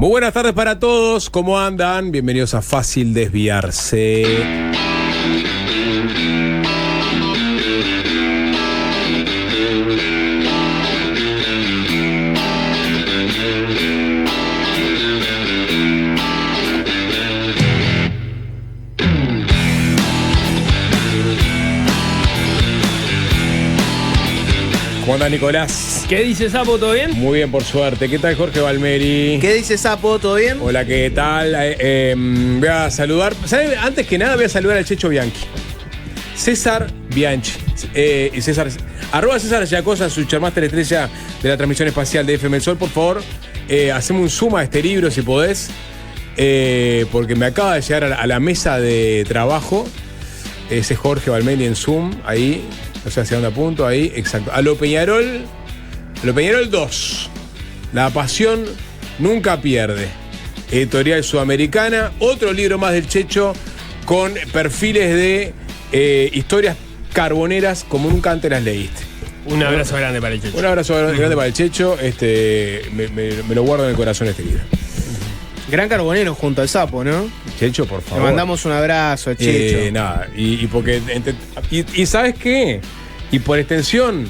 Muy buenas tardes para todos, ¿cómo andan? Bienvenidos a Fácil Desviarse. ¿Cómo anda, Nicolás? ¿Qué dice Sapo? ¿Todo bien? Muy bien, por suerte. ¿Qué tal, Jorge Valmeri? ¿Qué dice Sapo? ¿Todo bien? Hola, ¿qué tal? Voy a saludar. ¿Sabe? Antes que nada voy a saludar al Checho Bianchi. César Bianchi. Y César. @ César Yacosa, su charmaster estrella de la transmisión espacial de FM El Sol. Por favor, hacemos un zoom a este libro si podés. Porque me acaba de llegar a la mesa de trabajo. Ese Jorge Valmeri en Zoom, ahí. No sé hacia dónde apunto, ahí, exacto. A lo Peñarol 2. La pasión nunca pierde. Editorial Sudamericana. Otro libro más del Checho con perfiles de historias carboneras como nunca antes las leíste. Un abrazo grande para el Checho. Un abrazo grande para el Checho. Me lo guardo en el corazón este libro. Gran carbonero junto al Sapo, ¿no? Checho, por favor. Le mandamos un abrazo a Checho. Nada, y ¿sabes qué? Y por extensión,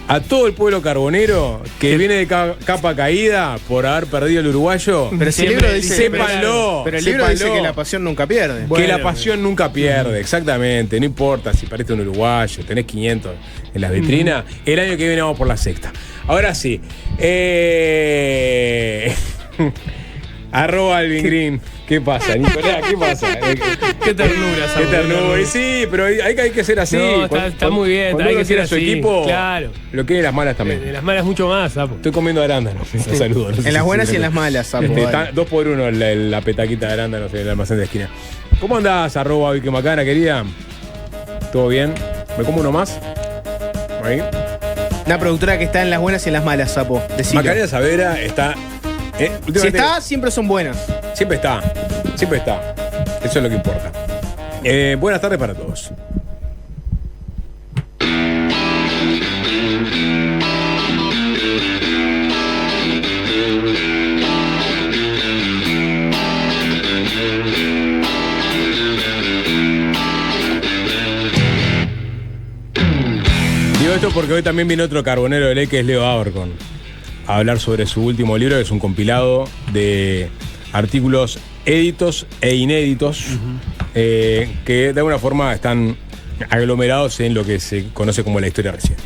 a todo el pueblo carbonero que viene de capa caída por haber perdido el uruguayo, Pero si el libro dice, sépanlo. pero el libro dice que la pasión nunca pierde. Que la pasión nunca pierde, exactamente. No importa si parece un uruguayo, tenés 500 en las vitrinas. El año que viene vamos por la sexta. Ahora sí. @Alvin Green. ¿Qué pasa, Nicolás? ¿Qué pasa? Qué ternura, Sapo. Qué ternura. Y sí, pero hay que ser así. No, está muy bien. Cuando Hay uno que ser quiere a su así. equipo, Claro. lo quiere las malas también. De las malas mucho más, Sapo. Estoy comiendo arándanos. Saludos. No sé En las si buenas se y en ve. las malas, Sapo. 2 por 1 la petaquita de arándanos en el almacén de la esquina. ¿Cómo andás, @Vicky Macana, querida? ¿Todo bien? ¿Me como uno más? Ahí. Una productora que está en las buenas y en las malas, Sapo. Decilo. Macarena Savera está. Si últimamente- está, siempre son buenas. Siempre está. Siempre está. Eso es lo que importa. Buenas tardes para todos. Digo esto porque hoy también viene otro carbonero de ley que es Leo Abercon a hablar sobre su último libro, que es un compilado de artículos éditos e inéditos que de alguna forma están aglomerados en lo que se conoce como la historia reciente.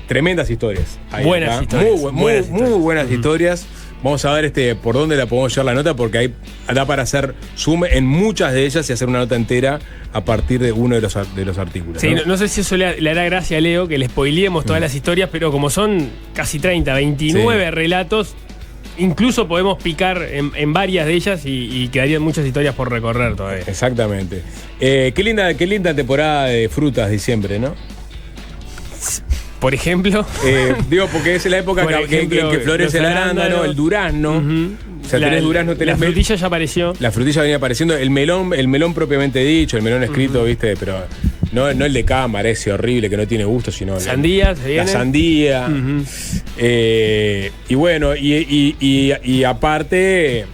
Tremendas historias. Ahí Buenas está. historias. Muy buenas historias. Vamos a ver por dónde la podemos llevar la nota, porque ahí da para hacer zoom en muchas de ellas y hacer una nota entera a partir de uno de los artículos. Sí, no sé si eso le hará gracia a Leo que le spoileemos todas las historias, pero como son casi 29 relatos, incluso podemos picar en varias de ellas y quedarían muchas historias por recorrer todavía. Exactamente. Qué linda temporada de frutas diciembre, ¿no? Por ejemplo, Digo, porque es la época Por ejemplo, en que florece el los arándano, arándanos. el durazno. O sea, tenés durazno, tenés la frutilla ya apareció. La frutilla venía apareciendo, el melón propiamente dicho, el melón escrito, ¿viste? Pero no el de cámara, ese horrible que no tiene gusto, sino Sandía, se viene. la sandía. Y bueno, y aparte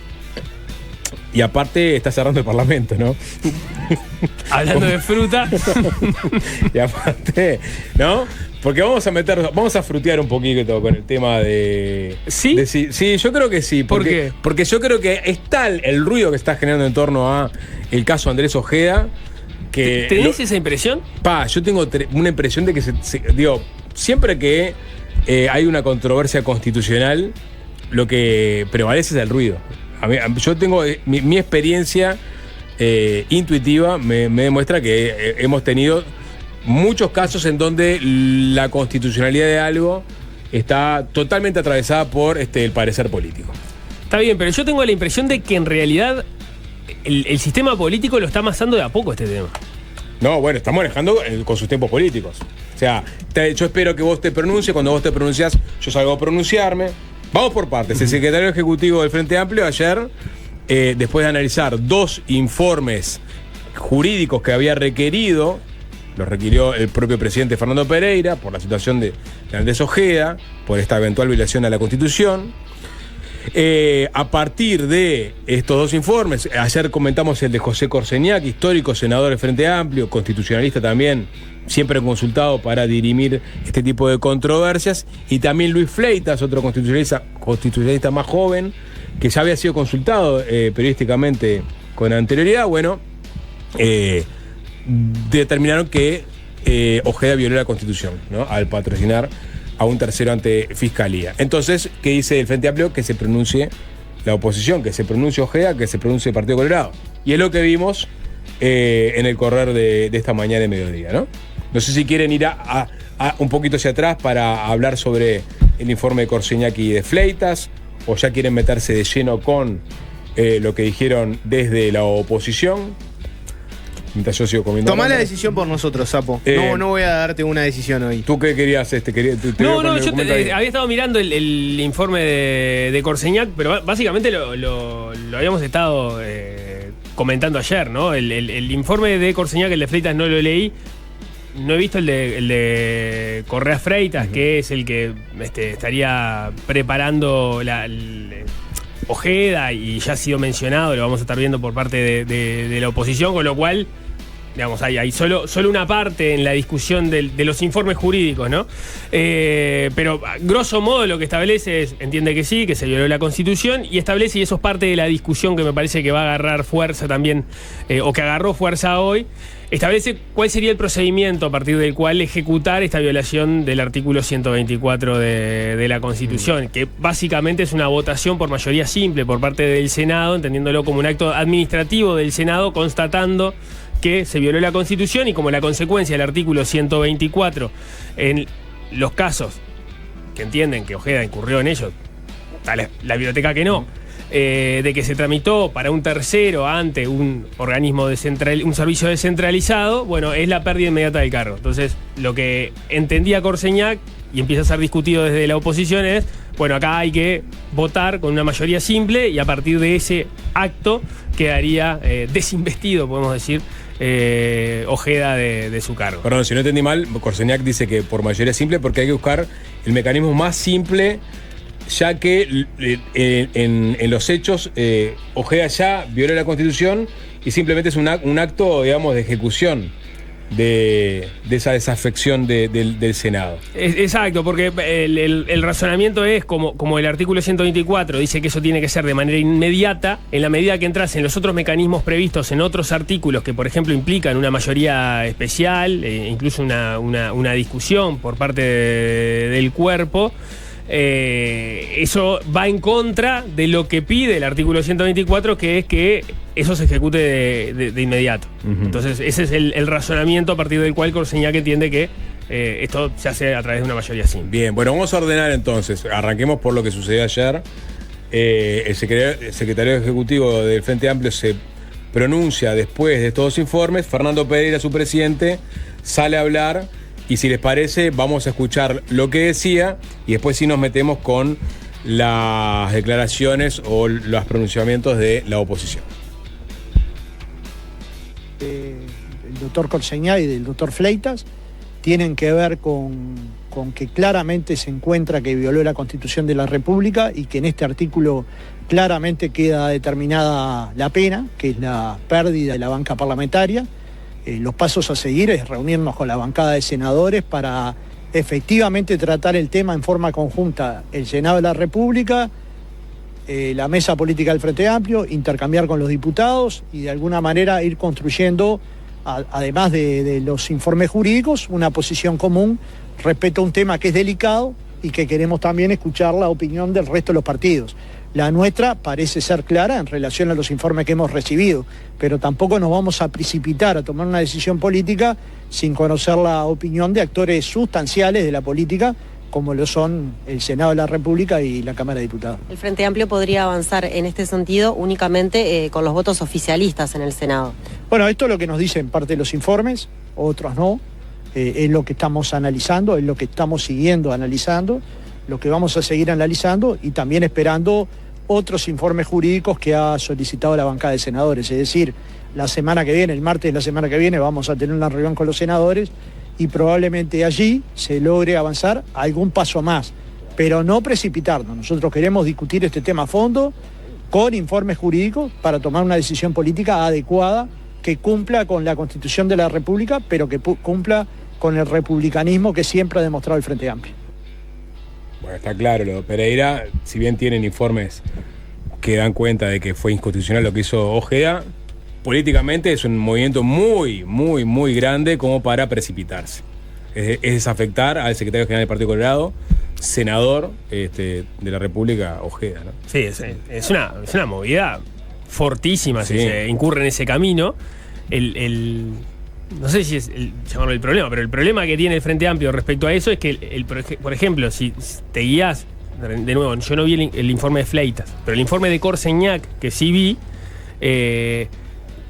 está cerrando el Parlamento, ¿no? Hablando de fruta. Y aparte, ¿no? Porque vamos a frutear un poquito con el tema de... ¿Sí? Sí, yo creo que sí. ¿Por qué? Porque yo creo que es tal el ruido que está generando en torno a el caso Andrés Ojeda que... ¿Tenés esa impresión? Yo tengo una impresión de que digo, siempre que hay una controversia constitucional, lo que prevalece es el ruido. Yo tengo mi experiencia intuitiva me demuestra que hemos tenido muchos casos en donde la constitucionalidad de algo está totalmente atravesada por el parecer político. Está bien, pero yo tengo la impresión de que en realidad el sistema político lo está amasando de a poco este tema. No, bueno, está manejando con sus tiempos políticos. O sea, yo espero que vos te pronuncies. Cuando vos te pronunciás, yo salgo a pronunciarme. Vamos por partes. El secretario ejecutivo del Frente Amplio ayer, después de analizar 2 informes jurídicos que había requerido, los requirió el propio presidente Fernando Pereira por la situación de Andrés Ojeda, por esta eventual violación a la Constitución. A partir de estos dos informes, ayer comentamos el de José Corseñac, histórico senador del Frente Amplio, constitucionalista también, siempre consultado para dirimir este tipo de controversias, y también Luis Fleitas, otro constitucionalista más joven, que ya había sido consultado periodísticamente con anterioridad. Bueno, determinaron que Ojeda violó la Constitución, ¿no?, al patrocinar a un tercero ante Fiscalía. Entonces, ¿qué dice el Frente Amplio? Que se pronuncie la oposición, que se pronuncie Ojeda, que se pronuncie el Partido Colorado. Y es lo que vimos en el correr de esta mañana de mediodía, ¿no? No sé si quieren ir a un poquito hacia atrás para hablar sobre el informe de Corseñac y de Fleitas, o ya quieren meterse de lleno con lo que dijeron desde la oposición. Mientras yo sigo comiendo. Tomá la decisión por nosotros, Sapo. No voy a darte una decisión hoy. ¿Tú qué querías? Te No, yo había estado mirando el informe de Corseñac, pero básicamente lo habíamos estado comentando ayer, ¿no? El informe de Corseñac, el de Fleitas, no lo leí. No he visto el de Correa Freitas, que es el que estaría preparando Ojeda, y ya ha sido mencionado, lo vamos a estar viendo por parte de la oposición, con lo cual, digamos, hay solo una parte en la discusión de los informes jurídicos, ¿no? Pero grosso modo lo que establece es, entiende que sí, que se violó la Constitución, y establece, y eso es parte de la discusión que me parece que va a agarrar fuerza también, o que agarró fuerza hoy, establece cuál sería el procedimiento a partir del cual ejecutar esta violación del artículo 124 de la Constitución, que básicamente es una votación por mayoría simple por parte del Senado, entendiéndolo como un acto administrativo del Senado constatando que se violó la Constitución, y como la consecuencia del artículo 124, en los casos que entienden que Ojeda incurrió en ellos, la biblioteca que no, de que se tramitó para un tercero ante un organismo un servicio descentralizado, bueno, es la pérdida inmediata del cargo. Entonces, lo que entendía Corseñac, y empieza a ser discutido desde la oposición, es, bueno, acá hay que votar con una mayoría simple, y a partir de ese acto quedaría desinvestido, podemos decir, Ojeda de su cargo. Perdón, si no entendí mal, Corseñac dice que por mayoría simple, porque hay que buscar el mecanismo más simple, ya que en los hechos Ojeda ya violó la Constitución y simplemente es un acto, digamos, de ejecución de esa desafección del Senado. Exacto, porque el razonamiento es como el artículo 124 dice que eso tiene que ser de manera inmediata, en la medida que entras en los otros mecanismos previstos en otros artículos que, por ejemplo, implican una mayoría especial, incluso una discusión por parte del cuerpo. Eso va en contra de lo que pide el artículo 124, que es que eso se ejecute de inmediato. Entonces ese es el razonamiento a partir del cual Corseñac entiende que esto se hace a través de una mayoría simple. Bien, bueno, vamos a ordenar entonces. Arranquemos por lo que sucedió ayer. El secretario ejecutivo del Frente Amplio se pronuncia después de estos dos informes. Fernando Pereira, su presidente, sale a hablar. Y si les parece, vamos a escuchar lo que decía y después sí nos metemos con las declaraciones o los pronunciamientos de la oposición. El doctor Corseñac y del doctor Fleitas tienen que ver con que claramente se encuentra que violó la Constitución de la República y que en este artículo claramente queda determinada la pena, que es la pérdida de la banca parlamentaria. Los pasos a seguir es reunirnos con la bancada de senadores para efectivamente tratar el tema en forma conjunta, el Senado de la República, la mesa política del Frente Amplio, intercambiar con los diputados y de alguna manera ir construyendo, además de los informes jurídicos, una posición común respecto a un tema que es delicado y que queremos también escuchar la opinión del resto de los partidos. La nuestra parece ser clara en relación a los informes que hemos recibido, pero tampoco nos vamos a precipitar a tomar una decisión política sin conocer la opinión de actores sustanciales de la política, como lo son el Senado de la República y la Cámara de Diputados. El Frente Amplio podría avanzar en este sentido únicamente con los votos oficialistas en el Senado. Bueno, esto es lo que nos dicen parte de los informes, otros no. Es lo que estamos analizando, es lo que estamos siguiendo analizando, lo que vamos a seguir analizando y también esperando otros informes jurídicos que ha solicitado la bancada de senadores. Es decir, la semana que viene, el martes de la semana que viene, vamos a tener una reunión con los senadores y probablemente allí se logre avanzar algún paso más. pero no precipitarnos. Nosotros queremos discutir este tema a fondo, con informes jurídicos, para tomar una decisión política adecuada que cumpla con la Constitución de la República, pero que cumpla con el republicanismo que siempre ha demostrado el Frente Amplio. Bueno, está claro, lo de Pereira, si bien tienen informes que dan cuenta de que fue inconstitucional lo que hizo Ojeda, políticamente es un movimiento muy grande como para precipitarse. Es desafectar al secretario general del Partido Colorado, senador de la República, Ojeda, ¿no? Sí, es una movida fortísima si se incurre en ese camino. No sé si es llamarlo el problema, pero el problema que tiene el Frente Amplio respecto a eso es que, por ejemplo, si te guías, de nuevo, yo no vi el informe de Fleitas, pero el informe de Corseñac, que sí vi,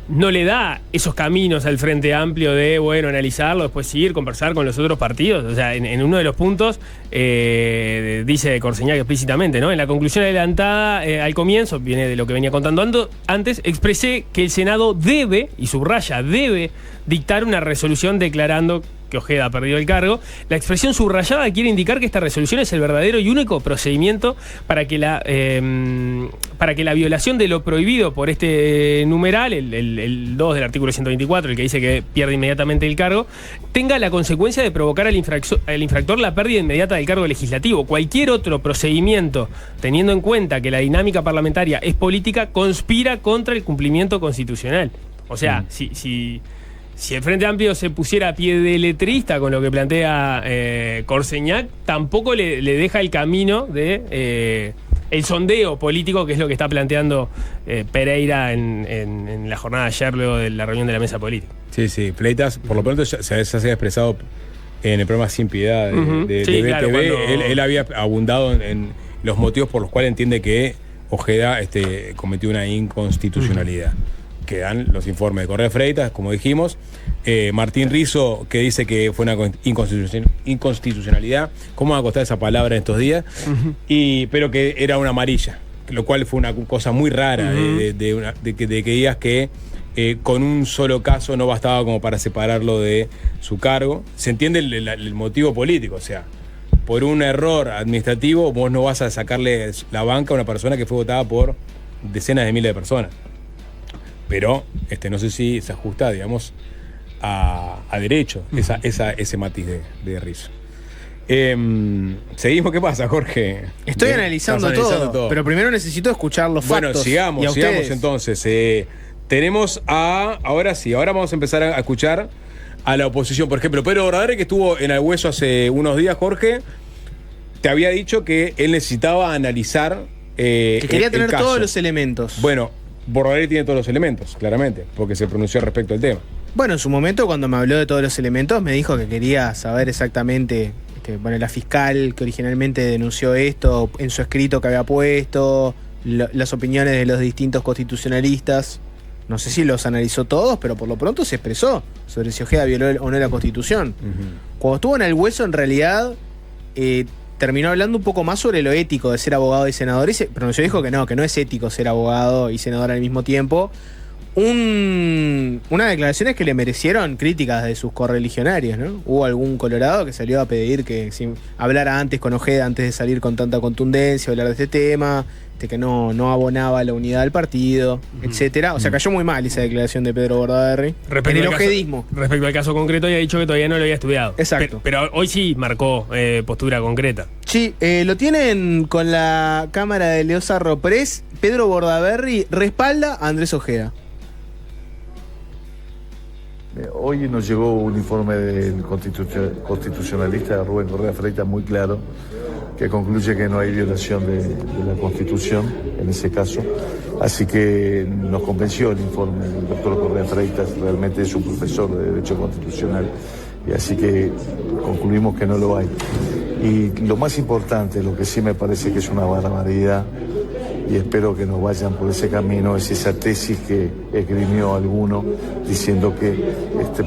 no le da esos caminos al Frente Amplio de, bueno, analizarlo, después seguir, conversar con los otros partidos. O sea, en uno de los puntos dice Corseñac explícitamente, ¿no? En la conclusión adelantada al comienzo, viene de lo que venía contando antes, expresé que el Senado debe, y subraya, debe dictar una resolución declarando que Ojeda ha perdido el cargo. La expresión subrayada quiere indicar que esta resolución es el verdadero y único procedimiento para que la violación de lo prohibido por este numeral, el 2 del artículo 124, el que dice que pierde inmediatamente el cargo, tenga la consecuencia de provocar al infractor la pérdida inmediata del cargo legislativo. Cualquier otro procedimiento, teniendo en cuenta que la dinámica parlamentaria es política, conspira contra el cumplimiento constitucional. O sea, si el Frente Amplio se pusiera a pie de letrista con lo que plantea Corseñac, tampoco le deja el camino de el sondeo político, que es lo que está planteando Pereira en la jornada de ayer, luego de la reunión de la mesa política. Sí, Fleitas, por lo pronto se ha expresado en el programa Sin Piedad de BTV. Claro, él había abundado en los motivos por los cuales entiende que Ojeda cometió una inconstitucionalidad. Que dan los informes de Correa Freitas, como dijimos. Martín Rizzo, que dice que fue una inconstitucionalidad. ¿Cómo va a costar esa palabra en estos días? Pero que era una amarilla, lo cual fue una cosa muy rara de que digas que con un solo caso no bastaba como para separarlo de su cargo. Se entiende el motivo político, o sea, por un error administrativo vos no vas a sacarle la banca a una persona que fue votada por decenas de miles de personas. Pero no sé si se ajusta, digamos, a derecho, ese matiz de Rizzo. Seguimos, ¿qué pasa, Jorge? Estoy analizando todo, pero primero necesito escuchar los factos. Bueno, sigamos entonces. Tenemos ahora vamos a empezar a escuchar a la oposición. Por ejemplo, Pedro Bordaberry, que estuvo en El Hueso hace unos días, Jorge, te había dicho que él necesitaba analizar que quería tener todos los elementos. Bueno, Bordaberry tiene todos los elementos, claramente, porque se pronunció respecto al tema. Bueno, en su momento, cuando me habló de todos los elementos, me dijo que quería saber exactamente, la fiscal que originalmente denunció esto, en su escrito que había puesto, las opiniones de los distintos constitucionalistas. No sé si los analizó todos, pero por lo pronto se expresó sobre si Ojeda violó o no la Constitución. Cuando estuvo en El Hueso, en realidad, terminó hablando un poco más sobre lo ético de ser abogado y senador, pero yo dijo que no es ético ser abogado y senador al mismo tiempo. Unas declaraciones que le merecieron críticas de sus correligionarios, ¿no? Hubo algún colorado que salió a pedir que hablara antes con Ojeda, antes de salir con tanta contundencia, hablar de este tema, que no abonaba la unidad del partido, etcétera. O sea, cayó muy mal esa declaración de Pedro Bordaberry en el ojedismo. Respecto al caso concreto, había dicho que todavía no lo había estudiado. Exacto. Pero hoy sí marcó postura concreta. Sí, lo tienen con la cámara de Leo Sarro Press. Pedro Bordaberry respalda a Andrés Ojeda. Hoy nos llegó un informe del constitucionalista Rubén Correa Freitas muy claro, que concluye que no hay violación de la Constitución en ese caso. Así que nos convenció el informe del doctor Correa Freitas, realmente es un profesor de Derecho Constitucional, y así que concluimos que no lo hay. Y lo más importante, lo que sí me parece que es una barbaridad, y espero que nos vayan por ese camino, es esa tesis que esgrimió alguno diciendo que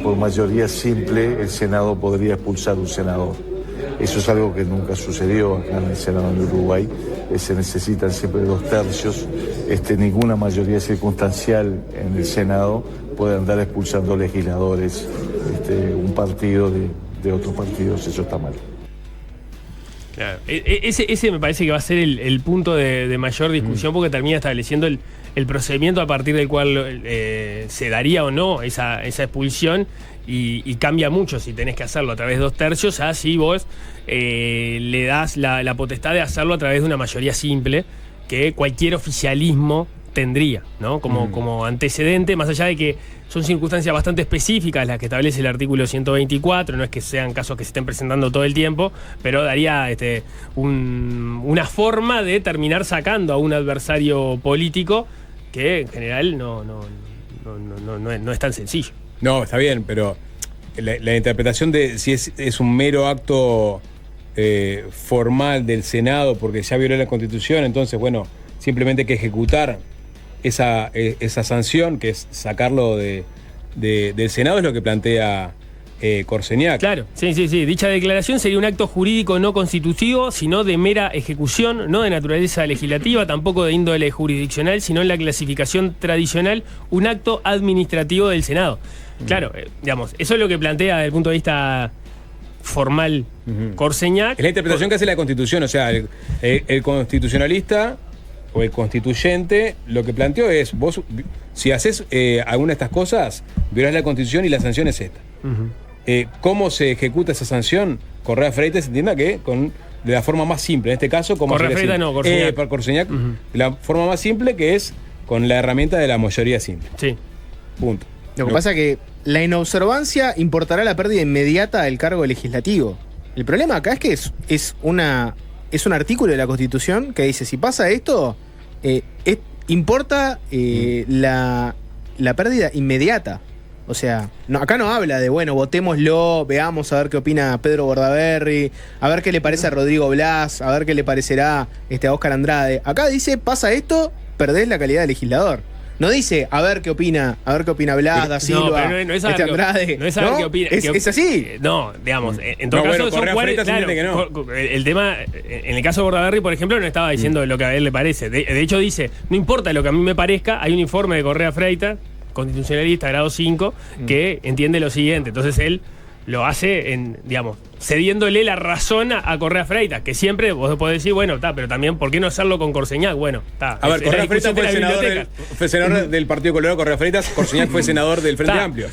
por mayoría simple el Senado podría expulsar un senador. Eso es algo que nunca sucedió acá en el Senado de Uruguay. Se necesitan siempre 2 tercios. Ninguna mayoría circunstancial en el Senado puede andar expulsando legisladores, un partido de otros partidos. Eso está mal. Claro. Ese me parece que va a ser el punto de mayor discusión porque termina estableciendo el procedimiento a partir del cual se daría o no esa expulsión y cambia mucho si tenés que hacerlo a través de 2/3 a si vos le das la potestad de hacerlo a través de una mayoría simple que cualquier oficialismo tendría, ¿no? Como antecedente, más allá de que son circunstancias bastante específicas las que establece el artículo 124, no es que sean casos que se estén presentando todo el tiempo, pero daría una forma de terminar sacando a un adversario político que en general no es tan sencillo. No, está bien, pero la interpretación de si es un mero acto formal del Senado porque ya violó la Constitución, entonces, bueno, simplemente hay que ejecutar esa sanción, que es sacarlo del Senado, es lo que plantea Corseñac. Claro, sí. Dicha declaración sería un acto jurídico no constitutivo, sino de mera ejecución, no de naturaleza legislativa, tampoco de índole jurisdiccional, sino en la clasificación tradicional, un acto administrativo del Senado. Claro, digamos, eso es lo que plantea desde el punto de vista formal Corseñac. Es la interpretación que hace la Constitución, o sea, el constitucionalista o el constituyente lo que planteó es, vos si haces alguna de estas cosas, violás la Constitución y la sanción es esta. ¿Cómo se ejecuta esa sanción? Correa Freitas entienda que de la forma más simple, en este caso, como Correa Freitas no, Corseñac. Para Corseñac, la forma más simple que es con la herramienta de la mayoría simple. Sí. Punto. Lo que pasa es que la inobservancia importará la pérdida inmediata del cargo legislativo. El problema acá es que es un artículo de la Constitución que dice, si pasa esto, importa la pérdida inmediata. O sea, acá no habla de, bueno, votémoslo, veamos a ver qué opina Pedro Bordaberry, a ver qué le parece a Rodrigo Blas, a ver qué le parecerá a Óscar Andrade. Acá dice, pasa esto, perdés la calidad de legislador. No dice, a ver qué opina Blas, Da Silva, no es Andrade. No es saber qué opina. Es así. No, digamos, en todo caso son cuáles, claro, que no. El tema, en el caso de Bordaberry, por ejemplo, no estaba diciendo lo que a él le parece. De hecho dice, no importa lo que a mí me parezca, hay un informe de Correa Freitas, constitucionalista, grado 5, que entiende lo siguiente. Entonces él lo hace cediéndole la razón a Correa Freitas, que siempre vos podés decir, bueno, pero también, ¿por qué no hacerlo con Corseñac? Bueno, a ver, Correa Freitas fue senador del Partido Colorado, Correa Freitas, Corseñac fue senador del Frente Amplio.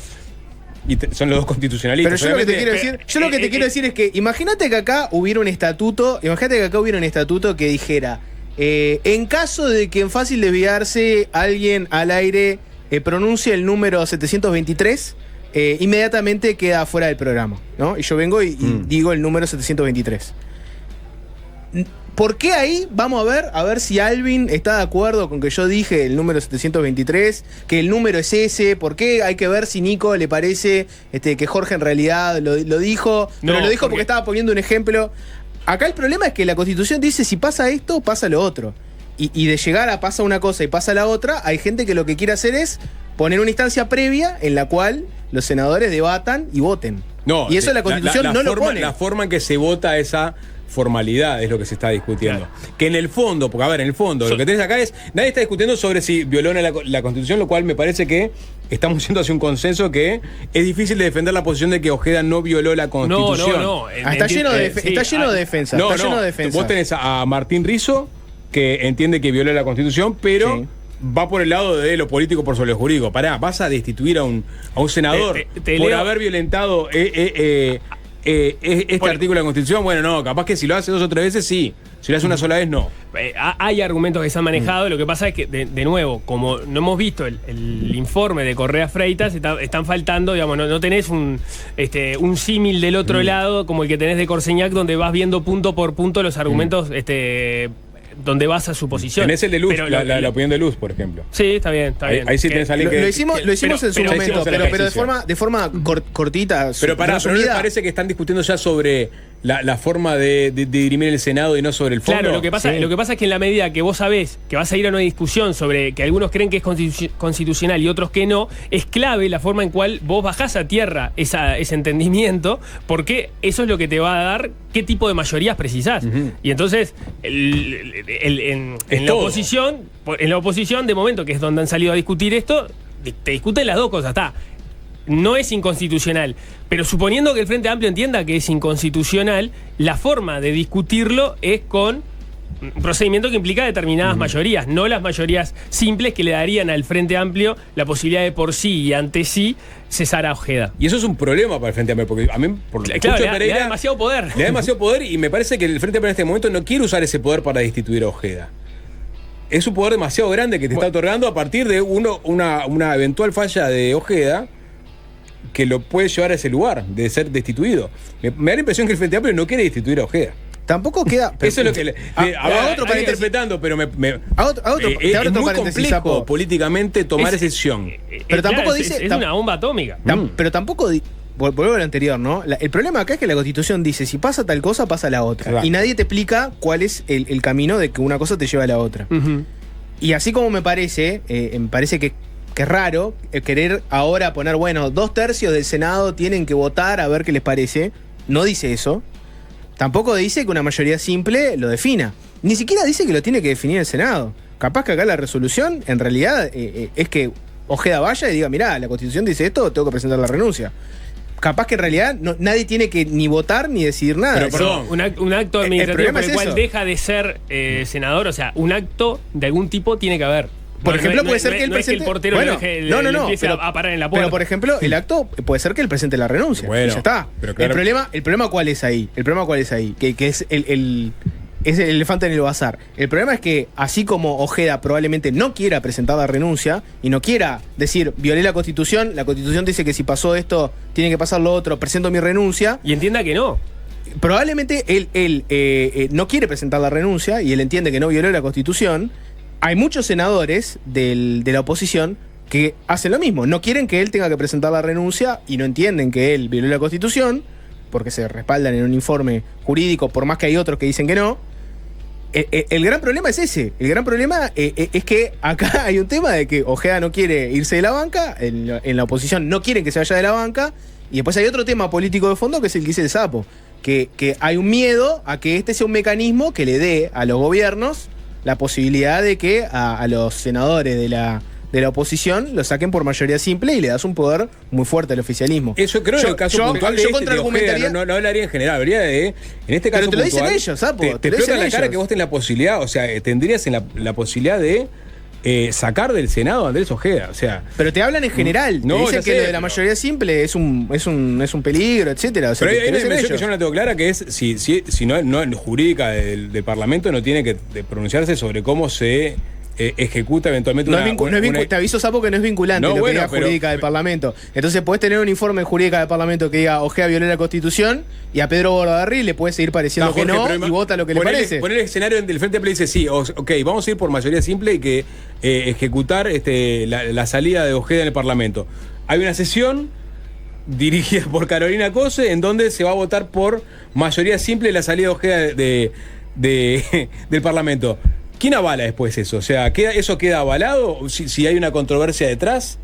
Y son los dos constitucionalistas. Pero yo lo que te quiero decir es que imagínate que acá hubiera un estatuto que dijera, en caso de que en fácil desviarse alguien al aire pronuncie el número 723, inmediatamente queda fuera del programa, ¿no? Y yo vengo y digo el número 723. ¿Por qué ahí? Vamos a ver si Alvin está de acuerdo con que yo dije el número 723, que el número es ese. ¿Por qué? Hay que ver si Nico le parece que Jorge en realidad lo dijo, pero lo dijo porque estaba poniendo un ejemplo. Acá el problema es que la Constitución dice, si pasa esto, pasa lo otro. Y de llegar a pasa una cosa y pasa la otra, hay gente que lo que quiere hacer es poner una instancia previa en la cual los senadores debatan y voten. No, y eso la Constitución no lo pone. La forma en que se vota esa formalidad es lo que se está discutiendo. Claro. Que en el fondo, porque a ver, lo que tenés acá es, nadie está discutiendo sobre si violó la Constitución, lo cual me parece que estamos yendo hacia un consenso que es difícil de defender la posición de que Ojeda no violó la Constitución. No. Está lleno de defensa. Vos tenés a Martín Rizzo, que entiende que violó la Constitución, pero va por el lado de lo político por sobre lo jurídico. Pará, vas a destituir a un senador por haber violentado este artículo de la Constitución. Bueno, no, capaz que si lo hace 2 o 3 veces, sí. Si lo hace una sola vez, no. Hay argumentos que se han manejado. Lo que pasa es que, de nuevo, como no hemos visto el informe de Correa Freitas, están faltando, no tenés un símil del otro lado como el que tenés de Corseñac, donde vas viendo punto por punto los argumentos donde vas a su posición. Tenés el de Luz, la opinión de Luz, por ejemplo. Sí, está bien. Ahí sí tenés alguien que... Lo hicimos en su momento, pero de forma cortita. Pero ¿no les parece que están discutiendo ya sobre la forma de dirimir el Senado y no sobre el fondo? Claro, lo que pasa es que en la medida que vos sabés que vas a ir a una discusión sobre que algunos creen que es constitucional y otros que no, es clave la forma en cual vos bajás a tierra ese entendimiento, porque eso es lo que te va a dar qué tipo de mayorías precisás. Y entonces, en la oposición, de momento, que es donde han salido a discutir esto, te discuten las dos cosas. no es inconstitucional. Pero suponiendo que el Frente Amplio entienda que es inconstitucional, la forma de discutirlo es con un procedimiento que implica determinadas mayorías, no las mayorías simples que le darían al Frente Amplio la posibilidad de por sí y ante sí cesar a Ojeda. Y eso es un problema para el Frente Amplio, porque a mí, Claro, le da demasiado poder. Le da demasiado poder y me parece que el Frente Amplio en este momento no quiere usar ese poder para destituir a Ojeda. Es un poder demasiado grande que te está otorgando a partir de una eventual falla de Ojeda que lo puede llevar a ese lugar de ser destituido. Me da la impresión que el Frente Amplio no quiere destituir a Ojeda. Tampoco queda. Eso es lo que a otro paréntesis. interpretando, pero te abro es otro muy paréntesis, complejo Sapo. políticamente tomar esa decisión. Pero tampoco claro, dice. Es una bomba atómica. Pero tampoco. Vuelvo a lo anterior, ¿no? El problema acá es que la Constitución dice: si pasa tal cosa, pasa la otra. Claro. Y nadie te explica cuál es el camino de que una cosa te lleva a la otra. Y así como me parece que es raro querer ahora poner, bueno, 2/3 del Senado tienen que votar a ver qué les parece. No dice eso. Tampoco dice que una mayoría simple lo defina. Ni siquiera dice que lo tiene que definir el Senado. Capaz que acá la resolución, en realidad, es que Ojeda vaya y diga: mirá, la Constitución dice esto, tengo que presentar la renuncia. Capaz que en realidad nadie tiene que ni votar ni decidir nada. Pero perdón, un acto administrativo por el cual eso. deja de ser senador, o sea, un acto de algún tipo tiene que haber. Por ejemplo, puede ser que el presidente. Es que el portero bueno, le empiece a parar en la puerta. Pero, por ejemplo, el acto puede ser que el presente la renuncia. Bueno, y ya está. pero claro. El problema ¿cuál es ahí? Que es es el elefante en el bazar. El problema es que, así como Ojeda probablemente no quiera presentar la renuncia y no quiera decir: violé la Constitución dice que si pasó esto, tiene que pasar lo otro, presento mi renuncia. Y entienda que no. Probablemente él no quiere presentar la renuncia y él entiende que no violó la Constitución. Hay muchos senadores de la oposición que hacen lo mismo. No quieren que él tenga que presentar la renuncia y no entienden que él violó la Constitución porque se respaldan en un informe jurídico, por más que hay otros que dicen que no. El gran problema es ese. El gran problema es que acá hay un tema de que Ojeda no quiere irse de la banca, en la oposición no quieren que se vaya de la banca, y después hay otro tema político de fondo que es el que dice el Sapo, que hay un miedo a que este sea un mecanismo que le dé a los gobiernos la posibilidad de que a los senadores de la oposición lo saquen por mayoría simple y le das un poder muy fuerte al oficialismo. Eso creo que en el caso puntual de contraargumentaría. no hablaría en general, habría en este caso pero te lo puntual, dicen ellos, Sapo. Te lo dicen explota la cara ellos. que vos tenés la posibilidad, o sea, tendrías la posibilidad de sacar del Senado a Andrés Ojeda, o sea. Pero te hablan en general, No, te dicen ya que sé, lo de la pero- mayoría simple es un peligro, etcétera. O sea, Pero te hay una dicen dimensión que ellos. yo no la tengo clara, que es si no jurídica del Parlamento no tiene que pronunciarse sobre cómo se ejecuta eventualmente No una, es te aviso, Sapo, que no es vinculante No, lo que bueno, diga pero- jurídica del Parlamento. Entonces podés tener un informe jurídica del Parlamento que diga: Ojeda violó la Constitución, y a Pedro Bordaberry le puede seguir pareciendo Jorge, que no, pero y vota lo que le parece. Poner el escenario del Frente Amplio y dice: sí, ok, vamos a ir por mayoría simple y que ejecutar la salida de Ojeda en el Parlamento. Hay una sesión dirigida por Carolina Cose en donde se va a votar por mayoría simple la salida de Ojeda del Parlamento. ¿Quién avala después eso? O sea, ¿eso queda avalado si hay una controversia detrás?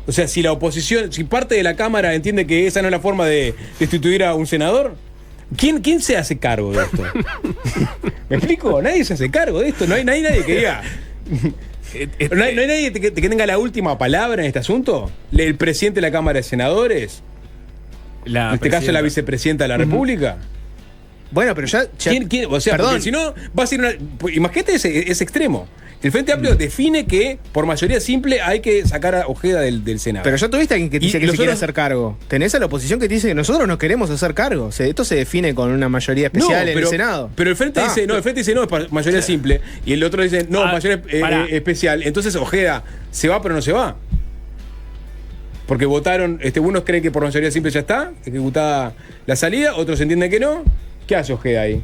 O sea, si la oposición, si parte de la Cámara entiende que esa no es la forma de destituir a un senador, ¿quién se hace cargo de esto? ¿Me explico? Nadie se hace cargo de esto. No hay nadie que diga. ¿No hay nadie que tenga la última palabra en este asunto? ¿El presidente de la Cámara de Senadores? En este caso, la vicepresidenta de la República. Bueno, pero ya ¿Quién? O sea, perdón. porque si no, va a ser una. Imagínate ese extremo. El Frente Amplio define que por mayoría simple hay que sacar a Ojeda del Senado. Pero ya tuviste a alguien que te dice Y que se quiere nosotros- hacer cargo. Tenés a la oposición que te dice que nosotros no queremos hacer cargo. O sea, esto se define con una mayoría especial en el Senado. Pero el Frente dice, no, es mayoría simple. Y el otro dice, no, mayoría especial. Entonces Ojeda, ¿se va pero no se va? Porque votaron, unos creen que por mayoría simple ya está, ejecutada la salida, otros entienden que no. ¿Qué hace Ojeda ahí?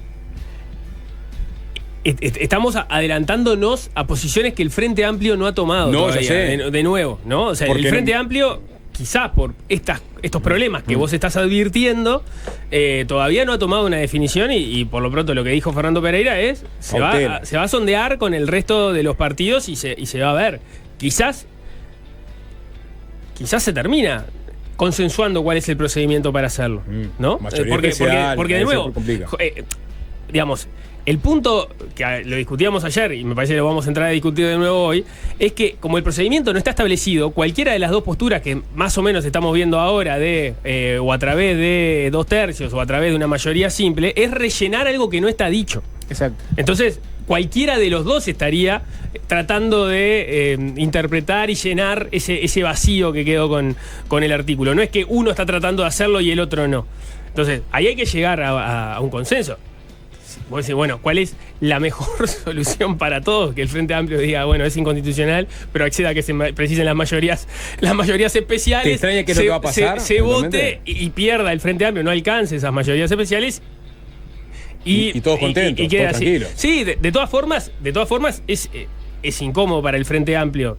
Estamos adelantándonos a posiciones que el Frente Amplio no ha tomado No, todavía, ya sé. de nuevo, ¿no? O sea, Porque el Frente Amplio, quizás por estos problemas que vos estás advirtiendo, todavía no ha tomado una definición y por lo pronto lo que dijo Fernando Pereira es se va a sondear con el resto de los partidos y se va a ver. Quizás se termina consensuando cuál es el procedimiento para hacerlo, ¿no? Mayoría especial, Porque de ahí se nuevo, complica. digamos, El punto, que lo discutíamos ayer y me parece que lo vamos a entrar a discutir de nuevo hoy, es que como el procedimiento no está establecido, cualquiera de las dos posturas que más o menos estamos viendo ahora, o a través de 2/3 o a través de una mayoría simple, es rellenar algo que no está dicho. Exacto. Entonces, cualquiera de los dos estaría tratando de interpretar y llenar ese vacío que quedó con el artículo. No es que uno está tratando de hacerlo y el otro no. Entonces, ahí hay que llegar a un consenso. Vos decís, bueno, ¿cuál es la mejor solución para todos? Que el Frente Amplio diga, bueno, es inconstitucional, pero acceda a que se precisen las mayorías especiales. ¿Te extraña qué es lo que va a pasar? Se vote y pierda el Frente Amplio, no alcance esas mayorías especiales. Y todos contentos, y queda todos así. tranquilos. Sí, de todas formas es incómodo para el Frente Amplio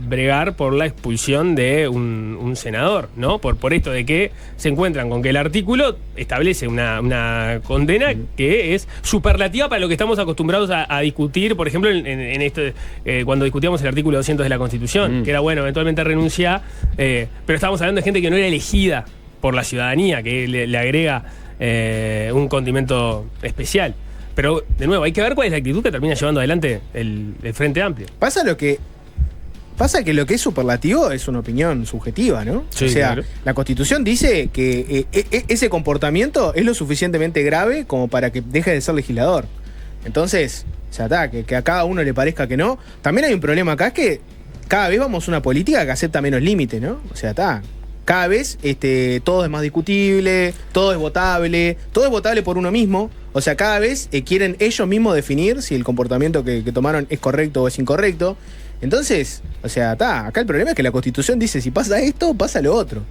bregar por la expulsión de un senador, ¿no? Por esto de que se encuentran con que el artículo establece una condena que es superlativa para lo que estamos acostumbrados a discutir, por ejemplo, en esto, cuando discutíamos el artículo 200 de la Constitución, que era, bueno, eventualmente renunciar, pero estábamos hablando de gente que no era elegida por la ciudadanía, que le agrega un condimento especial. Pero, de nuevo, hay que ver cuál es la actitud que termina llevando adelante el Frente Amplio. Pasa que lo que es superlativo es una opinión subjetiva, ¿no? Sí, o sea, claro. La Constitución dice que ese comportamiento es lo suficientemente grave como para que deje de ser legislador. Entonces, o sea, que a cada uno le parezca que no. También hay un problema acá, es que cada vez vamos a una política que acepta menos límites, ¿no? O sea, cada vez todo es más discutible, todo es votable por uno mismo. O sea, cada vez quieren ellos mismos definir si el comportamiento que tomaron es correcto o es incorrecto. Entonces, o sea, acá el problema es que la Constitución dice, si pasa esto, pasa lo otro.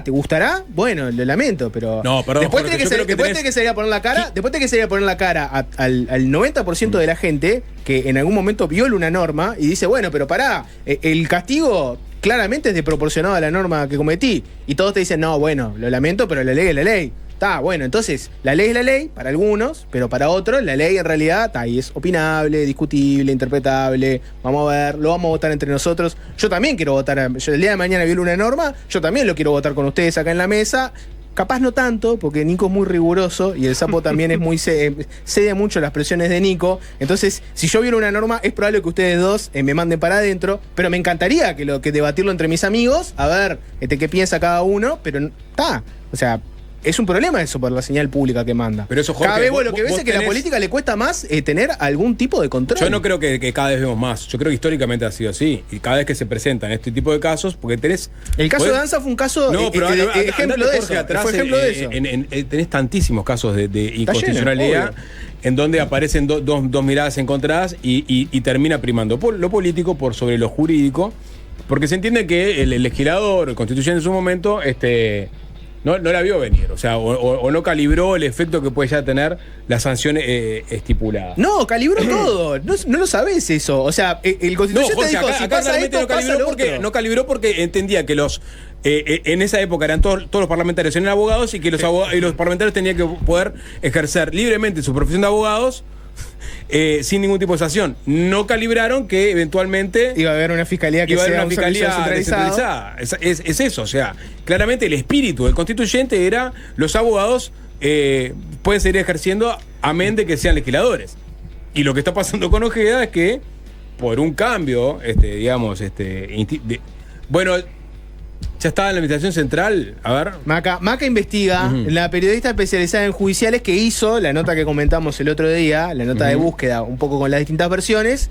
¿Te gustará? Bueno, lo lamento, pero no, perdón, después Jorge, tiene que salir a poner la cara, al 90% de la gente que en algún momento viola una norma y dice, bueno, pero pará, el castigo claramente es desproporcionado a la norma que cometí. Y todos te dicen, no, bueno, lo lamento, pero la ley es la ley. Bueno, entonces, la ley es la ley para algunos, pero para otros la ley en realidad y es opinable, discutible, interpretable. Vamos a ver, lo vamos a votar entre nosotros. Yo también quiero votar, el día de mañana violo una norma, yo también lo quiero votar con ustedes acá en la mesa. Capaz no tanto, porque Nico es muy riguroso y el Sapo también es muy cede mucho las presiones de Nico. Entonces, si yo violo una norma, es probable que ustedes dos me manden para adentro, pero me encantaría que debatirlo entre mis amigos, a ver qué piensa cada uno, pero o sea, es un problema eso por la señal pública que manda. Pero eso, Jorge, cada vez lo que ves es que a la política le cuesta más tener algún tipo de control. Yo no creo que cada vez vemos más. Yo creo que históricamente ha sido así. Y cada vez que se presentan este tipo de casos, porque tenés... El caso de Danza fue un caso ejemplo de eso. Atrás, fue ejemplo de eso. Tenés tantísimos casos de inconstitucionalidad lleno, en donde aparecen dos miradas encontradas y termina primando por lo político por sobre lo jurídico, porque se entiende que el legislador, el constituyente en su momento, no la vio venir, o sea, o no calibró el efecto que puede ya tener la sanción estipulada. No, calibró todo. No lo sabés eso. O sea, el constituyente Jorge, dijo, si pasa esto, no calibró porque entendía que en esa época eran todos los parlamentarios eran abogados y que los parlamentarios tenían que poder ejercer libremente su profesión de abogados sin ningún tipo de sanción. No calibraron que eventualmente iba a haber una fiscalía que sea un servicio descentralizada. Es eso, o sea, claramente el espíritu del constituyente era los abogados pueden seguir ejerciendo amén de que sean legisladores. Y lo que está pasando con Ojeda es que por un cambio, bueno, ya estaba en la administración central, a ver. Maca investiga, la periodista especializada en judiciales que hizo la nota que comentamos el otro día, la nota de búsqueda, un poco con las distintas versiones.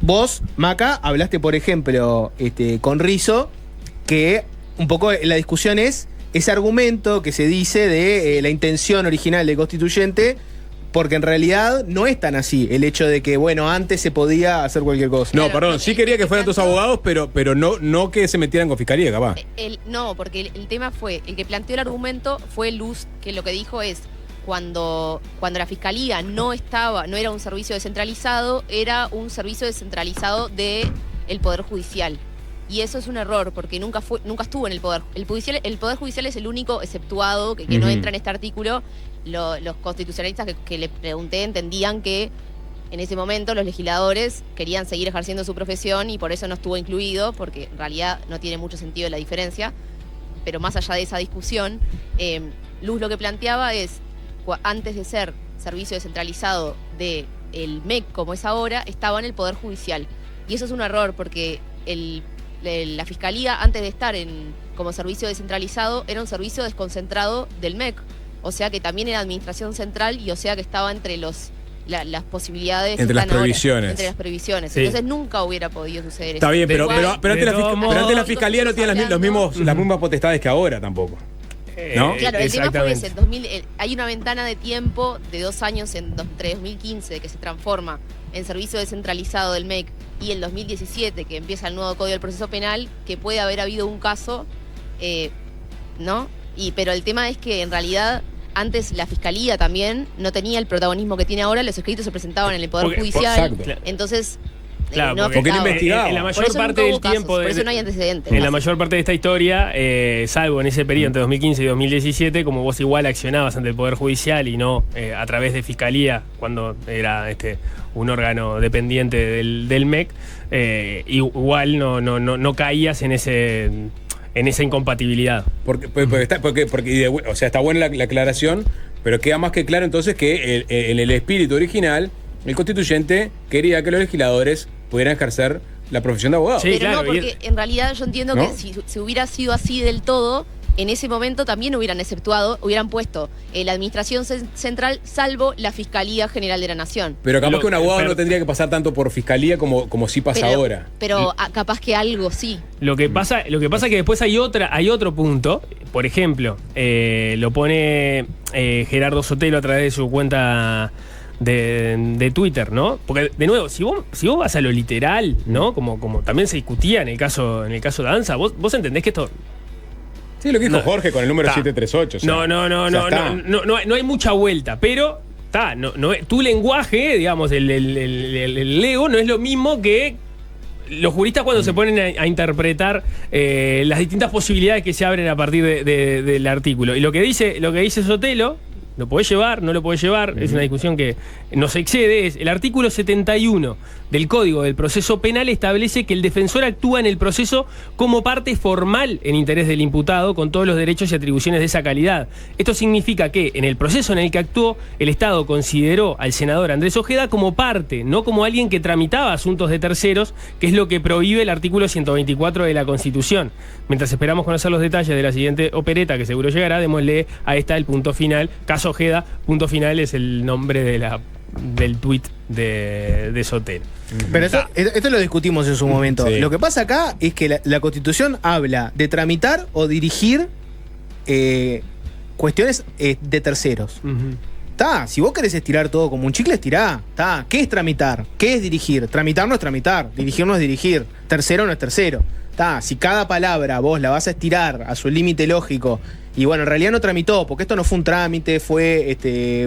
Vos, Maca, hablaste, por ejemplo, con Rizzo, que un poco la discusión es ese argumento que se dice de la intención original del constituyente, porque en realidad no es tan así el hecho de que, bueno, antes se podía hacer cualquier cosa. No, perdón, sí quería que fueran tus abogados, pero no que se metieran con fiscalía, capaz. No, porque el tema fue, el que planteó el argumento fue Luz, que lo que dijo es, cuando la fiscalía no era un servicio descentralizado, era un servicio descentralizado del Poder Judicial. Y eso es un error, porque nunca estuvo en el Poder. El Poder Judicial es el único exceptuado que no entra en este artículo. Los constitucionalistas que le pregunté entendían que en ese momento los legisladores querían seguir ejerciendo su profesión y por eso no estuvo incluido, porque en realidad no tiene mucho sentido la diferencia. Pero más allá de esa discusión, Luz lo que planteaba es, antes de ser servicio descentralizado del MEC como es ahora, estaba en el Poder Judicial. Y eso es un error porque la Fiscalía, antes de estar como servicio descentralizado, era un servicio desconcentrado del MEC. O sea que también era administración central y o sea que estaba entre las posibilidades. Entre las previsiones. Entre las previsiones. Sí. Entonces nunca hubiera podido suceder Está eso. bien, pero antes la modos, Fiscalía no tiene las mismas potestades que ahora tampoco. ¿No? Claro, el tema fue ese. Exactamente. Hay una ventana de tiempo de 2 años entre 2015, que se transforma en servicio descentralizado del MEC, y el 2017, que empieza el nuevo Código del Proceso Penal, que puede haber habido un caso, ¿no? Pero el tema es que en realidad antes la Fiscalía también no tenía el protagonismo que tiene ahora, los escritos se presentaban en el Poder Judicial, exacto. entonces Claro, no porque no afectaba. investigaba. En la Por mayor eso parte nunca del hubo casos, tiempo por eso no hay antecedentes. En la mayor parte de esta historia, salvo en ese periodo entre 2015 y 2017, como vos igual accionabas ante el Poder Judicial y no a través de Fiscalía, cuando era un órgano dependiente del MEC, igual no caías en esa incompatibilidad. O sea, está buena la aclaración, pero queda más que claro entonces que en el espíritu original, el constituyente quería que los legisladores pudieran ejercer la profesión de abogado. Sí, Pero claro, no, porque en realidad yo entiendo ¿No? que si hubiera sido así del todo, en ese momento también hubieran puesto la administración central, salvo la Fiscalía General de la Nación. Pero capaz que un abogado pero- no tendría que pasar tanto por fiscalía como sí pasa ahora. Pero capaz que algo sí. Lo que pasa es que después hay otro punto. Por ejemplo, lo pone Gerardo Sotelo a través de su cuenta de Twitter, ¿no? Porque, de nuevo, si vos vas a lo literal, ¿no? Como también se discutía en el caso de Danza, vos entendés que esto. Sí, lo que dijo Jorge con el número Está. 738. o sea, No hay mucha vuelta, pero tu lenguaje, digamos, el lego no es lo mismo que los juristas cuando se ponen a interpretar las distintas posibilidades que se abren a partir del artículo. Y lo que dice Sotelo, ¿lo podés llevar? ¿No lo podés llevar? Es una discusión que nos excede. El artículo 71 del Código del Proceso Penal establece que el defensor actúa en el proceso como parte formal en interés del imputado, con todos los derechos y atribuciones de esa calidad. Esto significa que en el proceso en el que actuó, el Estado consideró al senador Andrés Ojeda como parte, no como alguien que tramitaba asuntos de terceros, que es lo que prohíbe el artículo 124 de la Constitución. Mientras esperamos conocer los detalles de la siguiente opereta, que seguro llegará, démosle a esta el punto final. Caso Ojeda, punto final es el nombre del tuit de Sotelo. Pero esto lo discutimos en su momento. Sí. Lo que pasa acá es que la Constitución habla de tramitar o dirigir cuestiones de terceros. Si vos querés estirar todo como un chicle, estirá. ¿Qué es tramitar? ¿Qué es dirigir? Tramitar no es tramitar, dirigir no es dirigir, tercero no es tercero. Si cada palabra vos la vas a estirar a su límite lógico, y bueno, en realidad no tramitó, porque esto no fue un trámite, fue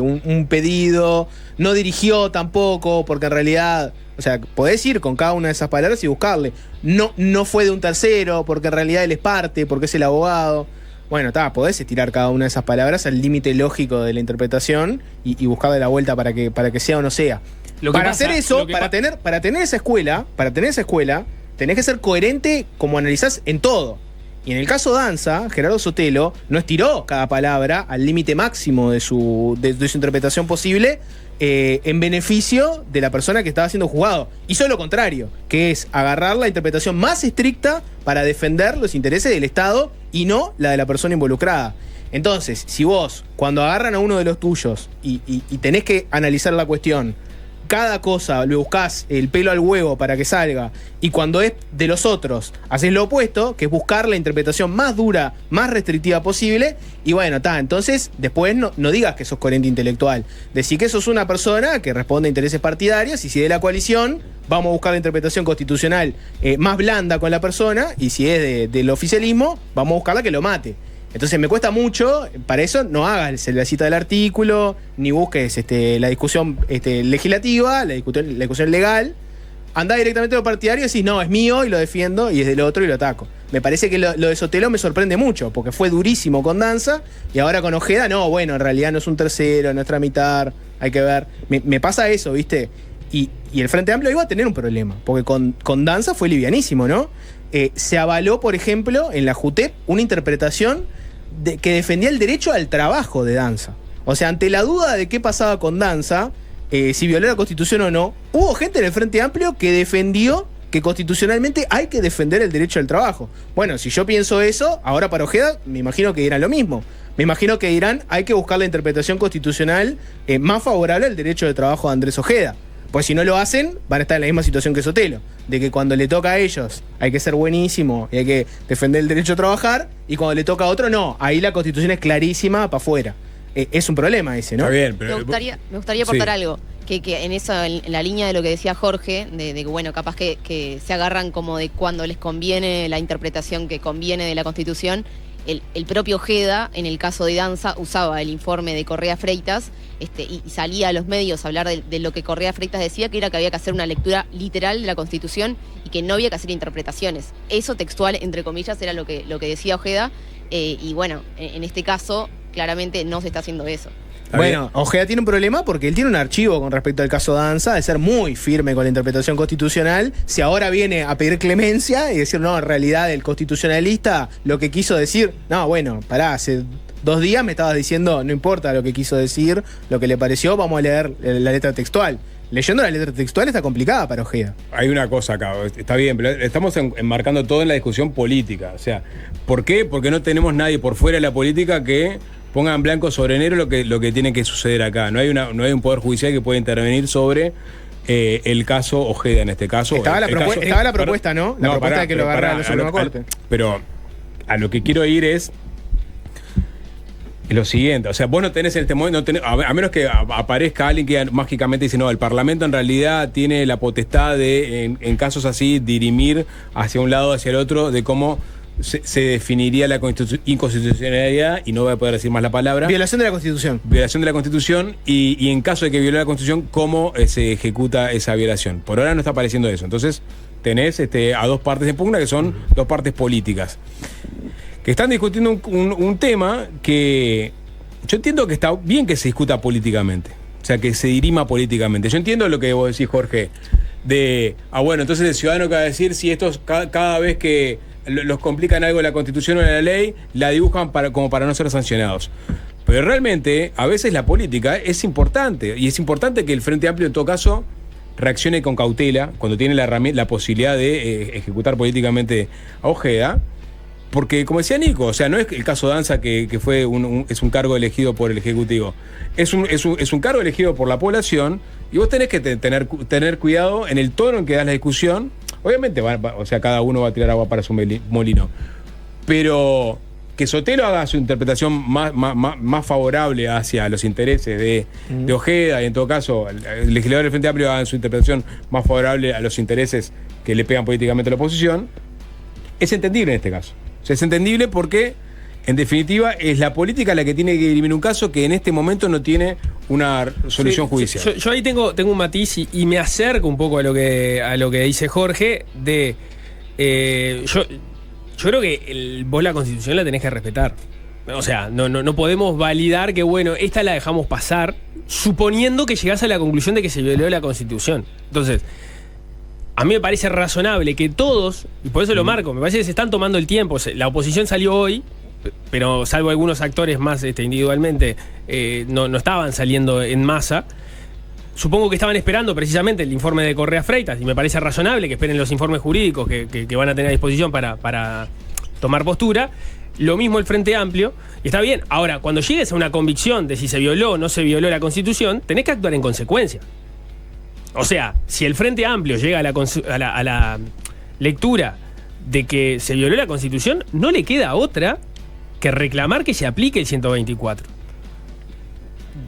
un pedido, no dirigió tampoco, porque en realidad, o sea, podés ir con cada una de esas palabras y buscarle. No fue de un tercero, porque en realidad él es parte, porque es el abogado. Bueno, podés estirar cada una de esas palabras al límite lógico de la interpretación y buscarle la vuelta para que sea o no sea. Para tener esa escuela, tenés que ser coherente como analizás en todo. Y en el caso Danza, Gerardo Sotelo no estiró cada palabra al límite máximo de su interpretación posible en beneficio de la persona que estaba siendo juzgado. Hizo lo contrario, que es agarrar la interpretación más estricta para defender los intereses del Estado y no la de la persona involucrada. Entonces, si vos, cuando agarran a uno de los tuyos y tenés que analizar la cuestión, cada cosa le buscás el pelo al huevo para que salga, y cuando es de los otros haces lo opuesto, que es buscar la interpretación más dura, más restrictiva posible, y bueno, entonces después no digas que sos coherente intelectual, decís que sos una persona que responde a intereses partidarios, y si es de la coalición, vamos a buscar la interpretación constitucional más blanda con la persona, y si es del oficialismo, vamos a buscarla que lo mate. Entonces me cuesta mucho, para eso no hagas la cita del artículo, ni busques la discusión legislativa, la discusión legal. Andá directamente a lo partidario y decís, no, es mío y lo defiendo, y es del otro y lo ataco. Me parece que lo de Sotelo me sorprende mucho, porque fue durísimo con Danza, y ahora con Ojeda, en realidad no es un tercero, no es tramitar, hay que ver. Me pasa eso, ¿viste? Y el Frente Amplio iba a tener un problema, porque con Danza fue livianísimo, ¿no? Se avaló, por ejemplo, en la JUTEP una interpretación que defendía el derecho al trabajo de Danza. O sea, ante la duda de qué pasaba con Danza, si violó la Constitución o no, hubo gente en el Frente Amplio que defendió que constitucionalmente hay que defender el derecho al trabajo. Bueno, si yo pienso eso, ahora para Ojeda me imagino que dirán lo mismo. Me imagino que dirán, hay que buscar la interpretación constitucional más favorable al derecho de trabajo de Andrés Ojeda. Pues si no lo hacen, van a estar en la misma situación que Sotelo, de que cuando le toca a ellos hay que ser buenísimo y hay que defender el derecho a trabajar, y cuando le toca a otro, no. Ahí la Constitución es clarísima para afuera. Es un problema ese, ¿no? Está bien, pero... Me gustaría aportar Sí. algo. Que en eso, en la línea de lo que decía Jorge, de que bueno, capaz que se agarran como de cuando les conviene la interpretación que conviene de la Constitución. El propio Ojeda, en el caso de Danza, usaba el informe de Correa Freitas y salía a los medios a hablar de lo que Correa Freitas decía, que era que había que hacer una lectura literal de la Constitución y que no había que hacer interpretaciones. Eso textual, entre comillas, era lo que decía Ojeda. Y bueno, en este caso, claramente no se está haciendo eso. Bueno, Ojeda tiene un problema porque él tiene un archivo con respecto al caso Danza de ser muy firme con la interpretación constitucional. Si ahora viene a pedir clemencia y decir, no, en realidad el constitucionalista lo que quiso decir, no, bueno, pará, hace 2 días me estabas diciendo, no importa lo que quiso decir, lo que le pareció, vamos a leer la letra textual. Leyendo la letra textual está complicada para Ojeda. Hay una cosa acá, está bien, pero estamos enmarcando todo en la discusión política. O sea, ¿por qué? Porque no tenemos nadie por fuera de la política que ponga en blanco sobre negro lo que tiene que suceder acá. No hay un poder judicial que pueda intervenir sobre el caso Ojeda en este caso. Estaba la propuesta, ¿no? La propuesta de que lo agarrara la Suprema Corte. Pero a lo que quiero ir es lo siguiente, o sea, vos no tenés en este momento, a menos que aparezca alguien que mágicamente dice, no, el Parlamento en realidad tiene la potestad de, en casos así, dirimir hacia un lado o hacia el otro de cómo se definiría la inconstitucionalidad, y no voy a poder decir más la palabra. Violación de la Constitución. Violación de la Constitución, y en caso de que viole la Constitución, cómo se ejecuta esa violación. Por ahora no está apareciendo eso. Entonces tenés a dos partes en pugna, que son dos partes políticas, que están discutiendo un tema que yo entiendo que está bien que se discuta políticamente, o sea, que se dirima políticamente. Yo entiendo lo que vos decís, Jorge, bueno, entonces el ciudadano que va a decir si estos cada vez que los complican algo la Constitución o la ley, la dibujan como para no ser sancionados. Pero realmente, a veces la política es importante, y es importante que el Frente Amplio en todo caso reaccione con cautela cuando tiene la posibilidad de ejecutar políticamente a Ojeda. Porque, como decía Nico, o sea, no es el caso Danza que es un cargo elegido por el Ejecutivo. Es un cargo elegido por la población, y vos tenés que tener cuidado en el tono en que das la discusión. Obviamente, o sea, cada uno va a tirar agua para su molino. Pero que Sotelo haga su interpretación más favorable hacia los intereses de Ojeda, y en todo caso, el legislador del Frente Amplio haga su interpretación más favorable a los intereses que le pegan políticamente a la oposición, es entendible en este caso. O sea, es entendible porque, en definitiva, es la política la que tiene que dirimir un caso que en este momento no tiene una solución judicial. Yo ahí tengo un matiz y me acerco un poco a lo que dice Jorge. Yo creo que vos la Constitución la tenés que respetar. O sea, no podemos validar que, bueno, esta la dejamos pasar, suponiendo que llegás a la conclusión de que se violó la Constitución. Entonces, a mí me parece razonable que todos, y por eso lo marco, me parece que se están tomando el tiempo. La oposición salió hoy, pero salvo algunos actores más individualmente, no estaban saliendo en masa. Supongo que estaban esperando precisamente el informe de Correa Freitas, y me parece razonable que esperen los informes jurídicos que van a tener a disposición para tomar postura. Lo mismo el Frente Amplio, y está bien. Ahora, cuando llegues a una convicción de si se violó o no se violó la Constitución, tenés que actuar en consecuencia. O sea, si el Frente Amplio llega a la lectura de que se violó la Constitución, no le queda otra que reclamar que se aplique el 124.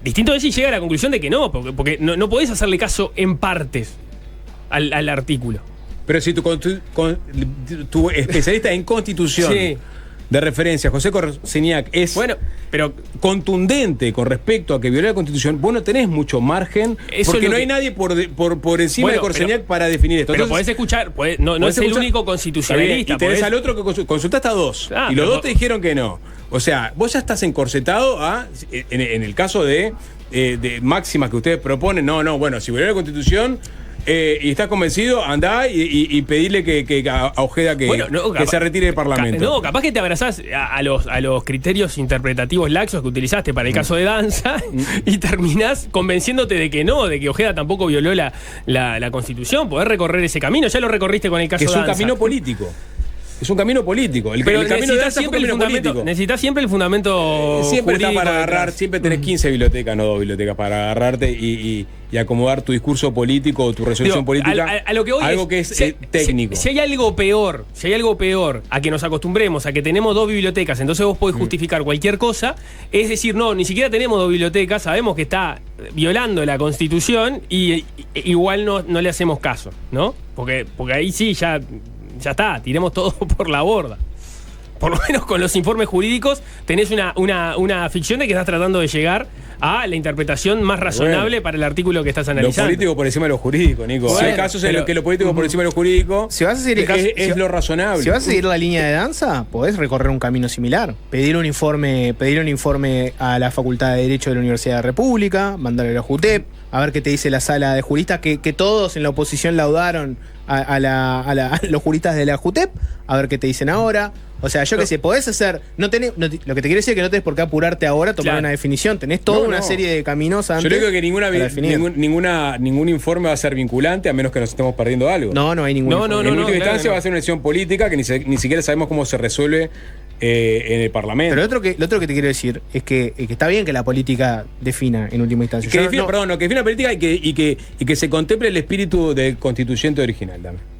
Distinto es si llega a la conclusión de que no, porque no podés hacerle caso en partes al artículo. Pero si tu especialista en Constitución, sí, de referencia, José Corseñac, es pero contundente con respecto a que violó la Constitución, vos no tenés mucho margen, porque no hay nadie por encima de Corseñac para definir esto. Pero podés escuchar, no es el único constitucionalista. Y tenés al otro que consultaste a dos, y los dos te dijeron que no. O sea, vos ya estás encorsetado en el caso de máximas que ustedes proponen. Bueno, si violó la Constitución, y estás convencido, andá y pedirle a Ojeda que se retire del Parlamento. No, capaz que te abrazás a los criterios interpretativos laxos que utilizaste para el caso de Danza y terminás convenciéndote de que no, de que Ojeda tampoco violó la Constitución. Podés recorrer ese camino, ya lo recorriste con el caso de Danza. Es un camino político. Es un camino político. El camino de Danza es un camino político. Necesitas siempre el fundamento siempre jurídico está para agarrar, siempre tenés 15 bibliotecas, no 2 bibliotecas, para agarrarte y acomodar tu discurso político o tu resolución política a lo que hoy algo que es técnico. Si hay algo peor a que nos acostumbremos a que tenemos 2 bibliotecas, entonces vos podés justificar cualquier cosa, es decir, no, ni siquiera tenemos 2 bibliotecas, sabemos que está violando la Constitución y igual no le hacemos caso, ¿no? Porque ahí sí ya está, tiremos todo por la borda. Por lo menos con los informes jurídicos tenés una ficción de que estás tratando de llegar a la interpretación más razonable para el artículo que estás analizando. Lo político por encima de lo jurídico, Nico. Bueno, hay casos en los que lo político por encima de lo jurídico es lo razonable. Si vas a seguir la línea de Danza, podés recorrer un camino similar. Pedir un informe a la Facultad de Derecho de la Universidad de la República, mandarle a la JUTEP, a ver qué te dice la sala de juristas, que todos en la oposición laudaron a los juristas de la JUTEP, a ver qué te dicen ahora. O sea, yo qué sé, podés hacer. Lo que te quiero decir es que no tenés por qué apurarte ahora a tomar una definición. Tenés toda una serie de caminos antes. Yo creo que ningún informe va a ser vinculante, a menos que nos estemos perdiendo algo. No hay ningún informe. En última instancia va a ser una decisión política que ni siquiera sabemos cómo se resuelve en el Parlamento. Pero lo otro que te quiero decir es que está bien que la política defina en última instancia. Que defina la política y que se contemple el espíritu del constituyente original también.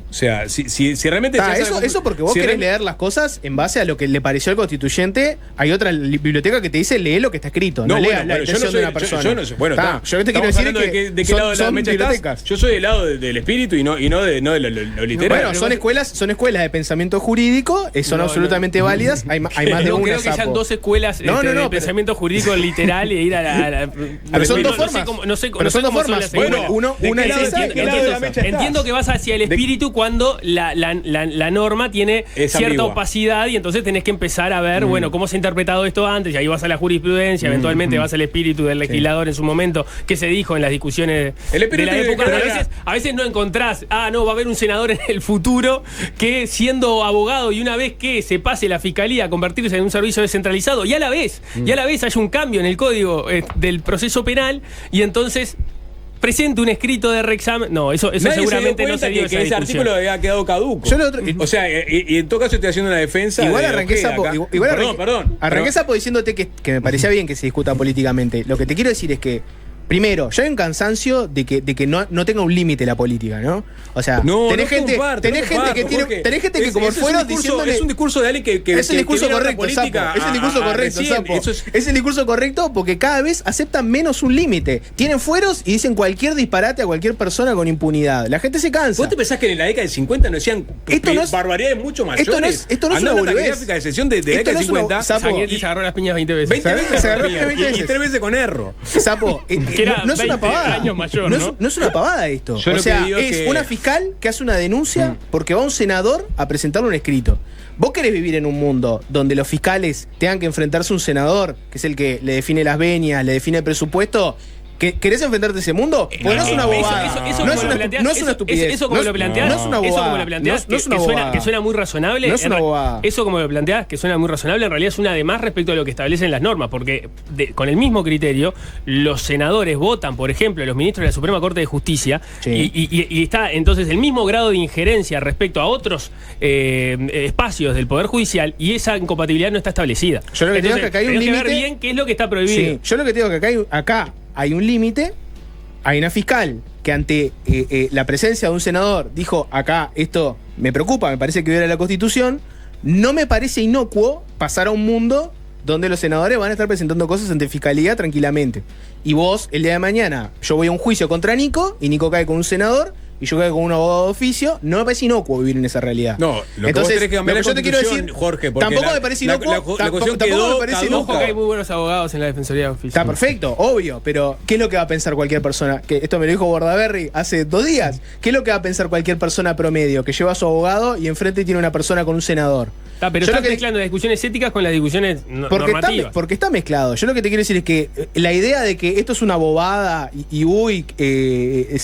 O sea, si realmente... Eso porque vos querés leer las cosas en base a lo que le pareció al constituyente. Hay otra biblioteca que te dice lee lo que está escrito, no lea la intención de una persona. Yo te quiero decir que de qué lado de la mecha estás. Yo soy del lado del espíritu y no de lo literal. Bueno, son escuelas de pensamiento jurídico, son absolutamente válidas. Hay más de una. Creo que hayan 2 escuelas de pensamiento jurídico literal e ir a la... Pero son 2 formas. No sé cómo son las. Bueno, una es esa. Entiendo que vas hacia el espíritu cuando la norma tiene cierta opacidad y entonces tenés que empezar a ver, cómo se ha interpretado esto antes, y ahí vas a la jurisprudencia, eventualmente vas al espíritu del legislador en su momento, que se dijo en las discusiones de la época. A veces no encontrás, va a haber un senador en el futuro que, siendo abogado y una vez que se pase la fiscalía a convertirse en un servicio descentralizado, y a la vez hay un cambio en el código del proceso penal, y entonces presente un escrito de reexamen. No, eso seguramente no se dio que ese artículo había quedado caduco. O sea, y en todo caso estoy haciendo una defensa. Igual arranqué sapo diciéndote que me parecía bien que se discuta políticamente. Lo que te quiero decir es que, primero, ya hay un cansancio de que no tenga un límite la política, ¿no? O sea, tenés gente que como fuera diciéndole... Es un discurso de alguien que es el discurso correcto, Sapo. Es el discurso correcto, Sapo. Es el discurso correcto porque cada vez aceptan menos un límite. Tienen fueros y dicen cualquier disparate a cualquier persona con impunidad. La gente se cansa. ¿Vos te pensás que en la década del 50 no decían barbaridades mucho mayores? Esto no es una boludez. De sesión de la década del 50. Sanguinetti se agarró las piñas 20 veces. 20 veces se agarró las piñas 20 veces. Y 3 veces con erro. Sapo, no es una pavada. No es una pavada esto. O sea, es una fiscal que hace una denuncia porque va un senador a presentarle un escrito. ¿Vos querés vivir en un mundo donde los fiscales tengan que enfrentarse a un senador, que es el que le define las venias, le define el presupuesto? ¿Querés enfrentarte a ese mundo? Pues no es una bobada. No es una estupidez. Eso como lo planteás. No es una bobada. Eso como lo planteás, que suena muy razonable. No es una bobada. Eso como lo planteás, que suena muy razonable, en realidad es una de más respecto a lo que establecen las normas. Porque con el mismo criterio, los senadores votan, por ejemplo, a los ministros de la Suprema Corte de Justicia. Sí. Y está entonces el mismo grado de injerencia respecto a otros espacios del Poder Judicial, y esa incompatibilidad no está establecida. Yo lo que digo es que acá hay un límite. Tenés que ver bien qué es lo que está prohibido. Sí. Yo lo que te digo es que acá hay un límite, hay una fiscal que ante la presencia de un senador dijo, acá esto me preocupa, me parece que viola la Constitución. No me parece inocuo pasar a un mundo donde los senadores van a estar presentando cosas ante fiscalía tranquilamente. Y vos, el día de mañana, yo voy a un juicio contra Nico y Nico cae con un senador y yo quedé con un abogado de oficio, no me parece inocuo vivir en esa realidad. No, lo que vos tenés que cambiar lo que yo te quiero decir, Jorge, porque tampoco me parece inocuo, tampoco me parece inocuo. Ojo que hay muy buenos abogados en la Defensoría de Oficio. Está perfecto, obvio, pero ¿qué es lo que va a pensar cualquier persona? Que esto me lo dijo Bordaberry hace 2 días. ¿Qué es lo que va a pensar cualquier persona promedio que lleva a su abogado y enfrente tiene una persona con un senador? Pero estás mezclando las discusiones éticas con las discusiones normativas. Porque está mezclado. Yo lo que te quiero decir es que la idea de que esto es una bobada y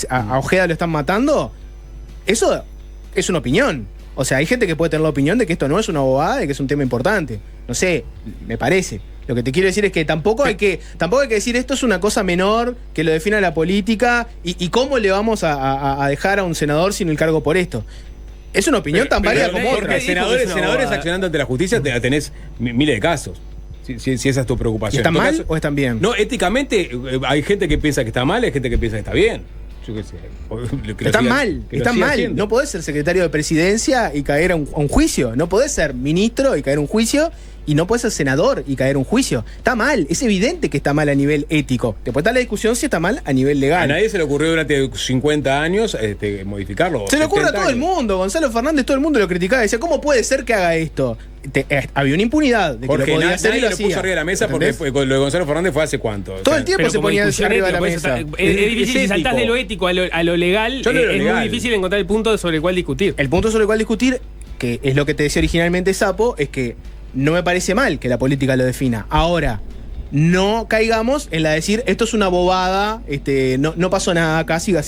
a Ojeda lo están matando, eso es una opinión. O sea, hay gente que puede tener la opinión de que esto no es una bobada y que es un tema importante. No sé, me parece. Lo que te quiero decir es que tampoco hay que decir esto es una cosa menor que lo defina la política y cómo le vamos a dejar a un senador sin el cargo por esto. Es una opinión tan válida como otra. Porque senadores accionando ante la justicia tenés miles de casos. Si esa es tu preocupación. ¿Están mal o están bien? No, éticamente hay gente que piensa que está mal y hay gente que piensa que está bien. Yo qué sé. Están mal. No podés ser secretario de presidencia y caer a un juicio. No podés ser ministro y caer a un juicio. Y no puede ser senador y caer en un juicio. Está mal, es evidente que está mal a nivel ético. Después está la discusión si está mal a nivel legal. A nadie se le ocurrió durante 50 años modificarlo. Se le ocurre a todo el mundo. Gonzalo Fernández, todo el mundo lo criticaba. Decía, ¿cómo puede ser que haga esto? Había una impunidad de que lo podía hacer y lo hacía. Puso arriba de la mesa porque lo de Gonzalo Fernández fue hace cuánto. Todo el tiempo se ponía arriba de la mesa. Es difícil, si saltás de lo ético a lo legal, es muy difícil encontrar el punto sobre el cual discutir. El punto sobre el cual discutir, que es lo que te decía originalmente Sapo, es que no me parece mal que la política lo defina. Ahora, no caigamos en la de decir esto es una bobada, no pasó nada acá, siga.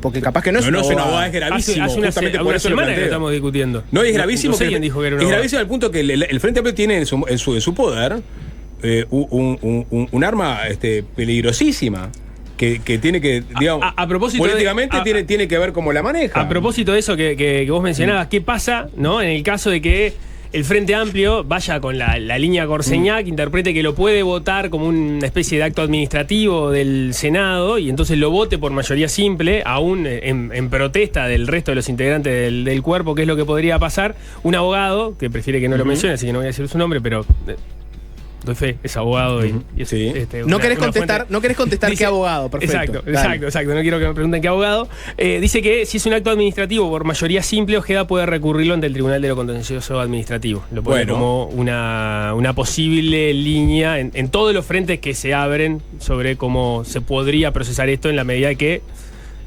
Porque capaz que no es una bobada. Es gravísimo. Hace una semana que lo estamos discutiendo. No, es gravísimo. No sé quién dijo que era una es gravísimo al punto que el Frente Amplio tiene en su poder un arma peligrosísima. Que tiene que, digamos, a propósito políticamente tiene que ver cómo la maneja. A propósito de eso que vos mencionabas, ¿qué pasa, no, en el caso de que el Frente Amplio vaya con la línea Corseñá, que interprete que lo puede votar como una especie de acto administrativo del Senado y entonces lo vote por mayoría simple, aún en protesta del resto de los integrantes del cuerpo? ¿Qué es lo que podría pasar? Un abogado, que prefiere que no lo mencione, así que no voy a decir su nombre, pero doy fe, es abogado y es, sí. No querés contestar dice, qué abogado, perfecto. Exacto, no quiero que me pregunten qué abogado. Dice que si es un acto administrativo por mayoría simple, Ojeda puede recurrirlo ante el Tribunal de lo Contencioso Administrativo. Lo pone como una posible línea en todos los frentes que se abren sobre cómo se podría procesar esto en la medida de que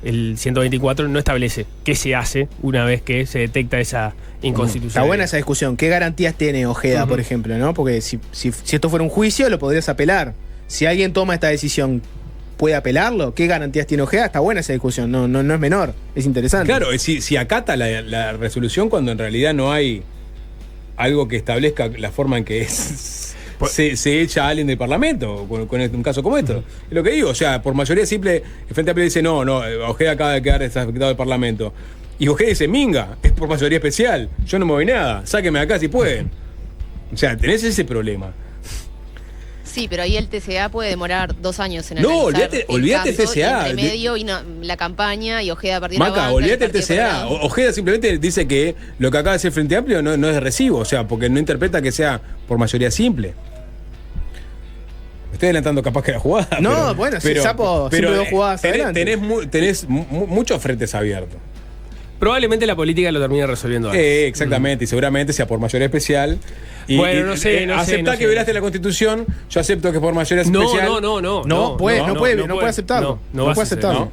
el 124 no establece qué se hace una vez que se detecta esa inconstitucionalidad. Está buena esa discusión. ¿Qué garantías tiene Ojeda, por ejemplo? ¿No? Porque si esto fuera un juicio, lo podrías apelar. Si alguien toma esta decisión, ¿puede apelarlo? ¿Qué garantías tiene Ojeda? Está buena esa discusión. No es menor. Es interesante. Claro, si acata la resolución cuando en realidad no hay algo que establezca la forma en que se echa a alguien del Parlamento con un caso como esto. Es lo que digo, o sea, por mayoría simple, el Frente Amplio dice, no, Ojeda acaba de quedar desafectado del Parlamento. Y Ojeda dice, minga, es por mayoría especial, yo no me voy nada, sáquenme de acá si pueden. O sea, tenés ese problema. Sí, pero ahí el TCA puede demorar 2 años en analizar. No, olvídate el TCA. Entre medio y la campaña y Ojeda perdió la banca. Olvídate el TCA. Ojeda simplemente dice que lo que acaba de hacer el Frente Amplio no es de recibo, o sea, porque no interpreta que sea por mayoría simple. Estoy adelantando capaz que la jugada. No, pero Sapo siempre 2 jugadas adelante. Tenés muchos frentes abiertos. Probablemente la política lo termine resolviendo antes. Exactamente, y seguramente sea por mayoría especial. No sé. Aceptá que violaste la Constitución, yo acepto que por mayoría especial. No puede aceptarlo. No puede aceptarlo.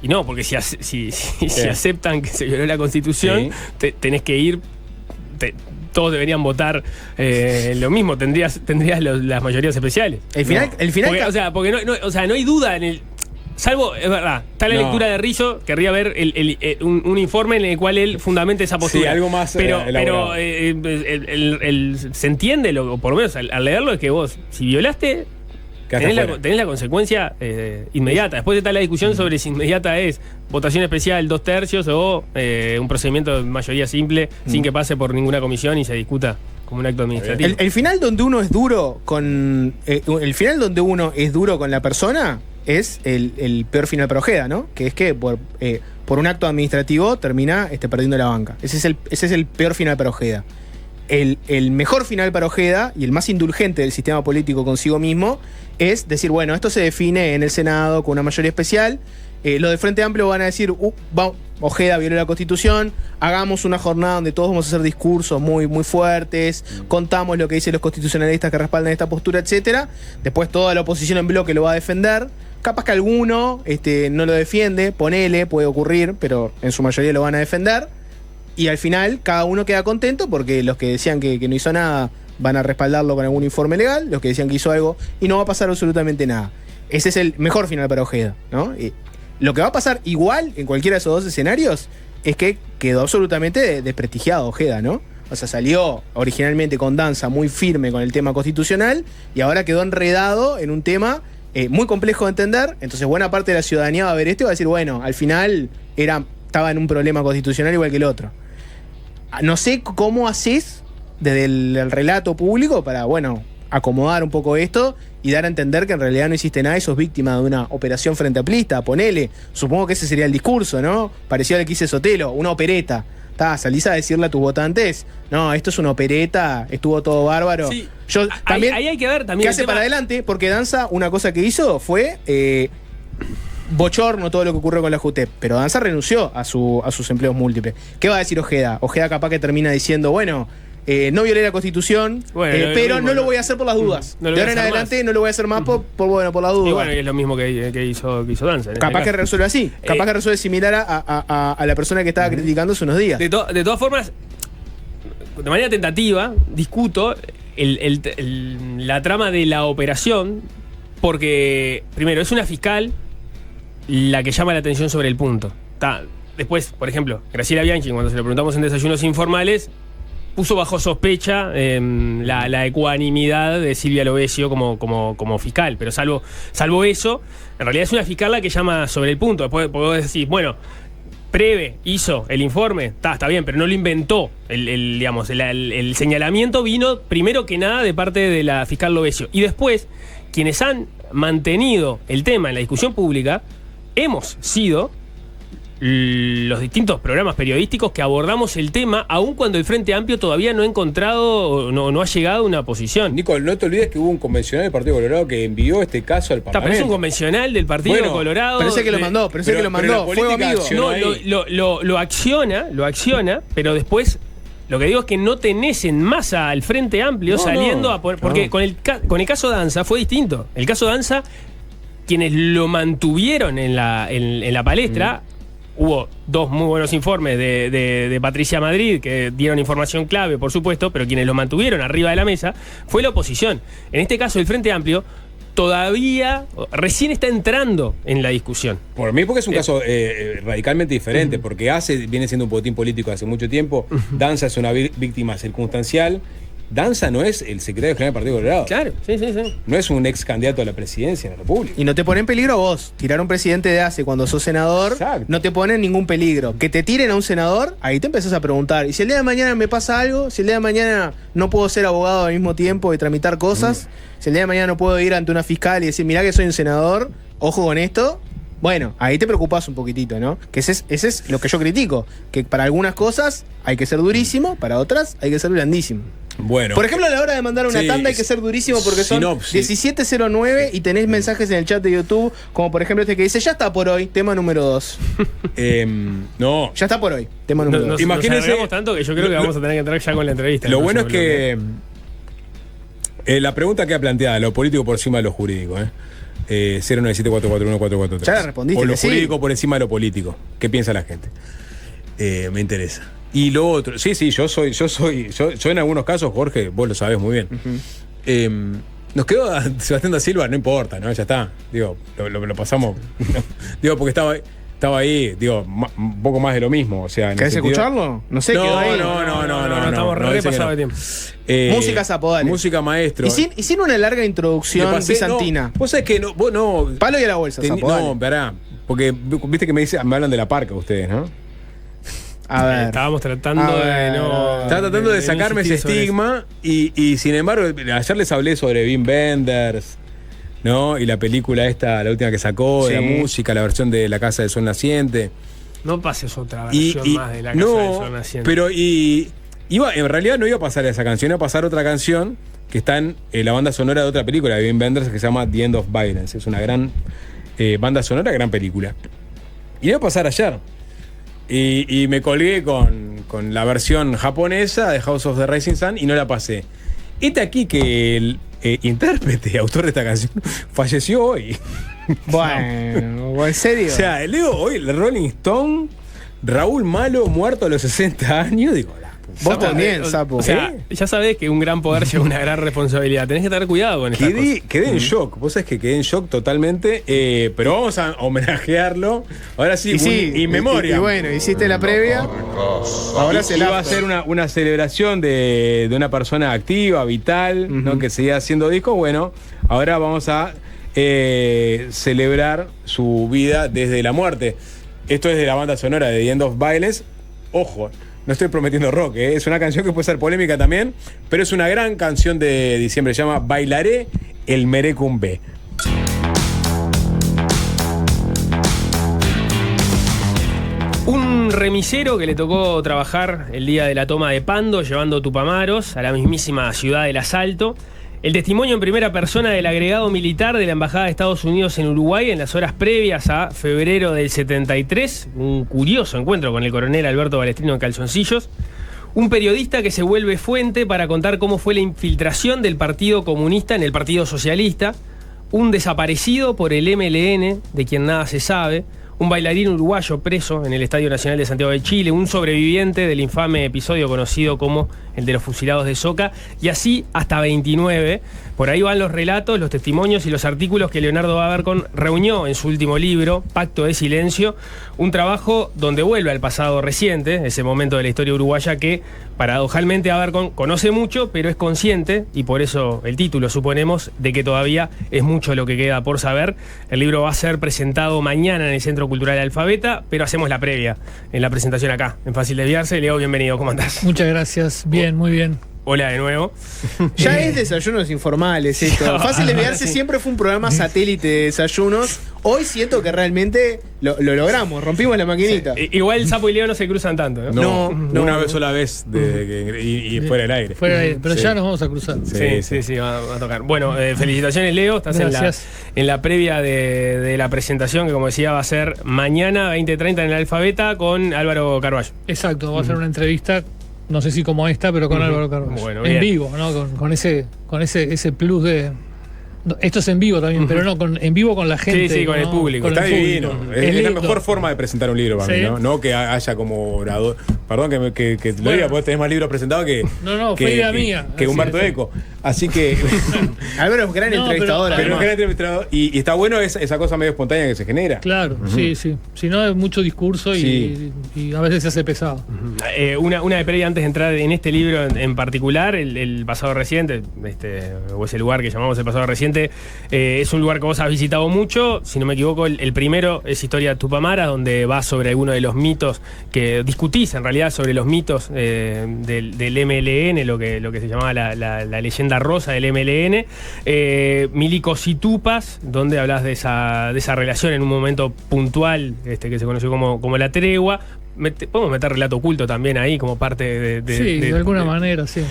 Y no, porque si aceptan que se violó la Constitución, tenés que ir. Todos deberían votar lo mismo, tendrías las mayorías especiales. El final porque no hay duda en el. Salvo, es verdad, está la lectura de Rizzo, querría ver un informe en el cual él fundamente esa postura. Sí, algo más pero se entiende, o por lo menos al leerlo, es que vos, si violaste, tenés la consecuencia inmediata. Después está la discusión sobre si inmediata es votación especial 2/3 o un procedimiento de mayoría simple sin que pase por ninguna comisión y se discuta como un acto administrativo. El final donde uno es duro con la persona es el peor final para Ojeda, ¿no? Que es que por un acto administrativo termina perdiendo la banca. Ese es el peor final para Ojeda. El mejor final para Ojeda y el más indulgente del sistema político consigo mismo es decir, bueno, esto se define en el Senado con una mayoría especial los de Frente Amplio van a decir, Ojeda violó la Constitución, hagamos una jornada donde todos vamos a hacer discursos muy, muy fuertes, contamos lo que dicen los constitucionalistas que respaldan esta postura, etcétera. Después toda la oposición en bloque lo va a defender. Capaz que alguno no lo defiende, ponele, puede ocurrir, pero en su mayoría lo van a defender. Y al final cada uno queda contento porque los que decían que no hizo nada van a respaldarlo con algún informe legal, los que decían que hizo algo y no va a pasar absolutamente nada. Ese es el mejor final para Ojeda, ¿no? Lo que va a pasar igual en cualquiera de esos dos escenarios es que quedó absolutamente desprestigiado Ojeda, ¿no? O sea, salió originalmente con Danza muy firme con el tema constitucional y ahora quedó enredado en un tema muy complejo de entender. Entonces buena parte de la ciudadanía va a ver esto y va a decir, bueno, al final estaba en un problema constitucional igual que el otro. No sé cómo haces desde el relato público para, bueno, acomodar un poco esto y dar a entender que en realidad no hiciste nada y sos víctima de una operación frente amplista, ponele. Supongo que ese sería el discurso, ¿no? Parecido al que hice Sotelo, una opereta. Salís a decirle a tus votantes, no, esto es una opereta, estuvo todo bárbaro. Sí. Yo también, ahí hay que ver también qué hace para adelante, porque Danza, una cosa que hizo fue bochorno todo lo que ocurrió con la JUTEP, pero Danza renunció a sus empleos múltiples. ¿Qué va a decir Ojeda? Ojeda capaz que termina diciendo, bueno, no violé la Constitución, pero no lo voy a hacer por las dudas. De ahora en adelante no lo voy a hacer más por la duda. Y bueno, es lo mismo que hizo Danza. Capaz que resuelve así. Capaz que resuelve similar a la persona que estaba criticando hace unos días. De todas formas, de manera tentativa, discuto la trama de la operación, porque, primero, es una fiscal la que llama la atención sobre el punto. Después, por ejemplo, Graciela Bianchi, cuando se lo preguntamos en Desayunos Informales, puso bajo sospecha la ecuanimidad de Silvia Lovesio como fiscal, pero salvo eso, en realidad es una fiscal la que llama sobre el punto. Después podés decir, bueno, Preve hizo el informe, está bien, pero no lo inventó. El señalamiento vino primero que nada de parte de la fiscal Lovesio. Y después, quienes han mantenido el tema en la discusión pública, hemos sido los distintos programas periodísticos que abordamos el tema, aun cuando el Frente Amplio todavía no ha encontrado, no ha llegado a una posición. Nico, no te olvides que hubo un convencional del Partido Colorado que envió este caso al Parlamento. Pero es un convencional del Partido Colorado. Parece que lo mandó, fue amigo. No, lo acciona, pero después lo que digo es que no tenés en masa al Frente Amplio saliendo a poner. Porque con el caso Danza fue distinto. El caso Danza, quienes lo mantuvieron en la palestra. Hubo dos muy buenos informes de Patricia Madrid que dieron información clave, por supuesto, pero quienes lo mantuvieron arriba de la mesa fue la oposición. En este caso, el Frente Amplio todavía recién está entrando en la discusión. Por mí, porque es un caso radicalmente diferente, porque viene siendo un botín político hace mucho tiempo. Danza es una víctima circunstancial. Danza no es el secretario general del Partido Colorado. Claro, sí. No es un ex candidato a la presidencia de la República. Y no te pone en peligro a vos. Tirar a un presidente de ACE cuando sos senador, exacto, no te pone en ningún peligro. Que te tiren a un senador, ahí te empezás a preguntar. Y si el día de mañana me pasa algo, si el día de mañana no puedo ser abogado al mismo tiempo y tramitar cosas, si el día de mañana no puedo ir ante una fiscal y decir, mirá que soy un senador, ojo con esto. Bueno, ahí te preocupás un poquitito, ¿no? Que ese es lo que yo critico. Que para algunas cosas hay que ser durísimo, para otras hay que ser blandísimo. Bueno. Por ejemplo, a la hora de mandar una tanda hay que ser durísimo porque son 17:09 y tenés mensajes en el chat de YouTube, como por ejemplo este que dice, ya está por hoy, tema número 2. No. Ya está por hoy, tema número 2. Imagínense tanto que yo creo que vamos a tener que entrar ya con la entrevista. Lo bueno es que la pregunta queda planteada, lo político por encima de lo jurídico, 097-441-443. Ya la respondiste. O lo jurídico por encima de lo político. ¿Qué piensa la gente? Me interesa. Y lo otro, yo en algunos casos, Jorge, vos lo sabés muy bien. Nos quedó a Sebastián da Silva, no importa, ¿no? Ya está. Digo, lo pasamos. Digo, porque estaba ahí, digo, un poco más de lo mismo. O sea, ¿querés escucharlo? No sé, quedó ahí. No, estamos re pasados de tiempo. Música Zapodales. Música maestro. Y sin una larga introducción bizantina. Vos sabés que vos no. Palo y a la bolsa, Zapodales. No, pará. Porque viste que me hablan de la parca ustedes, ¿no? A ver. Estábamos tratando Estaba tratando de sacarme ese estigma y sin embargo, ayer les hablé sobre Wim Wenders, ¿no? Y la película esta, la última que sacó, de la música, la versión de La Casa del Sol Naciente. No pases otra versión más de La Casa del Sol Naciente. Pero en realidad no iba a pasar esa canción, iba a pasar otra canción que está en la banda sonora de otra película de Wim Wenders que se llama The End of Violence. Es una gran banda sonora, gran película. Y iba a pasar ayer. Y me colgué con la versión japonesa de House of the Rising Sun y no la pasé. Este aquí que el intérprete, autor de esta canción, falleció hoy. Bueno, ¿en serio? O sea, leo hoy el Rolling Stone, Raúl Malo muerto a los 60 años. Digo, Vos Sapo, también, Sapo. O sea, ya sabés que un gran poder lleva una gran responsabilidad. Tenés que tener cuidado con estas cosas. quedé en shock. Vos sabés que quedé en shock totalmente. Pero vamos a homenajearlo. Ahora sí, in memoria. Y bueno, hiciste la previa. Ahora se va a hacer una celebración de una persona activa, vital, ¿no? Que seguía haciendo discos. Bueno, ahora vamos a celebrar su vida desde la muerte. Esto es de la banda sonora de The End of Violence. Ojo, no estoy prometiendo rock, es una canción que puede ser polémica también, pero es una gran canción de diciembre. Se llama Bailaré el Merecumbe. Un remisero que le tocó trabajar el día de la toma de Pando, llevando tupamaros a la mismísima ciudad del asalto. El testimonio en primera persona del agregado militar de la Embajada de Estados Unidos en Uruguay en las horas previas a febrero del 73. Un curioso encuentro con el coronel Alberto Balestrino en calzoncillos. Un periodista que se vuelve fuente para contar cómo fue la infiltración del Partido Comunista en el Partido Socialista. Un desaparecido por el MLN, de quien nada se sabe. Un bailarín uruguayo preso en el Estadio Nacional de Santiago de Chile, un sobreviviente del infame episodio conocido como el de los fusilados de Soca, y así hasta 29. Por ahí van los relatos, los testimonios y los artículos que Leonardo Abercon reunió en su último libro, Pacto de Silencio, un trabajo donde vuelve al pasado reciente, ese momento de la historia uruguaya que paradojalmente Abercon conoce mucho, pero es consciente, y por eso el título, suponemos, de que todavía es mucho lo que queda por saber. El libro va a ser presentado mañana en el Centro Cultural Alfabeta, pero hacemos la previa en la presentación acá, en Fácil Desviarse. Leo, bienvenido, ¿cómo andás? Muchas gracias, bien, muy bien. Hola de nuevo. Ya es desayunos informales esto. Fácil Desviarse siempre fue un programa satélite de desayunos. Hoy siento que realmente lo logramos, rompimos la maquinita. Sí. Igual Sapo y Leo no se cruzan tanto, ¿no? No. Una sola vez y fuera del aire. Fuera del aire, pero ya nos vamos a cruzar. Sí, va a tocar. Bueno, felicitaciones, Leo. Estás en la previa de la presentación, que como decía va a ser mañana 20:30 en el Alfabeta con Álvaro Carballo. Exacto, va a ser una entrevista, no sé si como esta, pero con Álvaro Carballo. Bueno, en bien. vivo, ¿no? Con ese plus de... Esto es en vivo también, pero no, en vivo con la gente. Sí, con el público. Está divino. Es la lindo. mejor forma de presentar un libro para mí, ¿no? No que haya como orador. Perdón que lo diga, porque tenés más libros presentados que. No, fue idea mía. Que Humberto Eco. Así que. Álvaro es un gran entrevistador. Pero un gran entrevistador. Y está bueno esa cosa medio espontánea que se genera. Claro, sí. Si no, es mucho discurso y a veces se hace pesado. Una de previa antes de entrar en este libro en particular, el pasado reciente, o ese lugar que llamamos el pasado reciente, es un lugar que vos has visitado mucho. Si no me equivoco, el primero es Historia Tupamara, donde va sobre algunos de los mitos que discutís en realidad sobre los mitos del MLN, lo que se llamaba la leyenda rosa del MLN. Milicos y Tupas, donde hablas de esa relación en un momento puntual que se conoció como la tregua. Podemos meter relato oculto también ahí como parte de alguna manera, sí.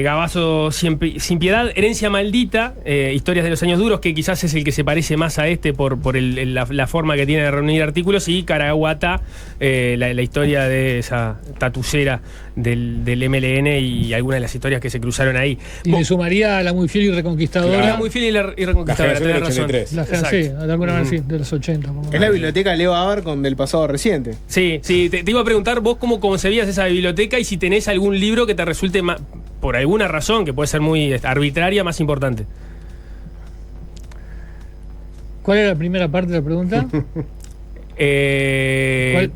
Gabazo sin piedad, Herencia maldita, historias de los años duros, que quizás es el que se parece más a por la forma que tiene de reunir artículos, y Caraguatá, la historia de esa tatucera del MLN y algunas de las historias que se cruzaron ahí. Y le sumaría La Muy Fiel y Reconquistadora. Claro. La Muy Fiel y Reconquistadora, tenés razón. Sí, de alguna manera sí, de los 80. Es la biblioteca Leo Abercon del pasado reciente. Sí, te iba a preguntar vos cómo concebías esa biblioteca y si tenés algún libro que te resulte más, por alguna razón, que puede ser muy arbitraria, más importante. ¿Cuál era la primera parte de la pregunta?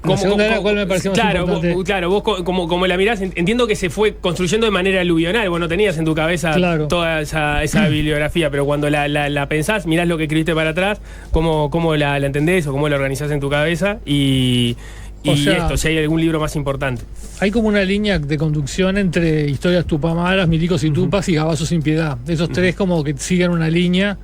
¿Cuál me pareció más importante? Claro, vos como la mirás, entiendo que se fue construyendo de manera aluvional. Vos no tenías en tu cabeza toda esa bibliografía, pero cuando la pensás, mirás lo que escribiste para atrás, cómo la entendés o cómo la organizás en tu cabeza y si hay algún libro más importante. Hay como una línea de conducción entre Historias Tupamaras, Milicos y Tupas y Gabazo sin piedad. Esos tres como que siguen una línea,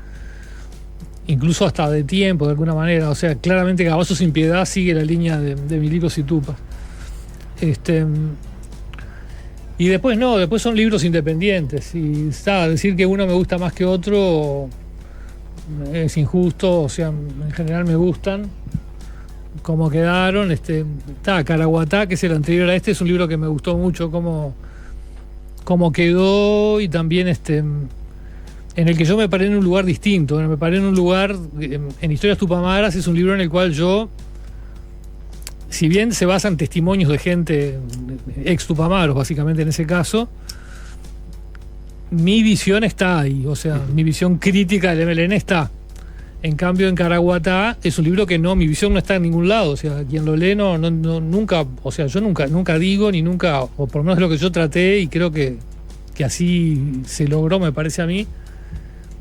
incluso hasta de tiempo, de alguna manera. O sea, claramente Gabazo sin piedad sigue la línea de Milicos y Tupas. Y después después son libros independientes. Y decir que uno me gusta más que otro es injusto. O sea, en general me gustan. cómo quedaron. Caraguatá, que es el anterior a este, es un libro que me gustó mucho cómo quedó, y también en el que yo me paré en un lugar distinto. Me paré en un lugar, en Historias Tupamaras, es un libro en el cual yo, si bien se basa en testimonios de gente, ex Tupamaros básicamente en ese caso, mi visión está ahí, o sea, mi visión crítica del MLN está. En cambio, en Caraguatá es un libro que mi visión no está en ningún lado, o sea, quien lo lee nunca, o sea, yo nunca digo, ni nunca, o por lo menos es lo que yo traté, y creo que así se logró, me parece a mí.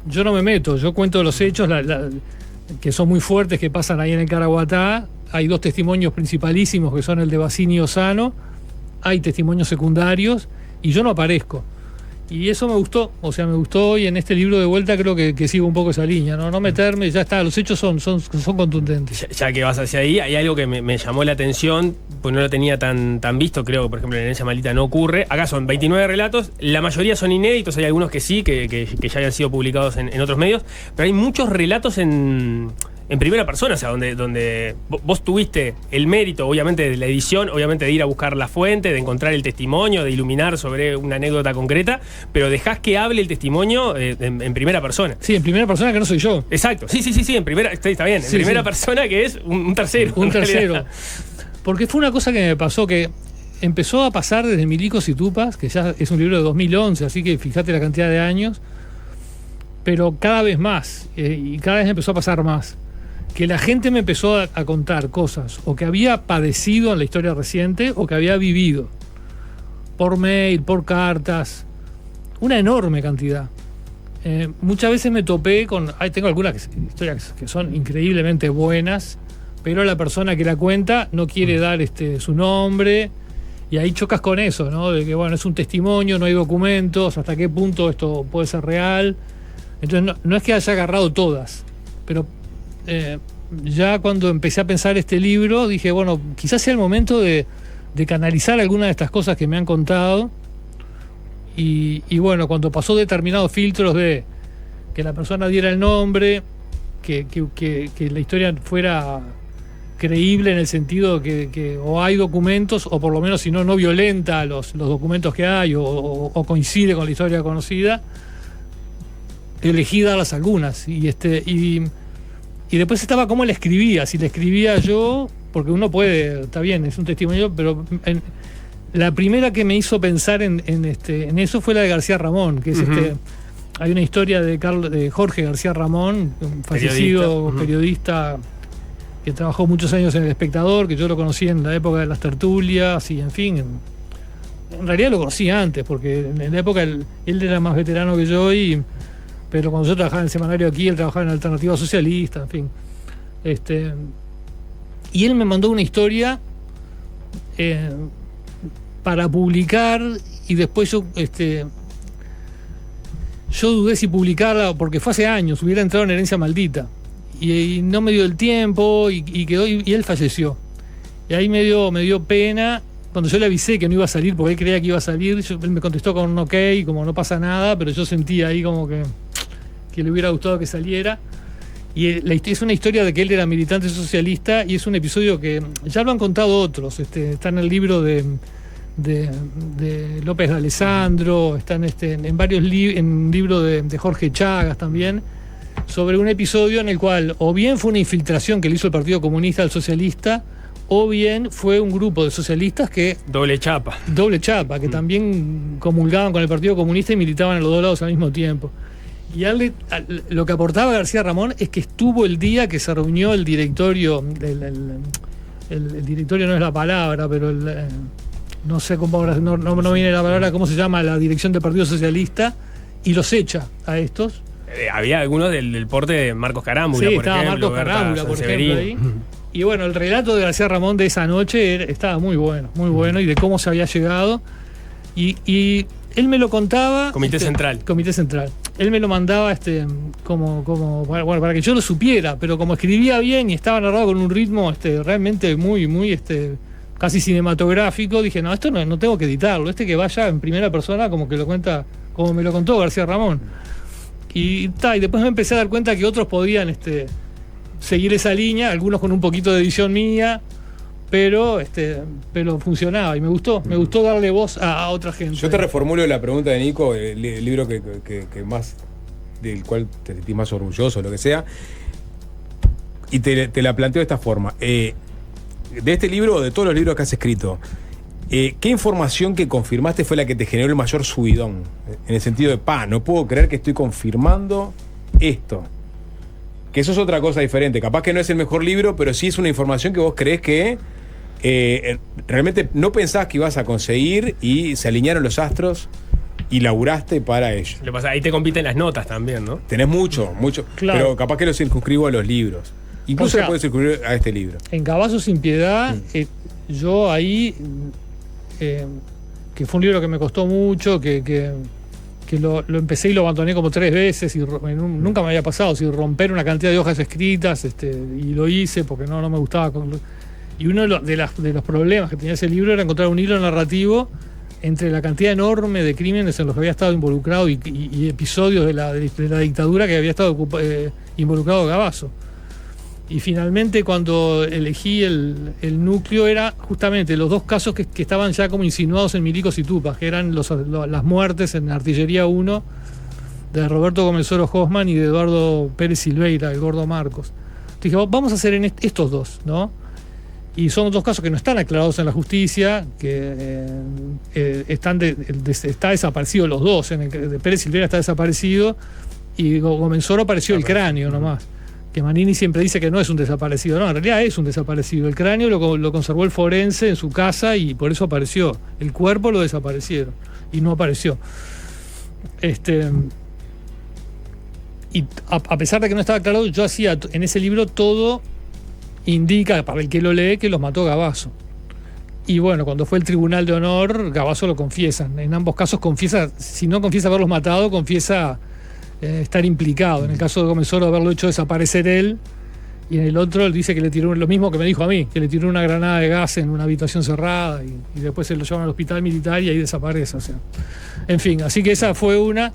Yo no me meto, yo cuento los hechos que son muy fuertes, que pasan ahí en el Caraguatá. Hay 2 testimonios principalísimos, que son el de Bassini y Ossano. Hay testimonios secundarios, y yo no aparezco. Y eso me gustó, y en este libro de vuelta creo que sigo un poco esa línea, no meterme, ya está, los hechos son contundentes. Ya que vas hacia ahí, hay algo que me llamó la atención, pues no lo tenía tan visto, creo que por ejemplo en Herencia Maldita no ocurre. Acá son 29 relatos, la mayoría son inéditos, hay algunos que sí, que ya hayan sido publicados en otros medios, pero hay muchos relatos en primera persona, o sea, donde vos tuviste el mérito, obviamente, de la edición, obviamente de ir a buscar la fuente, de encontrar el testimonio, de iluminar sobre una anécdota concreta, pero dejás que hable el testimonio en primera persona. Sí, en primera persona, que no soy yo. Exacto, sí, en primera, está bien, en primera persona, que es un tercero. Un tercero. Porque fue una cosa que me pasó, que empezó a pasar desde Milicos y Tupas, que ya es un libro de 2011, así que fíjate la cantidad de años, pero cada vez más, y cada vez empezó a pasar más. Que la gente me empezó a contar cosas o que había padecido en la historia reciente o que había vivido por mail, por cartas, una enorme cantidad. Muchas veces me topé tengo algunas historias que son increíblemente buenas, pero la persona que la cuenta no quiere dar su nombre, y ahí chocas con eso, ¿no? De que bueno, es un testimonio, no hay documentos, hasta qué punto esto puede ser real. Entonces no es que haya agarrado todas, pero ya cuando empecé a pensar este libro dije, bueno, quizás sea el momento de canalizar algunas de estas cosas que me han contado, y bueno, cuando pasó determinados filtros de que la persona diera el nombre, que la historia fuera creíble en el sentido que o hay documentos, o por lo menos si no violenta los documentos que hay, o coincide con la historia conocida, elegí darlas algunas, y después estaba cómo le escribía, si le escribía yo, porque uno puede, está bien, es un testimonio, pero la primera que me hizo pensar en eso fue la de García Ramón, que es hay una historia de Jorge García Ramón, un fallecido periodista que trabajó muchos años en El Espectador, que yo lo conocí en la época de las tertulias, y en fin, en realidad lo conocí antes, porque en la época él era más veterano que yo, pero cuando yo trabajaba en el semanario aquí, él trabajaba en Alternativa Socialista, en fin. Y él me mandó una historia para publicar, y después yo dudé si publicarla, porque fue hace años, hubiera entrado en Herencia Maldita, y no me dio el tiempo, y quedó, y él falleció. Y ahí me dio pena. Cuando yo le avisé que no iba a salir, porque él creía que iba a salir, él me contestó con un ok, como no pasa nada, pero yo sentía ahí como que le hubiera gustado que saliera. Y es una historia de que él era militante socialista, y es un episodio que ya lo han contado otros. Está en el libro de López de Alessandro, está en varios libros de Jorge Chagas también, sobre un episodio en el cual o bien fue una infiltración que le hizo el Partido Comunista al socialista, o bien fue un grupo de socialistas que... Doble chapa, que también comulgaban con el Partido Comunista y militaban a los dos lados al mismo tiempo. Y lo que aportaba García Ramón es que estuvo el día que se reunió el directorio, el directorio no es la palabra, pero no sé cómo ahora, no viene la palabra, cómo se llama, la dirección del Partido Socialista, y los echa a estos. Había algunos del porte de Marcos Carámbula, sí, por estaba ejemplo. Marcos Carámbula, por ejemplo, ahí. Y bueno, el relato de García Ramón de esa noche estaba muy bueno, y de cómo se había llegado. Y él me lo contaba. Comité Central. Él me lo mandaba bueno, para que yo lo supiera, pero como escribía bien y estaba narrado con un ritmo realmente muy casi cinematográfico, dije, no, esto no tengo que editarlo, que vaya en primera persona como que lo cuenta, como me lo contó García Ramón. Y después me empecé a dar cuenta que otros podían seguir esa línea, algunos con un poquito de edición mía, pero funcionaba y me gustó darle voz a otra gente. Yo te reformulo la pregunta de Nico, el libro que más, del cual te sentís más orgulloso, lo que sea, y te la planteo de esta forma. De este libro o de todos los libros que has escrito, ¿qué información que confirmaste fue la que te generó el mayor subidón? En el sentido de, no puedo creer que estoy confirmando esto. Que eso es otra cosa diferente. Capaz que no es el mejor libro, pero sí es una información que vos creés que realmente no pensabas que ibas a conseguir y se alinearon los astros y laburaste para ello. Lo que pasa, ahí te compiten las notas también, ¿no? Tenés mucho, Claro. Pero capaz que lo circunscribo a los libros. Incluso lo puedes circunscribir a este libro. En Caballo sin Piedad, yo ahí, que fue un libro que me costó mucho, que lo empecé y lo abandoné como 3 veces y nunca me había pasado, romper una cantidad de hojas escritas, y lo hice porque no me gustaba. Y uno de los problemas que tenía ese libro era encontrar un hilo narrativo entre la cantidad enorme de crímenes en los que había estado involucrado y episodios de la dictadura que había estado involucrado Gavazo. Y finalmente, cuando elegí el núcleo, era justamente los 2 casos que estaban ya como insinuados en Milicos y Tupas, que eran las muertes en Artillería 1 de Roberto Gómez Oro Hoffman y de Eduardo Pérez Silveira, el Gordo Marcos. Dije, vamos a hacer en estos 2, ¿no? Y son 2 casos que no están aclarados en la justicia, que está desaparecido los 2. De Pérez Silveira está desaparecido y Gómez Oro apareció el cráneo nomás. Que Manini siempre dice que no es un desaparecido. No, en realidad es un desaparecido. El cráneo lo conservó el forense en su casa y por eso apareció. El cuerpo lo desaparecieron y no apareció. Y a pesar de que no estaba aclarado, yo hacía en ese libro todo indica, para el que lo lee, que los mató Gavazo. Y bueno, cuando fue el Tribunal de Honor, Gavazo lo confiesa. En ambos casos confiesa, si no confiesa haberlos matado, confiesa estar implicado. En el caso de Gómez Oro, haberlo hecho desaparecer él, y en el otro él dice que le tiró lo mismo que me dijo a mí, que le tiró una granada de gas en una habitación cerrada y después se lo llevan al hospital militar y ahí desaparece. O sea, en fin, así que esa fue una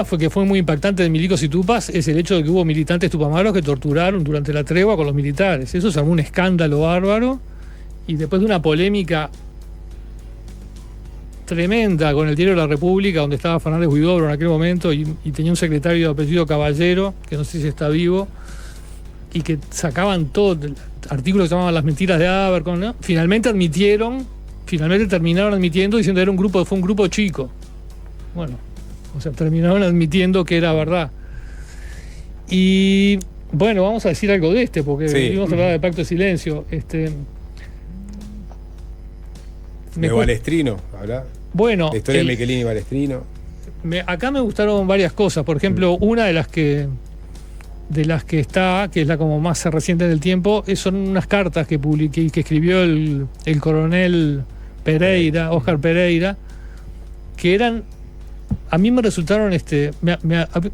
fue que fue muy impactante de Milicos y Tupas, es el hecho de que hubo militantes tupamaros que torturaron durante la tregua con los militares. Eso se armó un escándalo bárbaro, y después de una polémica tremenda con el Diario de la República, donde estaba Fernández Huidobro en aquel momento y tenía un secretario de apellido Caballero, que no sé si está vivo, y que sacaban todo, artículos que se llamaban Las mentiras de Abercrombie, ¿no? Finalmente terminaron admitiendo, diciendo que fue un grupo chico. Bueno, o sea, terminaron admitiendo que era verdad. Y bueno, vamos a decir algo de porque íbamos a hablar de Pacto de Silencio. De Balestrino, ¿habla? Bueno, la historia de Michelini y Balestrino. Acá me gustaron varias cosas. Por ejemplo, una de las que está, que es la como más reciente del tiempo, son unas cartas que publiqué y que escribió el coronel Pereira, Óscar Pereira, que eran, a mí me resultaron,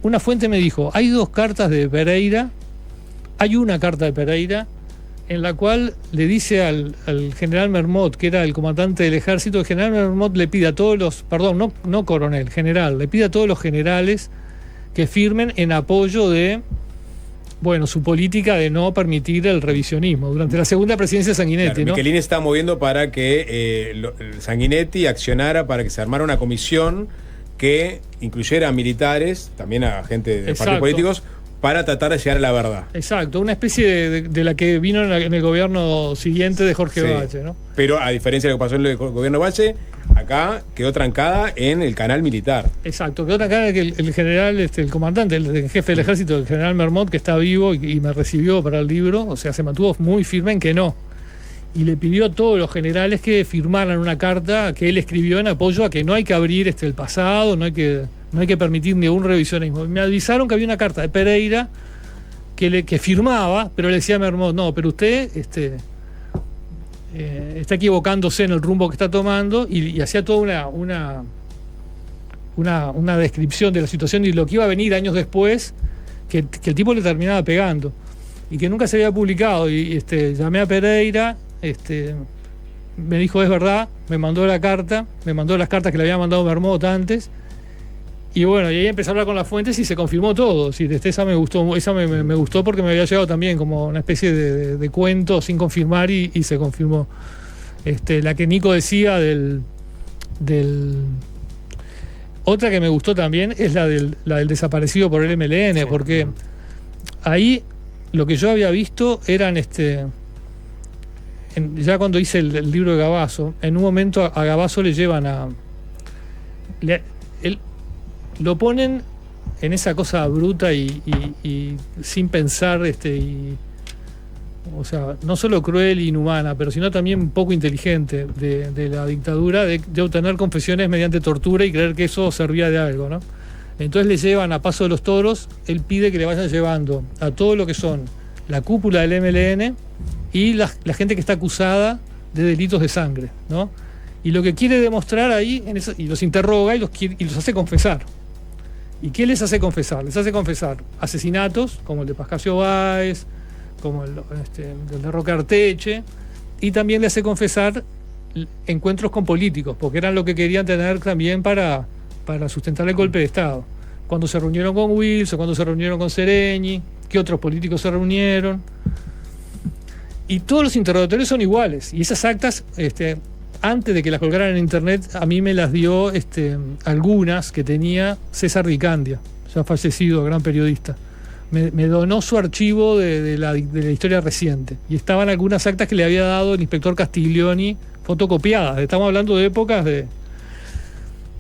una fuente me dijo, hay 2 cartas de Pereira, hay una carta de Pereira en la cual le dice al general Mermot, que era el comandante del ejército, el general Mermot le pide a todos los, perdón, no coronel, general, le pide a todos los generales que firmen en apoyo de, su política de no permitir el revisionismo durante la segunda presidencia de Sanguinetti. Claro, ¿no? Michelini está moviendo para que Sanguinetti accionara para que se armara una comisión que incluyera a militares, también a gente de partidos políticos, para tratar de llegar a la verdad. Exacto, una especie de la que vino en el gobierno siguiente de Jorge Valle, ¿no? Pero a diferencia de lo que pasó en el gobierno Valle, acá quedó trancada en el canal militar. Exacto, quedó trancada en el general, el comandante, el jefe del ejército, el general Mermot, que está vivo y me recibió para el libro, o sea, se mantuvo muy firme en que no. Y le pidió a todos los generales que firmaran una carta que él escribió en apoyo a que no hay que abrir el pasado, no hay que permitir ningún revisionismo. Me avisaron que había una carta de Pereira que firmaba, pero le decía a Mermot, no, pero usted está equivocándose en el rumbo que está tomando, y hacía toda una descripción de la situación y lo que iba a venir años después, que el tipo le terminaba pegando y que nunca se había publicado. Y llamé a Pereira, me dijo, es verdad, me mandó las cartas que le había mandado Mermot antes. Y bueno, y ahí empecé a hablar con las fuentes y se confirmó todo. Sí, esa me gustó, me gustó porque me había llegado también como una especie de cuento sin confirmar y se confirmó. La que Nico decía del otra que me gustó también es la del desaparecido por el MLN, porque ahí lo que yo había visto eran ya cuando hice el libro de Gavazo, en un momento a Gavazo le llevan lo ponen en esa cosa bruta y sin pensar, o sea, no solo cruel e inhumana, pero sino también poco inteligente de la dictadura, de obtener confesiones mediante tortura y creer que eso servía de algo, ¿no? Entonces le llevan a Paso de los Toros, él pide que le vayan llevando a todo lo que son la cúpula del MLN y la gente que está acusada de delitos de sangre, ¿no? Y lo que quiere demostrar ahí, y los interroga y los hace confesar. ¿Y qué les hace confesar? Les hace confesar asesinatos, como el de Pascasio Báez, como el de Roque Arteche, y también le hace confesar encuentros con políticos, porque eran lo que querían tener también para sustentar el golpe de Estado. Cuando se reunieron con Wilson, cuando se reunieron con Sereñi, qué otros políticos se reunieron. Y todos los interrogatorios son iguales. Y esas actas, antes de que las colgaran en internet, a mí me las dio algunas que tenía César Dicandia, ya fallecido, gran periodista. Me donó su archivo de la historia reciente. Y estaban algunas actas que le había dado el inspector Castiglioni, fotocopiadas. Estamos hablando de épocas de...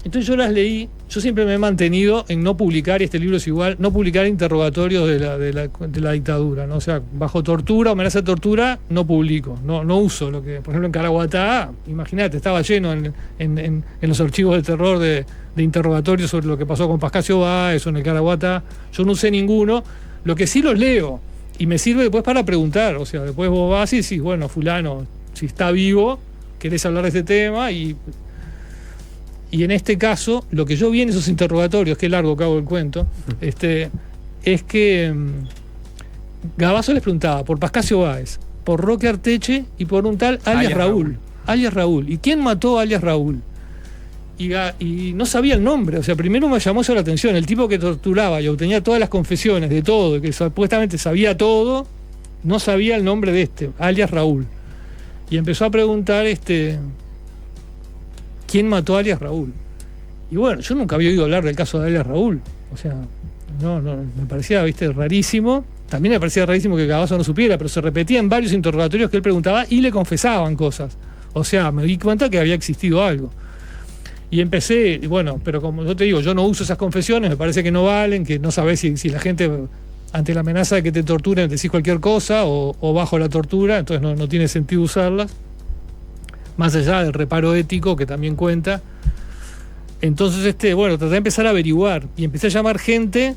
Entonces yo las leí. Yo siempre me he mantenido en no publicar, y este libro es igual, no publicar interrogatorios de la dictadura, ¿no? O sea, bajo tortura, amenaza de tortura, no publico, no uso lo que, por ejemplo, en Caraguatá, imagínate, estaba lleno en los archivos de terror de interrogatorios sobre lo que pasó con Pascasio Báez o en el Caraguatá. Yo no usé ninguno, lo que sí los leo, y me sirve después para preguntar, o sea, después vos vas y decís, bueno, fulano, si está vivo, querés hablar de este tema, y en este caso, lo que yo vi en esos interrogatorios, que largo que hago el cuento, es que Gavazo les preguntaba por Pascasio Báez, por Roque Arteche y por un tal alias Raúl. Alias Raúl. ¿Y quién mató a alias Raúl? Y no sabía el nombre. O sea, primero me llamó eso la atención. El tipo que torturaba y obtenía todas las confesiones de todo, que supuestamente sabía todo, no sabía el nombre de alias Raúl. Y empezó a preguntar ¿quién mató a alias Raúl? Y bueno, yo nunca había oído hablar del caso de alias Raúl. O sea, no, me parecía, rarísimo. También me parecía rarísimo que Gavazo no supiera, pero se repetía en varios interrogatorios que él preguntaba y le confesaban cosas. O sea, me di cuenta que había existido algo. Y empecé, bueno, pero como yo te digo, yo no uso esas confesiones, me parece que no valen, que no sabés si la gente, ante la amenaza de que te torturen, decís cualquier cosa o bajo la tortura, entonces no tiene sentido usarlas. Más allá del reparo ético que también cuenta. Entonces, traté de empezar a averiguar y empecé a llamar gente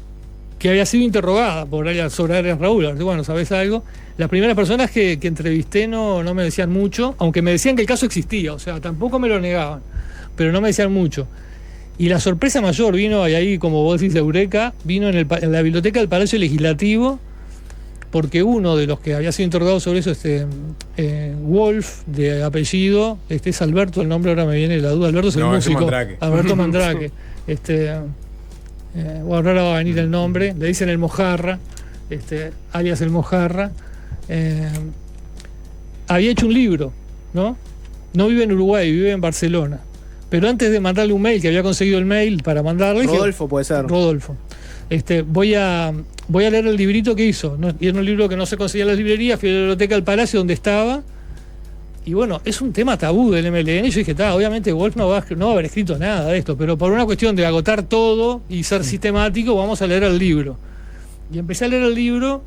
que había sido interrogada sobre alias Raúl. Bueno, ¿sabés algo? Las primeras personas que entrevisté no me decían mucho, aunque me decían que el caso existía, o sea, tampoco me lo negaban, pero no me decían mucho. Y la sorpresa mayor vino, y ahí, como vos decís, de Eureka, vino en la biblioteca del Palacio Legislativo, porque uno de los que había sido interrogado sobre eso, Wolf, de apellido, es Alberto, el nombre ahora me viene la duda, Alberto es el músico. Mandrake. Alberto Mandrake. Ahora va a venir el nombre, le dicen el Mojarra, alias el Mojarra. Había hecho un libro, ¿no? No vive en Uruguay, vive en Barcelona. Pero antes de mandarle un mail, que había conseguido el mail para mandarle... Rodolfo puede ser. Rodolfo. Voy a leer el librito que hizo, ¿no? Y era un libro que no se conseguía en las librerías, fui a la biblioteca del Palacio donde estaba, y bueno, es un tema tabú del MLN. Yo dije, obviamente Wolf no va a haber escrito nada de esto, pero por una cuestión de agotar todo y ser sistemático, vamos a leer el libro. Y empecé a leer el libro,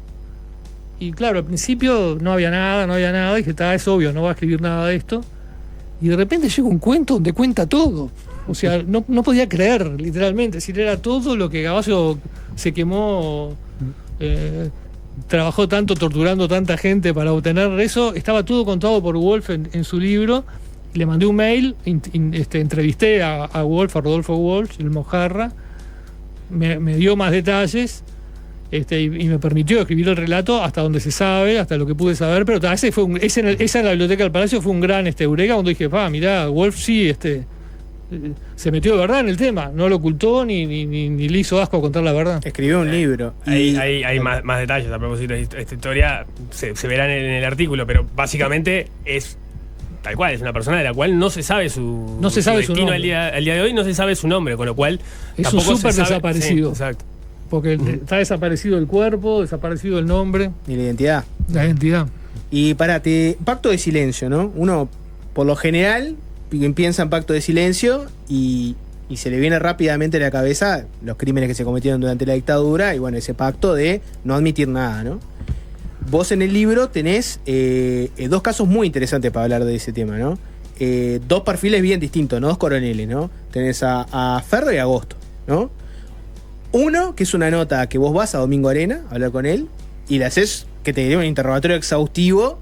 y claro, al principio no había nada, dije, es obvio, no va a escribir nada de esto. Y de repente llega un cuento donde cuenta todo. O sea, no podía creer, literalmente. Si era todo lo que Gavazo se quemó, trabajó tanto, torturando tanta gente para obtener eso. Estaba todo contado por Wolf en su libro. Le mandé un mail, entrevisté a Wolf, a Rodolfo Wolf, el Mojarra. Me dio más detalles. Y me permitió escribir el relato hasta donde se sabe, hasta lo que pude saber, pero esa en la biblioteca del Palacio fue un gran eureka, cuando dije, mirá, Wolf sí se metió de verdad en el tema, no lo ocultó ni le hizo asco a contar la verdad. Escribió un libro. Hay más detalles a propósito de esta historia, se verán en el artículo, pero básicamente es tal cual, es una persona de la cual no se sabe su destino nombre. al día de hoy, no se sabe su nombre, con lo cual Es un súper desaparecido. Sí, exacto. Porque está desaparecido el cuerpo, desaparecido el nombre, Y la identidad. la identidad. Y pacto de silencio, ¿no? Uno, por lo general, piensa en pacto de silencio y se le viene rápidamente a la cabeza los crímenes que se cometieron durante la dictadura y bueno, ese pacto de no admitir nada, ¿no? Vos en el libro tenés dos casos muy interesantes para hablar de ese tema, ¿no? Dos perfiles bien distintos, ¿no? Dos coroneles, ¿no? Tenés a Ferro y a Agosto, ¿no? Uno, que es una nota que vos vas a Domingo Arena a hablar con él y le haces que te dé un interrogatorio exhaustivo,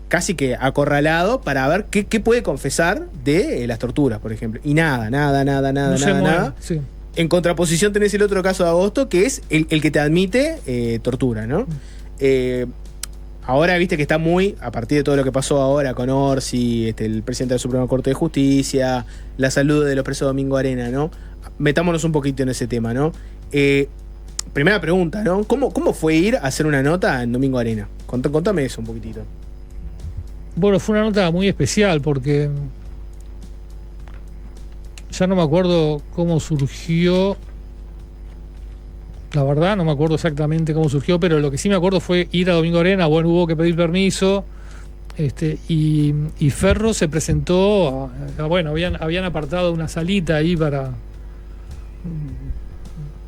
casi que acorralado, para ver qué puede confesar de las torturas, por ejemplo. Y nada. No se mueve, Nada. sí. En contraposición tenés el otro caso de Agosto, que es el que te admite tortura, ¿no? Ahora viste que está muy, a partir de todo lo que pasó ahora con Orsi, el presidente de la Suprema Corte de Justicia, la salud de los presos de Domingo Arena, ¿no? Metámonos un poquito en ese tema, ¿no? Primera pregunta, ¿no? ¿Cómo fue ir a hacer una nota en Domingo Arena? Contame eso un poquitito. Bueno, fue una nota muy especial porque ya no me acuerdo cómo surgió. La verdad, no me acuerdo exactamente cómo surgió, pero lo que sí me acuerdo fue ir a Domingo Arena. Bueno, hubo que pedir permiso. Y Ferro se presentó. Bueno, habían apartado una salita ahí para.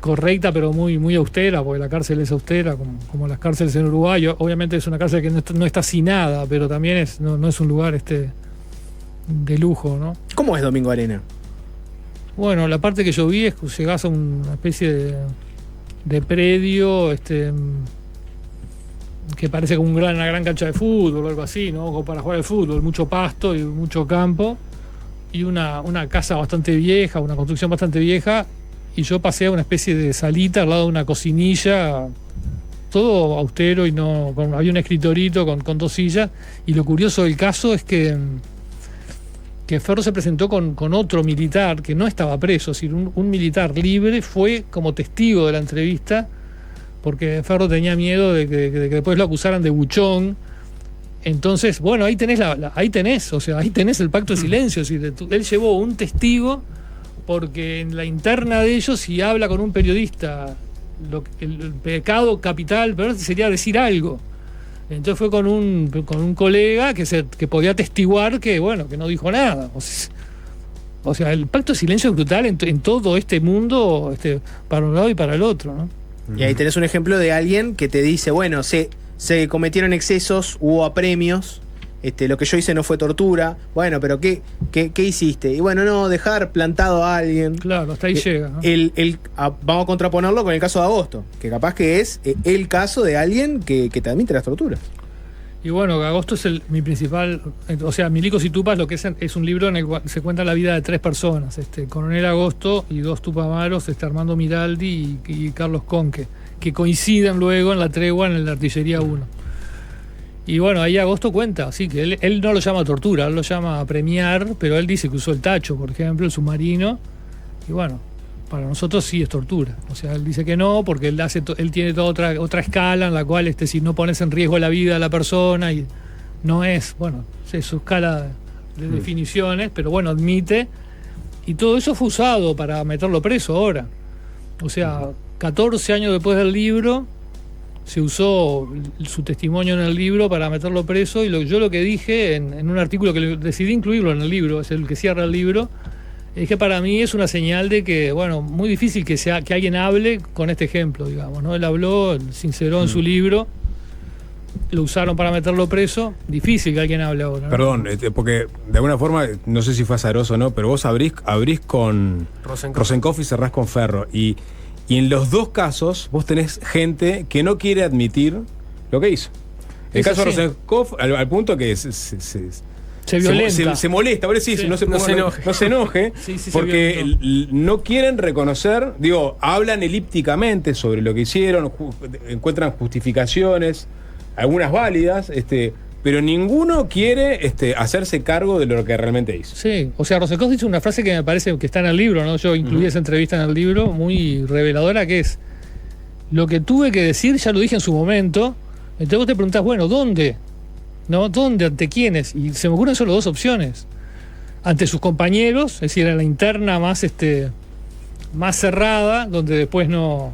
Correcta, pero muy austera, porque la cárcel es austera, como las cárceles en Uruguay. Obviamente es una cárcel que no está sin nada, pero también no es un lugar de lujo, ¿no? ¿Cómo es Domingo Arena? Bueno, la parte que yo vi es que llegás a una especie de predio que parece como una gran cancha de fútbol o algo así, ¿no? Como para jugar al fútbol, mucho pasto y mucho campo, y una casa bastante vieja, una construcción bastante vieja. Y yo pasé a una especie de salita al lado de una cocinilla, todo austero y había un escritorito con dos sillas. Y lo curioso del caso es que Ferro se presentó con otro militar que no estaba preso, es decir, un militar libre fue como testigo de la entrevista, porque Ferro tenía miedo de que después lo acusaran de buchón. Entonces, bueno, ahí tenés ahí tenés el pacto de silencio, es decir, él llevó un testigo. Porque en la interna de ellos, si habla con un periodista, el pecado capital pero sería decir algo. Entonces fue con un colega que podía atestiguar que no dijo nada. O sea, el pacto de silencio es brutal en todo este mundo, para un lado y para el otro, ¿no? Y ahí tenés un ejemplo de alguien que te dice, bueno, se cometieron excesos, hubo apremios. Lo que yo hice no fue tortura. Bueno, pero ¿qué hiciste? Y bueno, no, dejar plantado a alguien. Claro, hasta ahí llega, ¿no? Vamos a contraponerlo con el caso de Agosto, que capaz que es el caso de alguien que te admite las torturas. Y bueno, Agosto es mi principal. O sea, Milicos y Tupas, lo que es un libro en el cual se cuenta la vida de tres personas: Coronel Agosto y dos tupamaros, Armando Miraldi y Carlos Conque, que coinciden luego en la tregua en la Artillería 1. Y bueno, ahí Agosto cuenta, sí, que él no lo llama tortura, él lo llama premiar, pero él dice que usó el tacho, por ejemplo, el submarino, y bueno, para nosotros sí es tortura. O sea, él dice que no, porque él tiene toda otra escala en la cual si no pones en riesgo la vida de la persona, y no es, bueno, es su escala de definiciones, pero bueno, admite, y todo eso fue usado para meterlo preso ahora. O sea, 14 años después del libro, se usó su testimonio en el libro para meterlo preso, y yo lo que dije en un artículo que decidí incluirlo en el libro, es el que cierra el libro, es que para mí es una señal de que, bueno, muy difícil que alguien hable con este ejemplo, digamos, ¿no? Él habló, sinceró en su libro, lo usaron para meterlo preso, difícil que alguien hable ahora, ¿no? Perdón, porque de alguna forma, no sé si fue azaroso o no, pero vos abrís con Rosenkopf y cerrás con Ferro, y en los dos casos vos tenés gente que no quiere admitir lo que hizo. El caso de Rosenkopf, al punto que se violenta. Se molesta, ahora sí, no se enoje, sí, porque no quieren reconocer, hablan elípticamente sobre lo que hicieron, encuentran justificaciones, algunas válidas, pero ninguno quiere hacerse cargo de lo que realmente hizo. Sí, o sea, Rosenkopf dice una frase que me parece que está en el libro, ¿no? Yo incluí esa entrevista en el libro, muy reveladora, que es: lo que tuve que decir ya lo dije en su momento. Entonces vos te preguntás, bueno, ¿dónde? ¿No? ¿Dónde? ¿Ante quiénes? Y se me ocurren solo dos opciones. Ante sus compañeros, es decir, en la interna más cerrada, donde después no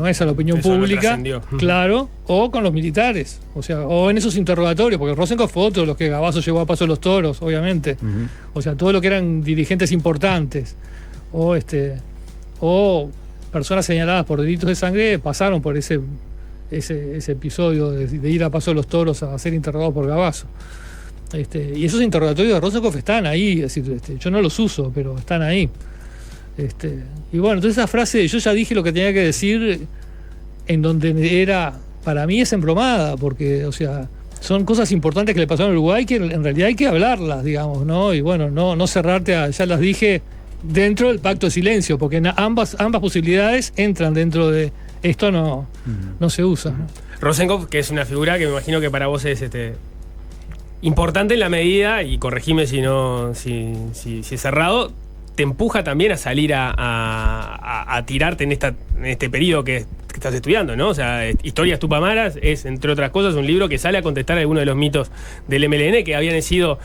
es a la opinión Eso no pública, trascendió. claro, o con los militares, o sea, o en esos interrogatorios, porque Rosenkopf fue otro de los que Gavazo llevó a Paso de los Toros, obviamente, o sea, todo lo que eran dirigentes importantes, o personas señaladas por delitos de sangre pasaron por ese episodio de ir a Paso de los Toros a ser interrogados por Gavazo. Y esos interrogatorios de Rosenkopf están ahí, es decir, yo no los uso, pero están ahí. Y bueno, entonces esa frase, yo ya dije lo que tenía que decir, en donde era, para mí es embromada, porque, o sea, son cosas importantes que le pasaron a Uruguay que en realidad hay que hablarlas, digamos, ¿no? Y bueno, no cerrarte ya las dije, dentro del pacto de silencio, porque ambas posibilidades entran dentro de esto, no se usa, ¿no? Rosenkopf, que es una figura que me imagino que para vos es importante en la medida, y corregime si es errado, te empuja también a salir a tirarte en este periodo que estás estudiando, ¿no? O sea, Historias Tupamaras es, entre otras cosas, un libro que sale a contestar algunos de los mitos del MLN que habían sido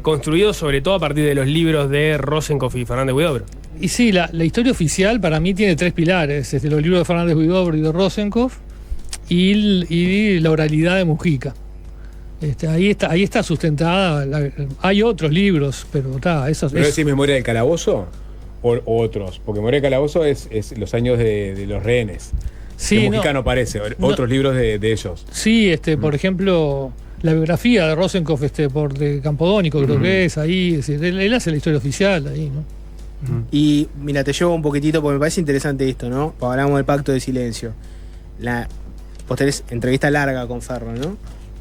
construidos sobre todo a partir de los libros de Rosenkopf y Fernández Huidobro. Y sí, la historia oficial para mí tiene tres pilares, los libros de Fernández Huidobro y de Rosenkopf, y la oralidad de Mujica. Ahí está sustentada. Hay otros libros, pero está. ¿Pero decís Memoria del Calabozo o otros? Porque Memoria del Calabozo es los años de los rehenes. Sí, Mujica no aparece. Otros libros de ellos. Sí, por ejemplo, la biografía de Rosenkopf por de Campodónico, creo que es ahí. Es decir, él hace la historia oficial ahí, ¿no? Y mira, te llevo un poquitito porque me parece interesante esto, ¿no? Hablamos del pacto de silencio. Vos tenés entrevista larga con Ferro, ¿no?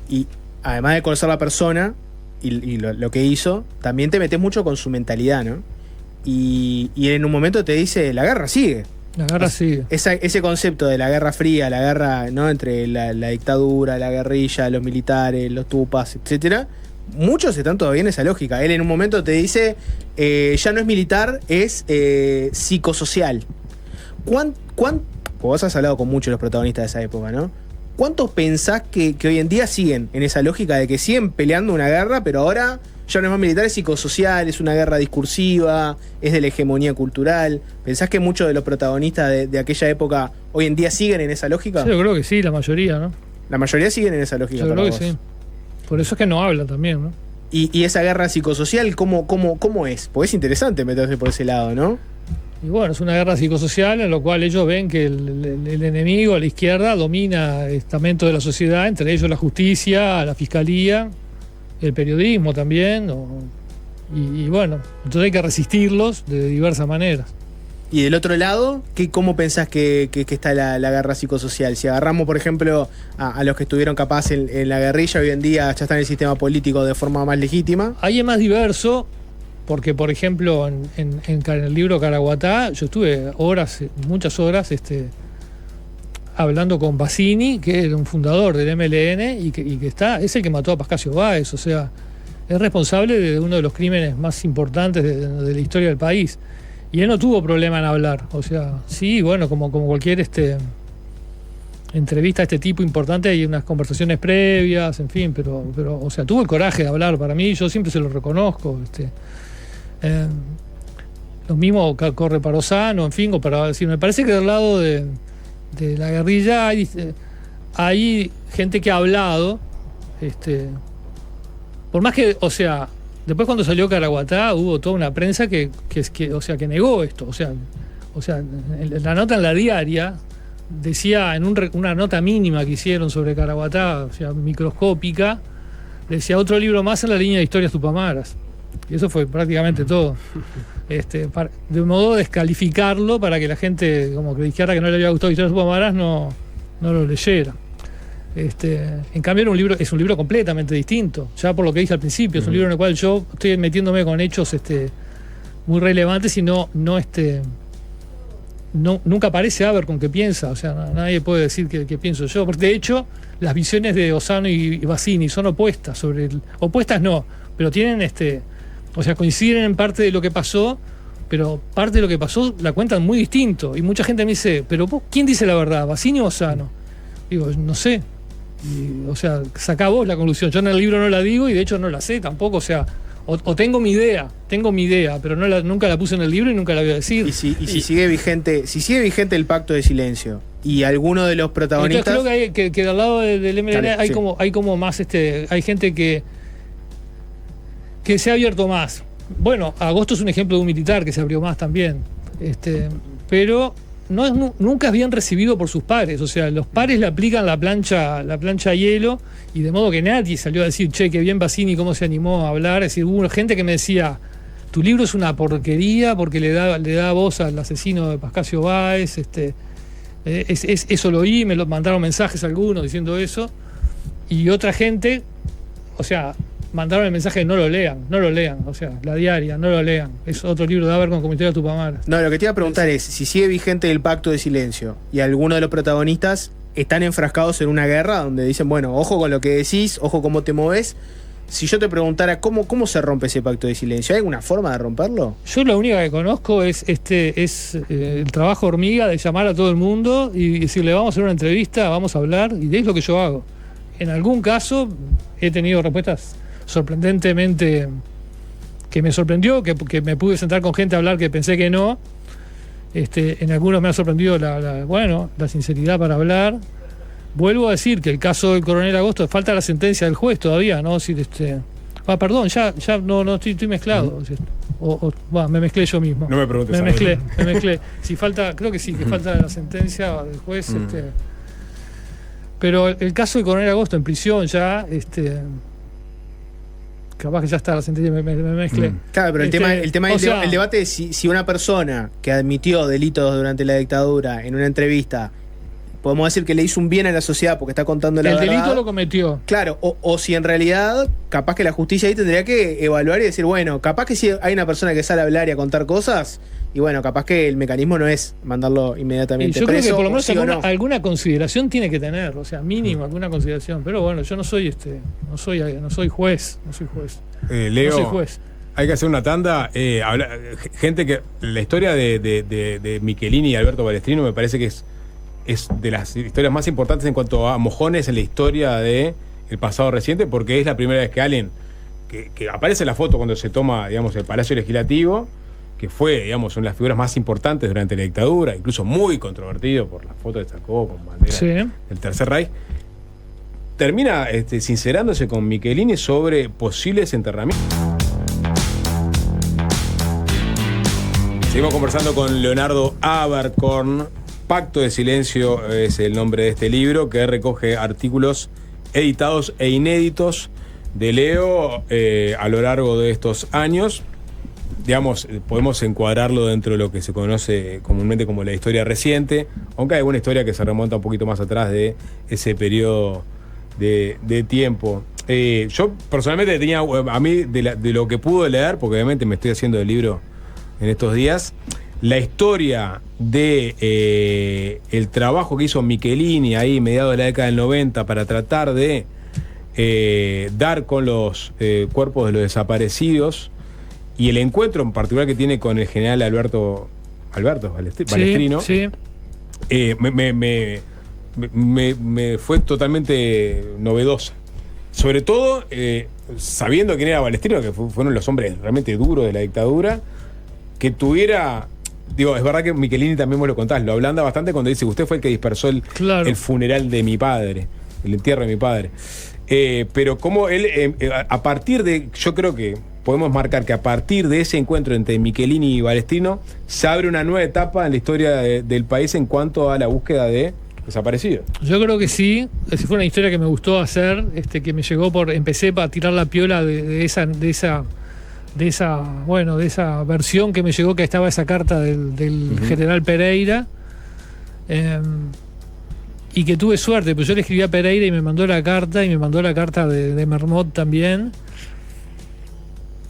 Y además de conocer la persona y lo que hizo, también te metes mucho con su mentalidad, ¿no? Y en un momento te dice, la guerra sigue. La guerra sigue. Ese concepto de la Guerra Fría, la guerra, ¿no?, entre la dictadura, la guerrilla, los militares, los tupas, etcétera, muchos están todavía en esa lógica. Él en un momento te dice, ya no es militar, es psicosocial. Vos has hablado con muchos de los protagonistas de esa época, ¿no? ¿Cuántos pensás que hoy en día siguen en esa lógica de que siguen peleando una guerra, pero ahora ya no es más militar, es psicosocial, es una guerra discursiva, es de la hegemonía cultural? ¿Pensás que muchos de los protagonistas de aquella época hoy en día siguen en esa lógica? Sí, yo creo que sí, la mayoría, ¿no? La mayoría siguen en esa lógica. Yo creo que sí. Por eso es que no hablan también, ¿no? Y esa guerra psicosocial, ¿cómo es? Porque es interesante meterse por ese lado, ¿no? Y bueno, es una guerra psicosocial en la cual ellos ven que el enemigo, la izquierda, domina estamentos de la sociedad, entre ellos la justicia, la fiscalía, el periodismo también. Y bueno, entonces hay que resistirlos de diversas maneras. Y del otro lado, ¿cómo pensás que está la guerra psicosocial? Si agarramos, por ejemplo, a los que estuvieron capaz en la guerrilla, hoy en día ya están en el sistema político de forma más legítima. Ahí es más diverso. Porque, por ejemplo, en el libro Caraguatá, yo estuve muchas horas, hablando con Bassini, que era un fundador del MLN y que es el que mató a Pascasio Báez, o sea, es responsable de uno de los crímenes más importantes de la historia del país. Y él no tuvo problema en hablar, o sea, sí, bueno, como cualquier entrevista a este tipo importante, hay unas conversaciones previas, en fin, pero, o sea, tuvo el coraje de hablar. Para mí, yo siempre se lo reconozco, lo mismo corre para Osano, en fin, me parece que del lado de la guerrilla hay gente que ha hablado, por más que, o sea, después cuando salió Caraguatá hubo toda una prensa que negó esto, o sea, la nota en La Diaria decía, en una nota mínima que hicieron sobre Caraguatá, o sea, microscópica, decía otro libro más en la línea de Historias Tupamaras. Y eso fue prácticamente todo. De modo de descalificarlo para que la gente, como que dijera que no le había gustado Historias Tupamaras, no lo leyera. En cambio es un libro completamente distinto, ya por lo que dije al principio. Es un libro en el cual yo estoy metiéndome con hechos muy relevantes y no nunca aparece Abercrombie que piensa, o sea, nadie puede decir que pienso yo, porque de hecho las visiones de Ossano y Bassini son opuestas, opuestas no, pero tienen o sea, coinciden en parte de lo que pasó, pero parte de lo que pasó la cuentan muy distinto, y mucha gente me dice, pero vos, ¿quién dice la verdad, Bassini o Ossano? Digo, no sé, o sea, sacá vos la conclusión, yo en el libro no la digo y de hecho no la sé tampoco, o sea, o tengo mi idea, pero nunca la puse en el libro y nunca la voy a decir. Y si sigue vigente el pacto de silencio y alguno de los protagonistas. Entonces creo que al lado del MLN Dale, hay sí. como más hay gente que se ha abierto más. Bueno, Agosto es un ejemplo de un militar que se abrió más también. Pero nunca es bien recibido por sus pares. O sea, los pares le aplican la plancha a hielo, y de modo que nadie salió a decir, che, qué bien Bassini, cómo se animó a hablar. Es decir, hubo gente que me decía, tu libro es una porquería porque le da voz al asesino de Pascasio Báez. Eso lo oí, me lo mandaron mensajes algunos diciendo eso. Y otra gente, o sea, mandaron el mensaje de no lo lean, o sea, La Diaria, no lo lean. Es otro libro de Abercrombie con Historia de Tupamaros. No, lo que te iba a preguntar es si sigue vigente el pacto de silencio y alguno de los protagonistas están enfrascados en una guerra donde dicen, bueno, ojo con lo que decís, ojo cómo te moves. Si yo te preguntara cómo se rompe ese pacto de silencio, ¿hay alguna forma de romperlo? Yo la única que conozco es el trabajo hormiga de llamar a todo el mundo y decirle, vamos a hacer una entrevista, vamos a hablar, y es lo que yo hago. En algún caso he tenido respuestas sorprendentemente que me sorprendió, que me pude sentar con gente a hablar que pensé que no. En algunos me ha sorprendido la sinceridad para hablar. Vuelvo a decir que el caso del coronel Agosto, falta la sentencia del juez todavía, ¿no? Si perdón, ya no estoy mezclado. Me mezclé yo mismo. No me preguntes. Me mezclé. Si falta, creo que sí, que falta la sentencia del juez. Pero el caso del coronel Agosto en prisión ya, capaz que ya está la sentencia, me mezclé. Claro, pero el tema el debate es si una persona que admitió delitos durante la dictadura en una entrevista, podemos decir que le hizo un bien a la sociedad porque está contando la verdad. El delito lo cometió. Claro, o si en realidad, capaz que la justicia ahí tendría que evaluar y decir, bueno, capaz que si hay una persona que sale a hablar y a contar cosas, y bueno, capaz que el mecanismo no es mandarlo inmediatamente yo preso. Creo que por lo menos sí alguna consideración tiene que tener, o sea, mínimo alguna consideración. Pero bueno, yo no soy no soy juez. Leo, no soy juez. Hay que hacer una tanda. Gente que. La historia de Michelini y Alberto Balestrino me parece que es de las historias más importantes en cuanto a mojones en la historia del pasado reciente, porque es la primera vez que alguien que aparece en la foto cuando se toma, digamos, el Palacio Legislativo, que fue, digamos, una de las figuras más importantes durante la dictadura, incluso muy controvertido por la foto que sacó con bandera del Tercer Reich, termina sincerándose con Michelini sobre posibles enterramientos. Seguimos conversando con Leonardo Abercorn. Pacto de Silencio es el nombre de este libro, que recoge artículos editados e inéditos de Leo a lo largo de estos años. Digamos, podemos encuadrarlo dentro de lo que se conoce comúnmente como la historia reciente, aunque hay alguna historia que se remonta un poquito más atrás de ese periodo de tiempo. Yo personalmente tenía, a mí, de lo que pude leer, porque obviamente me estoy haciendo el libro en estos días, la historia de el trabajo que hizo Michelini ahí mediados de la década del 90 para tratar de dar con los cuerpos de los desaparecidos, y el encuentro en particular que tiene con el general Alberto Balestrino, me fue totalmente novedosa. Sobre todo sabiendo quién era Balestrino, que fueron los hombres realmente duros de la dictadura, que tuviera... Digo, es verdad que Michelini también vos lo contás, lo ablanda bastante cuando dice, usted fue el que dispersó el funeral de mi padre, el entierro de mi padre. Pero como él, a partir de, yo creo que podemos marcar que a partir de ese encuentro entre Michelini y Balestrino, se abre una nueva etapa en la historia del país en cuanto a la búsqueda de desaparecidos. Yo creo que sí, esa fue una historia que me gustó hacer, que me llegó empecé para tirar la piola de esa versión que me llegó, que estaba esa carta del general Pereira, y que tuve suerte, pues yo le escribí a Pereira y me mandó la carta, de Mermot también,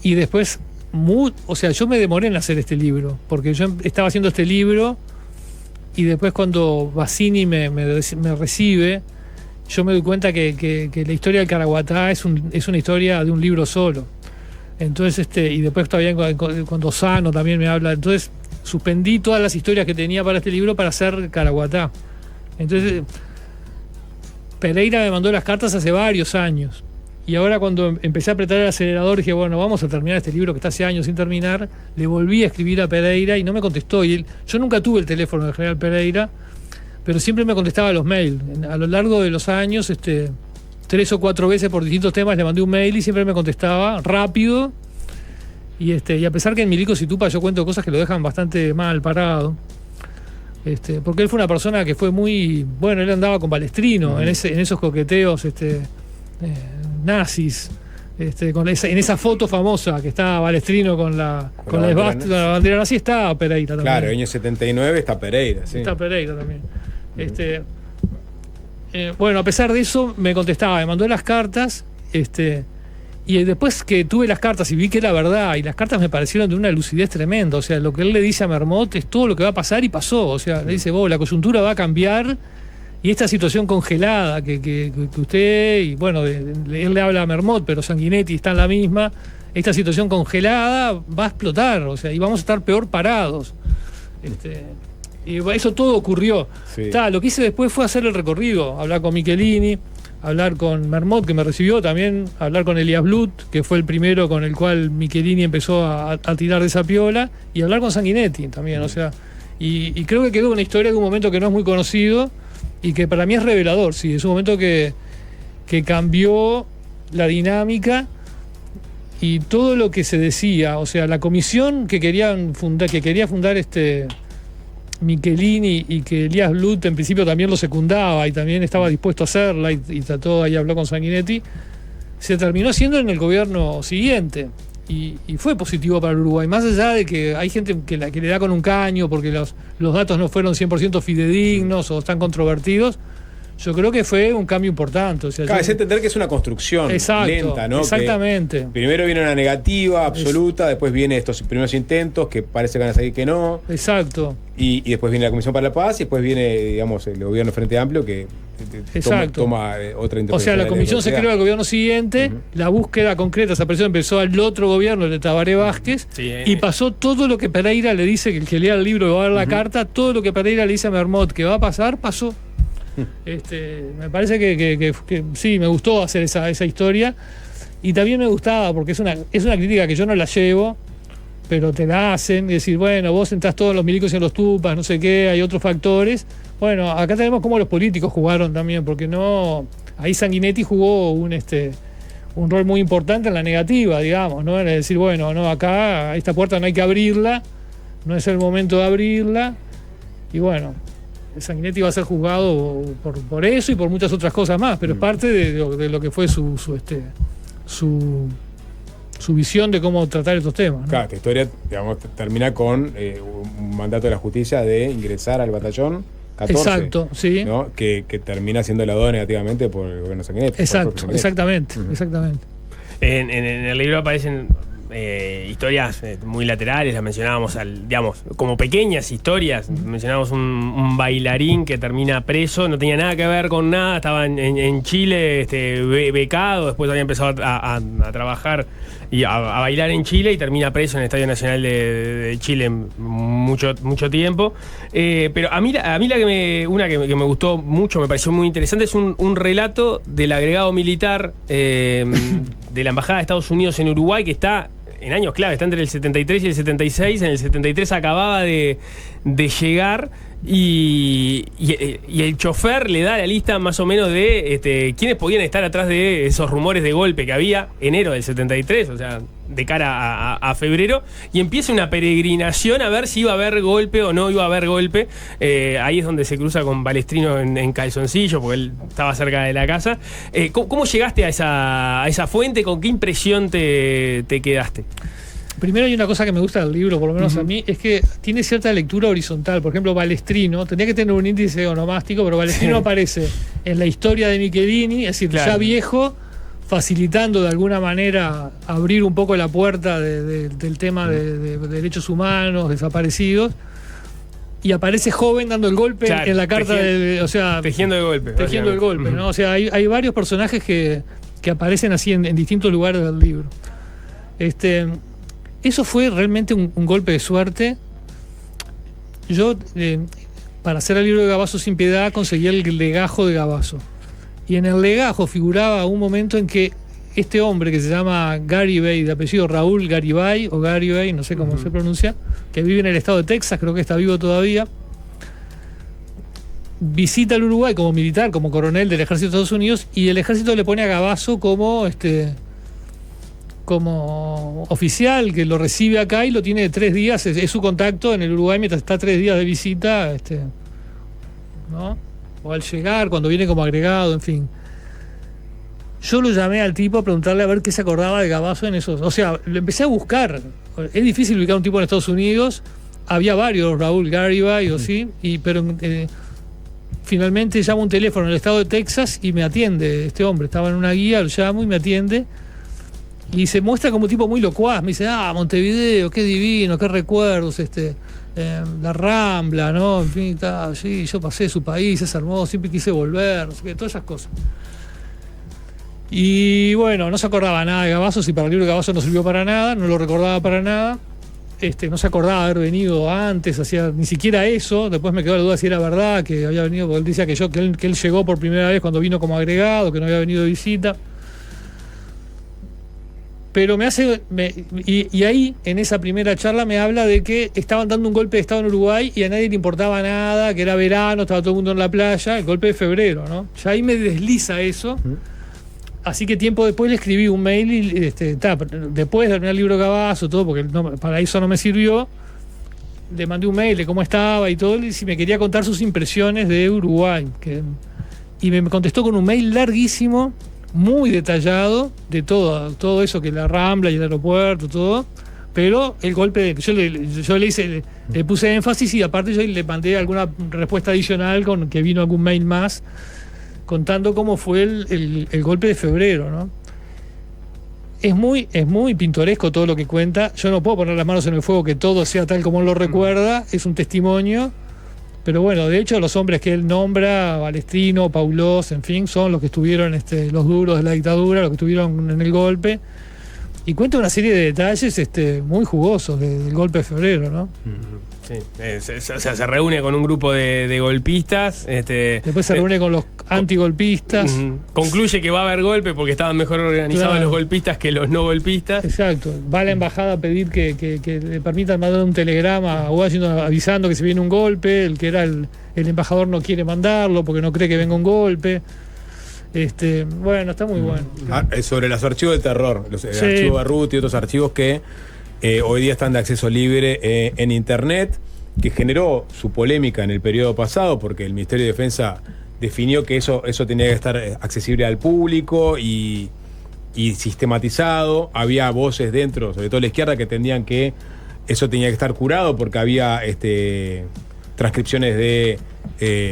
y después yo me demoré en hacer este libro, porque yo estaba haciendo este libro y después cuando Bassini me recibe, yo me doy cuenta que la historia del Caraguatá es una historia de un libro solo. Entonces, y después todavía cuando Sano también me habla, entonces suspendí todas las historias que tenía para este libro para hacer Caraguatá. Entonces, Pereira me mandó las cartas hace varios años. Y ahora cuando empecé a apretar el acelerador dije, bueno, vamos a terminar este libro que está hace años sin terminar. Le volví a escribir a Pereira y no me contestó. Yo nunca tuve el teléfono del general Pereira, pero siempre me contestaba los mails. A lo largo de los años, 3 o 4 veces por distintos temas le mandé un mail y siempre me contestaba rápido. Y a pesar que en Milicos y Tupac yo cuento cosas que lo dejan bastante mal parado. Porque él fue una persona que fue muy... Bueno, él andaba con Balestrino en esos coqueteos nazis. En esa foto famosa que está Balestrino con la bandera nazi, está Pereira también. Claro, en el año 79 está Pereira, sí. Está Pereira también. Bueno, a pesar de eso, me contestaba, me mandó las cartas, y después que tuve las cartas y vi que era verdad, y las cartas me parecieron de una lucidez tremenda. O sea, lo que él le dice a Mermot es todo lo que va a pasar y pasó. O sea, le dice, la coyuntura va a cambiar. Y esta situación congelada que usted, y bueno, él le habla a Mermot, pero Sanguinetti está en la misma, esta situación congelada va a explotar, o sea, y vamos a estar peor parados. Y eso todo ocurrió. Sí. Lo que hice después fue hacer el recorrido, hablar con Michelini, hablar con Mermot, que me recibió también, hablar con Elías Blut, que fue el primero con el cual Michelini empezó a tirar de esa piola, y hablar con Sanguinetti también, o sea, y creo que quedó una historia de un momento que no es muy conocido, y que para mí es revelador, sí, es un momento que cambió la dinámica y todo lo que se decía, o sea, la comisión que quería fundar Michelini y que Elías Blut en principio también lo secundaba y también estaba dispuesto a hacerla y trató, ahí habló con Sanguinetti, se terminó haciendo en el gobierno siguiente. Y fue positivo para el Uruguay, más allá de que hay gente que le da con un caño porque los datos no fueron 100% fidedignos o están controvertidos. Yo creo que fue un cambio importante. O sea, es entender que es una construcción lenta, ¿no? Exactamente. Que primero viene una negativa absoluta, después vienen estos primeros intentos que parece que van a salir que no. Exacto. Y después viene la Comisión para la Paz y después viene, digamos, el gobierno Frente Amplio que toma otra interpretación. O sea, la comisión se creó al gobierno siguiente, la búsqueda concreta esa presión empezó al otro gobierno, el de Tabaré Vázquez, y pasó todo lo que Pereira le dice, que el que lea el libro y va a ver la carta, todo lo que Pereira le dice a Mermot que va a pasar, pasó. Me parece que sí, me gustó hacer esa historia, y también me gustaba porque es una crítica que yo no la llevo, pero te la hacen, y decir, bueno, vos entrás todos los milicos en los tupas, no sé qué, hay otros factores. Bueno, acá tenemos cómo los políticos jugaron también, porque ahí Sanguinetti jugó un rol muy importante en la negativa, digamos, ¿no? En decir, bueno, no, acá, esta puerta no hay que abrirla, no es el momento de abrirla, y bueno, Sanguinetti va a ser juzgado por eso y por muchas otras cosas más, pero es parte de lo que fue su visión de cómo tratar estos temas, ¿no? Claro, esta historia, digamos, termina con un mandato de la justicia de ingresar al batallón 14. Exacto, sí. ¿No? Que termina siendo evaluado negativamente por el gobierno Sanguinetti. Exacto, exactamente. En el libro aparecen historias muy laterales, las mencionábamos, digamos, como pequeñas historias. Mencionábamos un bailarín que termina preso, no tenía nada que ver con nada, estaba en Chile becado, después había empezado a trabajar y a bailar en Chile y termina preso en el Estadio Nacional de Chile mucho tiempo. Pero a mí una que me gustó mucho, me pareció muy interesante, es un relato del agregado militar de la Embajada de Estados Unidos en Uruguay, que está en años clave, está entre el 73 y el 76. En el 73 acababa de llegar y el chofer le da la lista más o menos de quiénes podían estar atrás de esos rumores de golpe que había enero del 73, o sea, de cara a febrero, y empieza una peregrinación a ver si iba a haber golpe o no iba a haber golpe. Ahí es donde se cruza con Balestrino en calzoncillo, porque él estaba cerca de la casa. ¿Cómo llegaste a esa fuente? ¿Con qué impresión te quedaste? Primero hay una cosa que me gusta del libro, por lo menos a mí, es que tiene cierta lectura horizontal. Por ejemplo, Balestrino, tendría que tener un índice onomástico, pero Balestrino aparece en la historia de Michelini, es decir, ya viejo, facilitando de alguna manera abrir un poco la puerta del tema de derechos humanos, desaparecidos. y aparece joven dando el golpe Claro, en la carta, o sea, Tejiendo el golpe. tejiendo el golpe, ¿no? O sea, hay varios personajes que aparecen así en distintos lugares del libro. Eso fue realmente un golpe de suerte. Yo, para hacer el libro de Gabazo sin piedad, conseguí el legajo de Gabazo. Y en el legajo figuraba un momento en que este hombre que se llama Garibay, de apellido Raúl Garibay, o Garibay, no sé cómo se pronuncia, que vive en el estado de Texas, creo que está vivo todavía, visita el Uruguay como militar, como coronel del ejército de Estados Unidos, y el ejército le pone a Gabazo como oficial, que lo recibe acá y lo tiene 3 días, es su contacto en el Uruguay mientras está 3 días de visita, ¿no? O al llegar, cuando viene como agregado, en fin. Yo lo llamé al tipo a preguntarle a ver qué se acordaba de Gabazo en esos. O sea, lo empecé a buscar. Es difícil ubicar a un tipo en Estados Unidos. Había varios, Raúl Garibay o sí, pero finalmente llamo un teléfono en el estado de Texas y me atiende este hombre. Estaba en una guía, lo llamo y me atiende. Y se muestra como un tipo muy locuaz. Me dice, Montevideo, qué divino, qué recuerdos, la Rambla, ¿no? En fin, sí, yo pasé su país, es hermoso, siempre quise volver, no sé qué, todas esas cosas. Y bueno, no se acordaba nada de Gabazo, si para el libro de Gabazo no sirvió para nada, no lo recordaba para nada. No se acordaba de haber venido antes, ni siquiera eso. Después me quedó la duda si era verdad que había venido, porque él decía que él llegó por primera vez cuando vino como agregado, que no había venido de visita. Pero y ahí, en esa primera charla, me habla de que estaban dando un golpe de estado en Uruguay y a nadie le importaba nada, que era verano, estaba todo el mundo en la playa, el golpe de febrero, ¿no? Ya ahí me desliza eso. Así que tiempo después le escribí un mail y después de terminar el libro Gabazo, todo, porque para eso no me sirvió, le mandé un mail de cómo estaba y todo, y si me quería contar sus impresiones de Uruguay. Y me contestó con un mail larguísimo, muy detallado, de todo eso, que la Rambla y el aeropuerto, todo. Pero el golpe, yo le puse énfasis y aparte yo le mandé alguna respuesta adicional con que vino algún mail más contando cómo fue el golpe de febrero, ¿no? Es muy pintoresco todo lo que cuenta. Yo no puedo poner las manos en el fuego que todo sea tal como él lo recuerda, es un testimonio. Pero bueno, de hecho los hombres que él nombra, Balestrino, Paulós, en fin, son los que estuvieron, los duros de la dictadura, los que estuvieron en el golpe. Y cuenta una serie de detalles muy jugosos del golpe de febrero, ¿no? Sí. O sea, se reúne con un grupo de golpistas. Después se reúne con los antigolpistas. Concluye que va a haber golpe porque estaban mejor organizados los golpistas que los no golpistas. Exacto. Va a la embajada a pedir que le permitan mandar un telegrama a Washington avisando que se viene un golpe. El que era el embajador no quiere mandarlo porque no cree que venga un golpe. Bueno, está muy bueno. Sobre los archivos de terror, el archivo Barruti y otros archivos que hoy día están de acceso libre en internet, que generó su polémica en el periodo pasado porque el Ministerio de Defensa definió que eso tenía que estar accesible al público y sistematizado. Había voces dentro, sobre todo la izquierda, que entendían que eso tenía que estar curado porque había transcripciones de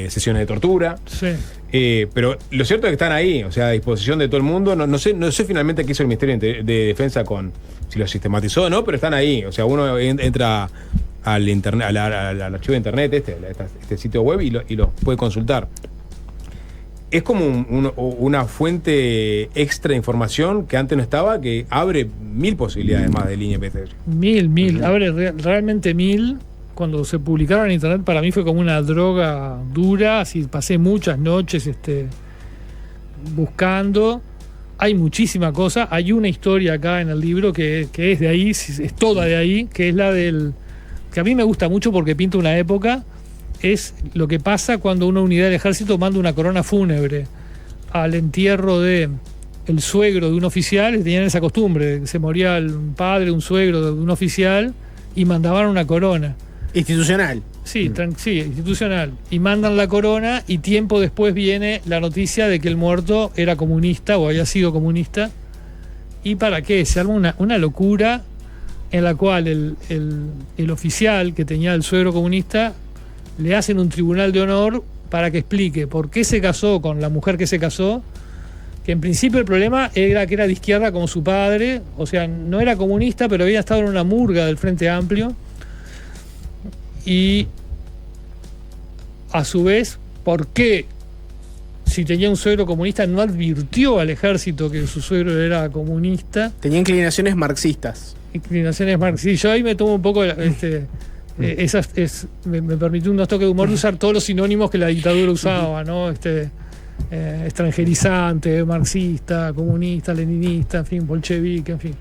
sesiones de tortura. Sí. Pero lo cierto es que están ahí, o sea, a disposición de todo el mundo. No sé finalmente qué hizo el Ministerio de Defensa si lo sistematizó o no, pero están ahí. O sea, uno entra al internet, al archivo de internet, este sitio web y lo puede consultar. Es como una fuente extra de información que antes no estaba, que abre 1000 posibilidades más de línea PTR. 1000, abre realmente 1000. Cuando se publicaron en internet, para mí fue como una droga dura, así pasé muchas noches buscando. Hay muchísima cosa. Hay una historia acá en el libro que es de ahí, es toda de ahí, que es la que a mí me gusta mucho porque pinta una época. Es lo que pasa cuando una unidad del ejército manda una corona fúnebre al entierro de el suegro de un oficial. Tenían esa costumbre, se moría un padre, un suegro de un oficial y mandaban una corona. Institucional. Sí, institucional. Y mandan la corona y tiempo después viene la noticia de que el muerto era comunista o había sido comunista. ¿Y para qué? Se arma una locura en la cual el oficial que tenía el suegro comunista le hacen un tribunal de honor para que explique por qué se casó con la mujer que se casó, que en principio el problema era que era de izquierda como su padre, o sea, no era comunista, pero había estado en una murga del Frente Amplio. Y a su vez, ¿por qué, si tenía un suegro comunista, no advirtió al ejército que su suegro era comunista? Tenía inclinaciones marxistas. Inclinaciones marxistas. Yo ahí me tomo un poco me permitió unos toques de humor de usar todos los sinónimos que la dictadura usaba, ¿no? Extranjerizante, marxista, comunista, leninista, en fin, bolchevique, en fin.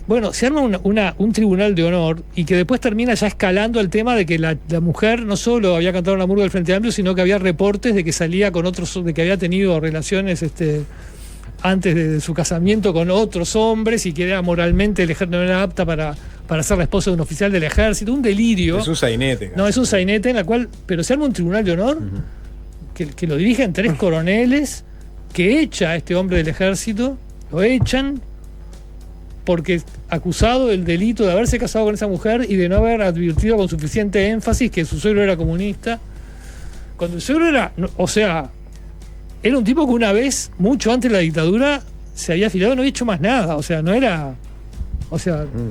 Bueno, se arma un tribunal de honor y que después termina ya escalando el tema de que la mujer no solo había cantado en la murga del Frente Amplio, sino que había reportes de que salía con otros, de que había tenido relaciones antes de su casamiento con otros hombres y que era moralmente no era apta para ser la esposa de un oficial del ejército. Un delirio. Es un sainete. No, es un sainete en la cual, pero se arma un tribunal de honor que lo dirigen 3 coroneles, que echa a este hombre del ejército, lo echan porque acusado del delito de haberse casado con esa mujer y de no haber advertido con suficiente énfasis que su suegro era comunista. Cuando el suegro era un tipo que una vez, mucho antes de la dictadura, se había afiliado y no había hecho más nada. O sea, no era...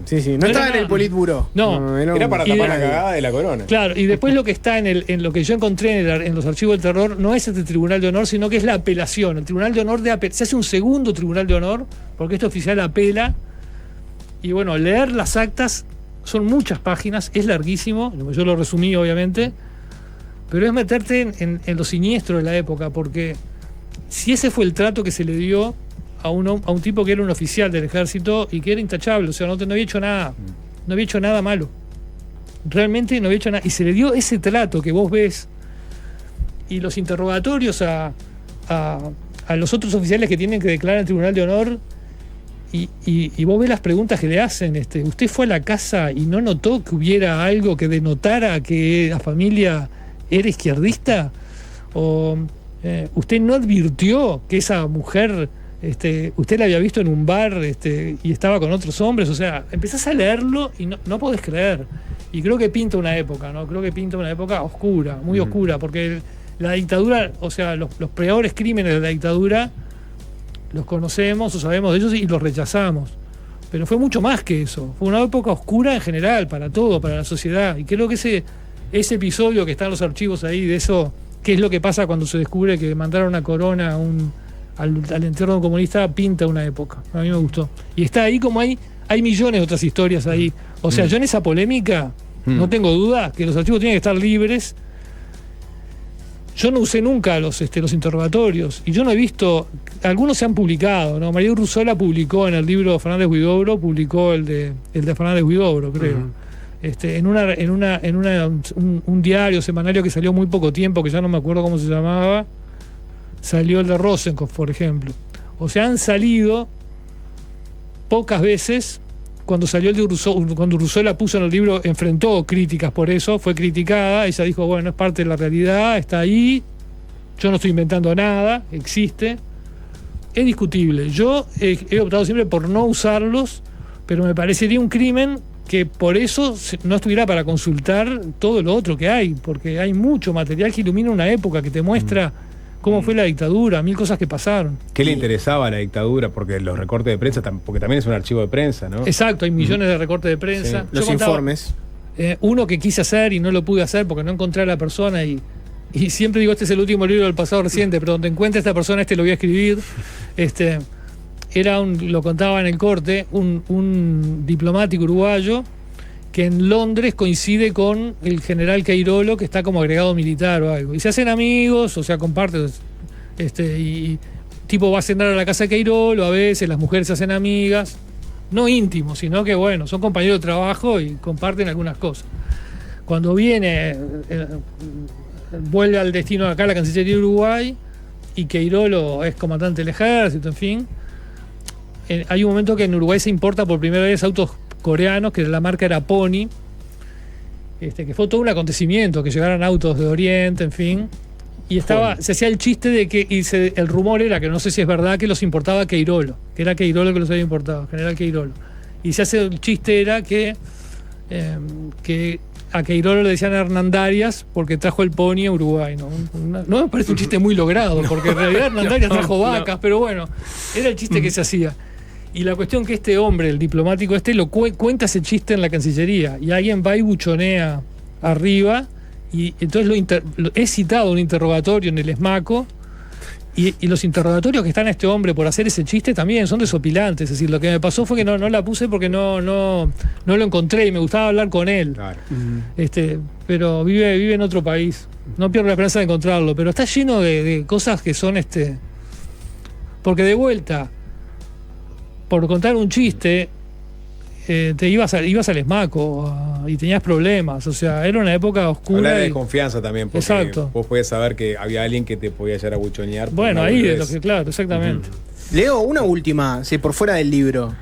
Sí, no estaba en el Politburó. No, era para tapar la cagada de la corona. Claro, y después lo que está en lo que yo encontré en los archivos del terror no es este tribunal de honor, sino que es la apelación. El tribunal de honor se hace un segundo tribunal de honor, porque este oficial apela. Y bueno, leer las actas son muchas páginas, es larguísimo, yo lo resumí obviamente, pero es meterte en lo siniestro de la época, porque si ese fue el trato que se le dio a un tipo que era un oficial del ejército y que era intachable, o sea, no había hecho nada malo, realmente no había hecho nada, y se le dio ese trato que vos ves, y los interrogatorios a los otros oficiales que tienen que declarar en el tribunal de honor. Y vos ves las preguntas que le hacen. ¿Usted fue a la casa y no notó que hubiera algo que denotara que la familia era izquierdista? ¿O usted no advirtió que esa mujer, usted la había visto en un bar y estaba con otros hombres? O sea, empezás a leerlo y no podés creer. Y creo que pinta una época, ¿no? Creo que pinta una época oscura, muy oscura, porque la dictadura, o sea, los peores crímenes de la dictadura los conocemos o sabemos de ellos y los rechazamos. Pero fue mucho más que eso. Fue una época oscura en general, para todo, para la sociedad. Y creo que ese episodio que está en los archivos ahí, de eso, qué es lo que pasa cuando se descubre que mandaron una corona al entierro de un comunista, pinta una época. A mí me gustó. Y está ahí como hay millones de otras historias ahí. O sea, yo en esa polémica no tengo duda que los archivos tienen que estar libres. Yo no usé nunca los interrogatorios y yo no he visto, algunos se han publicado, ¿no? María Urruzola publicó en el libro Fernández Huidobro, publicó el de Fernández Huidobro, creo. Un diario semanario que salió muy poco tiempo, que ya no me acuerdo cómo se llamaba, salió el de Rosenkopf, por ejemplo. O sea, han salido pocas veces. Cuando salió el de Urruzola, cuando Urruzola puso en el libro, enfrentó críticas por eso, fue criticada, ella dijo, bueno, es parte de la realidad, está ahí, yo no estoy inventando nada, existe, es discutible. Yo he optado siempre por no usarlos, pero me parecería un crimen que por eso no estuviera para consultar todo lo otro que hay, porque hay mucho material que ilumina una época, que te muestra cómo fue la dictadura, 1000 cosas que pasaron. ¿Qué le interesaba a la dictadura? Porque los recortes de prensa, porque también es un archivo de prensa, ¿no? Exacto, hay millones de recortes de prensa. Sí. Los informes. Uno que quise hacer y no lo pude hacer porque no encontré a la persona y siempre digo, este es el último libro del pasado reciente, pero donde encuentre a esta persona, lo voy a escribir. Lo contaba en el corte, un diplomático uruguayo que en Londres coincide con el general Queirolo, que está como agregado militar o algo. Y se hacen amigos, o sea, comparten. Y tipo va a cenar a la casa de Queirolo, a veces las mujeres se hacen amigas. No íntimos, sino que, bueno, son compañeros de trabajo y comparten algunas cosas. Cuando vuelve al destino acá la Cancillería de Uruguay y Queirolo es comandante del ejército, en fin. Hay un momento que en Uruguay se importa por primera vez autos coreanos, que la marca era Pony, que fue todo un acontecimiento, que llegaran autos de Oriente, en fin, y se hacía el chiste de que, el rumor era, que no sé si es verdad, que los importaba Queirolo, que era Queirolo que los había importado, general Queirolo, y se hace el chiste era que a Queirolo le decían Hernandarias porque trajo el Pony a Uruguay, ¿no? No me parece un chiste muy logrado, porque en realidad Hernandarias trajo vacas, pero bueno, era el chiste que se hacía. Y la cuestión que este hombre, el diplomático lo cuenta ese chiste en la Cancillería, y alguien va y buchonea arriba Y entonces he citado un interrogatorio en el ESMACO. Y los interrogatorios que están a este hombre por hacer ese chiste también son desopilantes. Es decir, lo que me pasó fue que no la puse porque no lo encontré y me gustaba hablar con él. Claro. Pero vive en otro país. No pierdo la esperanza de encontrarlo. Pero está lleno de cosas que son porque de vuelta, por contar un chiste, te ibas al ESMACO y tenías problemas. O sea, era una época oscura. Hablar de desconfianza también, porque Exacto. vos podías saber que había alguien que te podía llegar a buchonear. Bueno, ahí de lo que, claro, exactamente. Leo, una última, sí, por fuera del libro,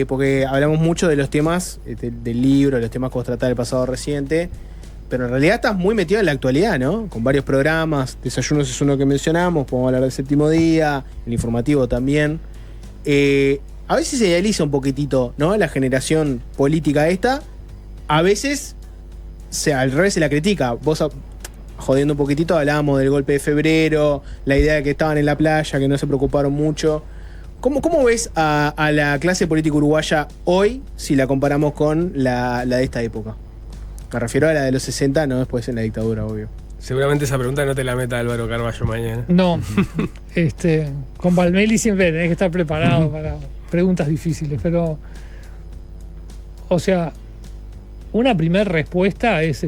porque hablamos mucho de los temas del libro, los temas que vos tratás del pasado reciente, pero en realidad estás muy metido en la actualidad, ¿no? Con varios programas, Desayunos es uno que mencionamos, podemos hablar del Séptimo Día, el informativo también. A veces se idealiza un poquitito, ¿no? La generación política esta, a veces al revés se la critica. Vos, jodiendo un poquitito, hablábamos del golpe de febrero, la idea de que estaban en la playa, que no se preocuparon mucho. ¿Cómo ves a la clase política uruguaya hoy si la comparamos con la de esta época? Me refiero a la de los 60, no después en la dictadura, obvio. Seguramente esa pregunta no te la meta Álvaro Carballo mañana. No. Con Valmeli siempre tenés que estar preparado para preguntas difíciles, pero o sea, una primera respuesta es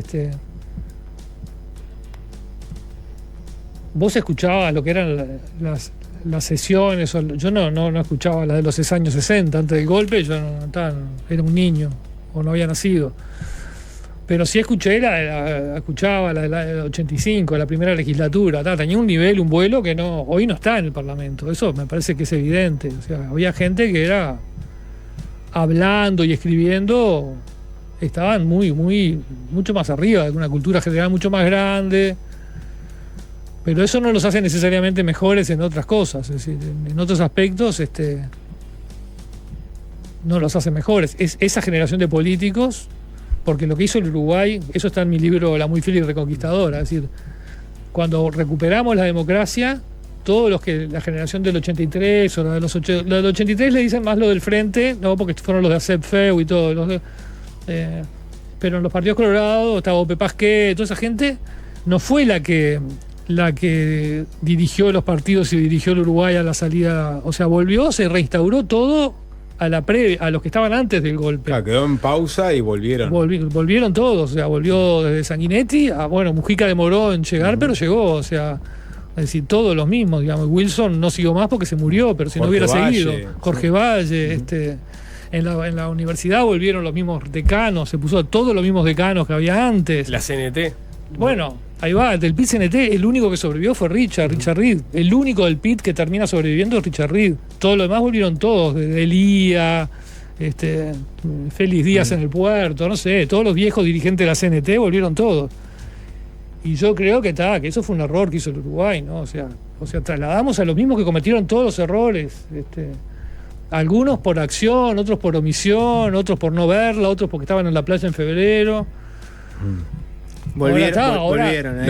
vos escuchabas lo que eran las sesiones, yo no escuchaba las de los años 60 antes del golpe, yo era un niño o no había nacido. Pero sí escuchaba la del 85, la primera legislatura. Tenía un nivel, un vuelo que hoy no está en el Parlamento. Eso me parece que es evidente. O sea, había gente que era hablando y escribiendo, estaban mucho más arriba, de una cultura general mucho más grande. Pero eso no los hace necesariamente mejores en otras cosas. Es decir, en otros aspectos, no los hace mejores. Es esa generación de políticos. Porque lo que hizo el Uruguay, eso está en mi libro La muy fiel y reconquistadora, es decir, cuando recuperamos la democracia, todos los que la generación del 83 o la del 83 le dicen más lo del frente, no, porque fueron los de ACEP-FEU y todo, pero en los partidos colorados estaba Ope Pasquet, toda esa gente no fue la que dirigió los partidos y dirigió el Uruguay a la salida, o sea, se reinstauró todo a los que estaban antes del golpe. Claro, quedó en pausa y volvieron. Volvieron todos, o sea, volvió desde Sanguinetti Mujica demoró en llegar, pero llegó, o sea, es decir, todos los mismos, digamos. Wilson no siguió más porque se murió, pero si Jorge no hubiera Valle, seguido. Jorge Valle, en la universidad volvieron los mismos decanos, se puso todos los mismos decanos que había antes. La CNT. Bueno, ahí va, del PIT CNT, el único que sobrevivió fue Richard Reed. El único del PIT que termina sobreviviendo es Richard Reed. Todos los demás volvieron todos, de Elía, Félix Díaz en el puerto, no sé, todos los viejos dirigentes de la CNT volvieron todos. Y yo creo que eso fue un error que hizo el Uruguay, ¿no? O sea, trasladamos a los mismos que cometieron todos los errores. Algunos por acción, otros por omisión, otros por no verla, otros porque estaban en la playa en febrero. Volvieron.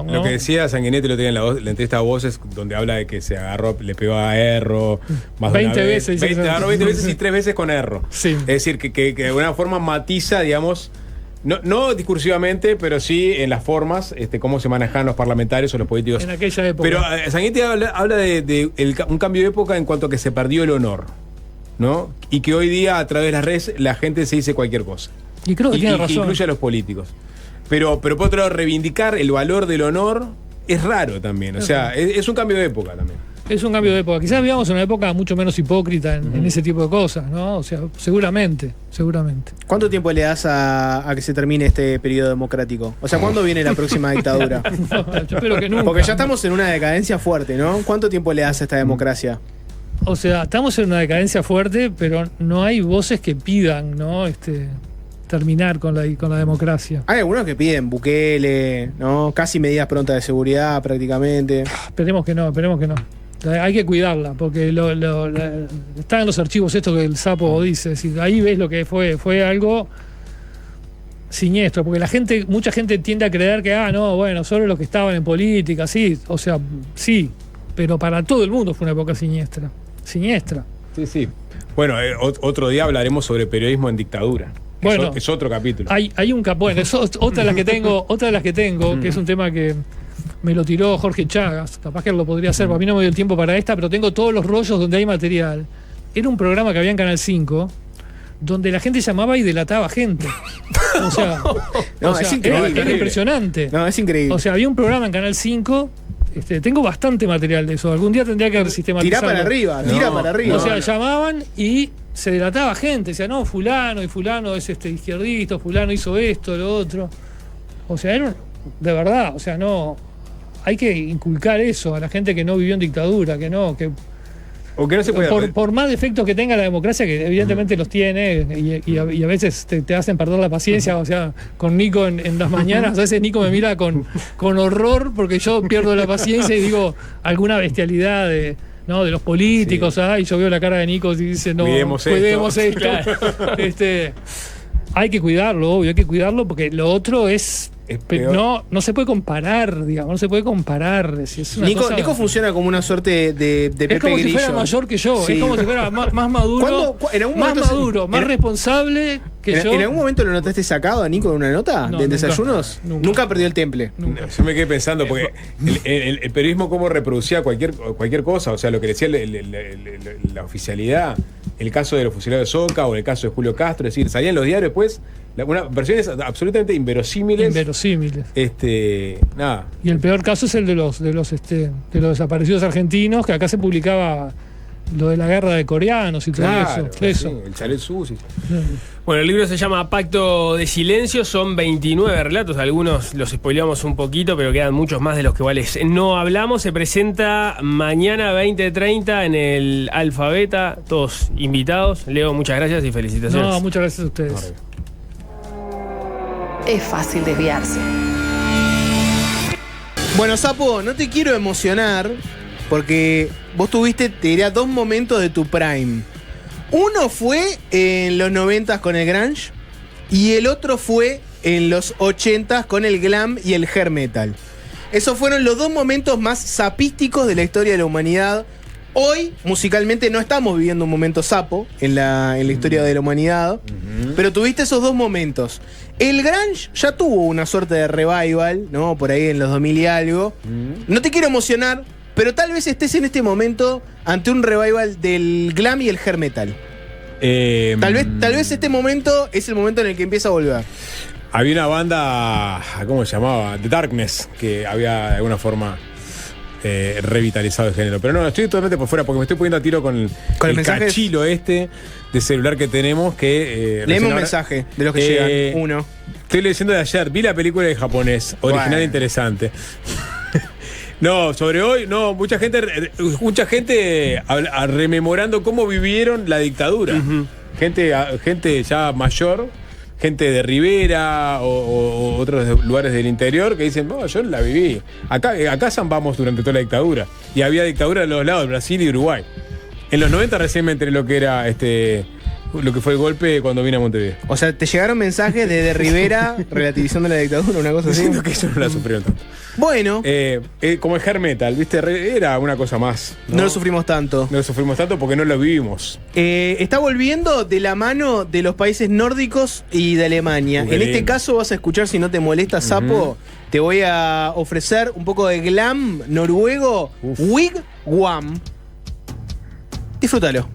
Lo que decía Sanguinetti lo tenía en la entrevista a Voces, donde habla de que se agarró, le pegó a Erro más de 20 una vez. veces. Agarró 20 veces y 3 veces con Erro. Sí. Es decir, que de alguna forma matiza, digamos, no discursivamente, pero sí en las formas, cómo se manejan los parlamentarios o los políticos. En aquella época. Pero Sanguinetti habla de un cambio de época en cuanto a que se perdió el honor, ¿no? Y que hoy día a través de las redes la gente se dice cualquier cosa. Y creo que tiene razón. Incluye a los políticos. Pero por otro lado, reivindicar el valor del honor es raro también. O sea, es un cambio de época también. Es un cambio de época. Quizás vivamos en una época mucho menos hipócrita en ese tipo de cosas, ¿no? O sea, seguramente. ¿Cuánto tiempo le das a que se termine este periodo democrático? O sea, ¿cuándo viene la próxima dictadura? Yo espero que nunca. Porque ya estamos en una decadencia fuerte, ¿no? ¿Cuánto tiempo le das a esta democracia? O sea, estamos en una decadencia fuerte, pero no hay voces que pidan, ¿no? Terminar con la democracia. Hay algunos que piden Bukele, ¿no? Casi medidas prontas de seguridad prácticamente. Esperemos que no. Hay que cuidarla, porque está en los archivos esto que el Sapo dice, es decir, ahí ves lo que fue algo siniestro, porque mucha gente tiende a creer que, solo los que estaban en política, sí, o sea, sí, pero para todo el mundo fue una época siniestra. Sí. Bueno, otro día hablaremos sobre periodismo en dictadura. Bueno, es otro capítulo. Hay un bueno, es otra de las que tengo, que es un tema que me lo tiró Jorge Chagas, capaz que lo podría hacer, para mí no me dio el tiempo para esta, pero tengo todos los rollos donde hay material. Era un programa que había en Canal 5 donde la gente llamaba y delataba gente. O sea, es increíble. Era impresionante. No, es increíble. O sea, había un programa en Canal 5. Tengo bastante material de eso. Algún día tendría que sistematizarlo. Tira para arriba. O sea, llamaban y se delataba gente. Decía, no, fulano es izquierdista, fulano hizo esto, lo otro. O sea, era de verdad. O sea, no. Hay que inculcar eso a la gente que no vivió en dictadura, que no se puede. Por más defectos que tenga la democracia, que evidentemente los tiene, y a veces te hacen perder la paciencia. O sea, con Nico en las mañanas, a veces Nico me mira con horror porque yo pierdo la paciencia y digo alguna bestialidad de los políticos, y yo veo la cara de Nico y dice, no, cuidemos esto. Hay que cuidarlo, obvio, hay que cuidarlo porque lo otro es no se puede comparar, digamos, no se puede comparar. Es una cosa... Nico funciona como una suerte de Pepe Es como Grillo. si fuera mayor que yo, es como si fuera más maduro, más responsable que yo. ¿En algún momento lo notaste sacado a Nico en una nota de desayunos? Nunca perdió el temple. Yo me quedé pensando, porque el periodismo cómo reproducía cualquier cosa, o sea, lo que decía la oficialidad, el caso de los fusilados de Soca o el caso de Julio Castro, es decir, salían los diarios después, versiones absolutamente inverosímiles. Nada. Y el peor caso es el de los desaparecidos argentinos, que acá se publicaba lo de la guerra de coreanos y todo eso. Sí, el chalet sushi. Bueno, el libro se llama Pacto de Silencio, son 29 relatos, algunos los spoileamos un poquito, pero quedan muchos más de los que cuales no hablamos. Se presenta mañana 20:30 en el Alfabeta, todos invitados. Leo, muchas gracias y felicitaciones. No, muchas gracias a ustedes. Es fácil desviarse. Bueno, Sapo, no te quiero emocionar porque vos tuviste, te diría, 2 momentos de tu prime. Uno fue en los 90s con el grunge y el otro fue en los 80s con el glam y el hair metal. Esos fueron los 2 momentos más sapísticos de la historia de la humanidad. Hoy, musicalmente, no estamos viviendo un momento sapo en la historia de la humanidad, pero tuviste esos 2 momentos. El grunge ya tuvo una suerte de revival, ¿no? Por ahí en los 2000 y algo. No te quiero emocionar, pero tal vez estés en este momento ante un revival del glam y el hair metal. Tal vez este momento es el momento en el que empieza a volver. Había una banda, ¿cómo se llamaba? The Darkness, que había de alguna forma revitalizado el género. Pero no, estoy totalmente por fuera porque me estoy poniendo a tiro con el cachilo de celular que tenemos. Leeme un mensaje de los que llegan. Uno. Estoy leyendo de ayer, vi la película en japonés, original interesante. No, sobre hoy, no, mucha gente rememorando cómo vivieron la dictadura. Gente ya mayor, gente de Rivera o otros lugares del interior que dicen, no, yo la viví. Acá zambamos durante toda la dictadura. Y había dictadura de los lados, Brasil y Uruguay. En los 90 recién me enteré lo que era lo que fue el golpe cuando vine a Montevideo. O sea, te llegaron mensajes de Rivera relativizando la dictadura, una cosa así. Siento que eso no la sufrieron tanto. Bueno. Como el hair metal, ¿viste? Era una cosa más. No lo sufrimos tanto. No lo sufrimos tanto porque no lo vivimos. Está volviendo de la mano de los países nórdicos y de Alemania. En este caso vas a escuchar, si no te molesta, Sapo, te voy a ofrecer un poco de glam noruego, Wigwam. Disfrútalo.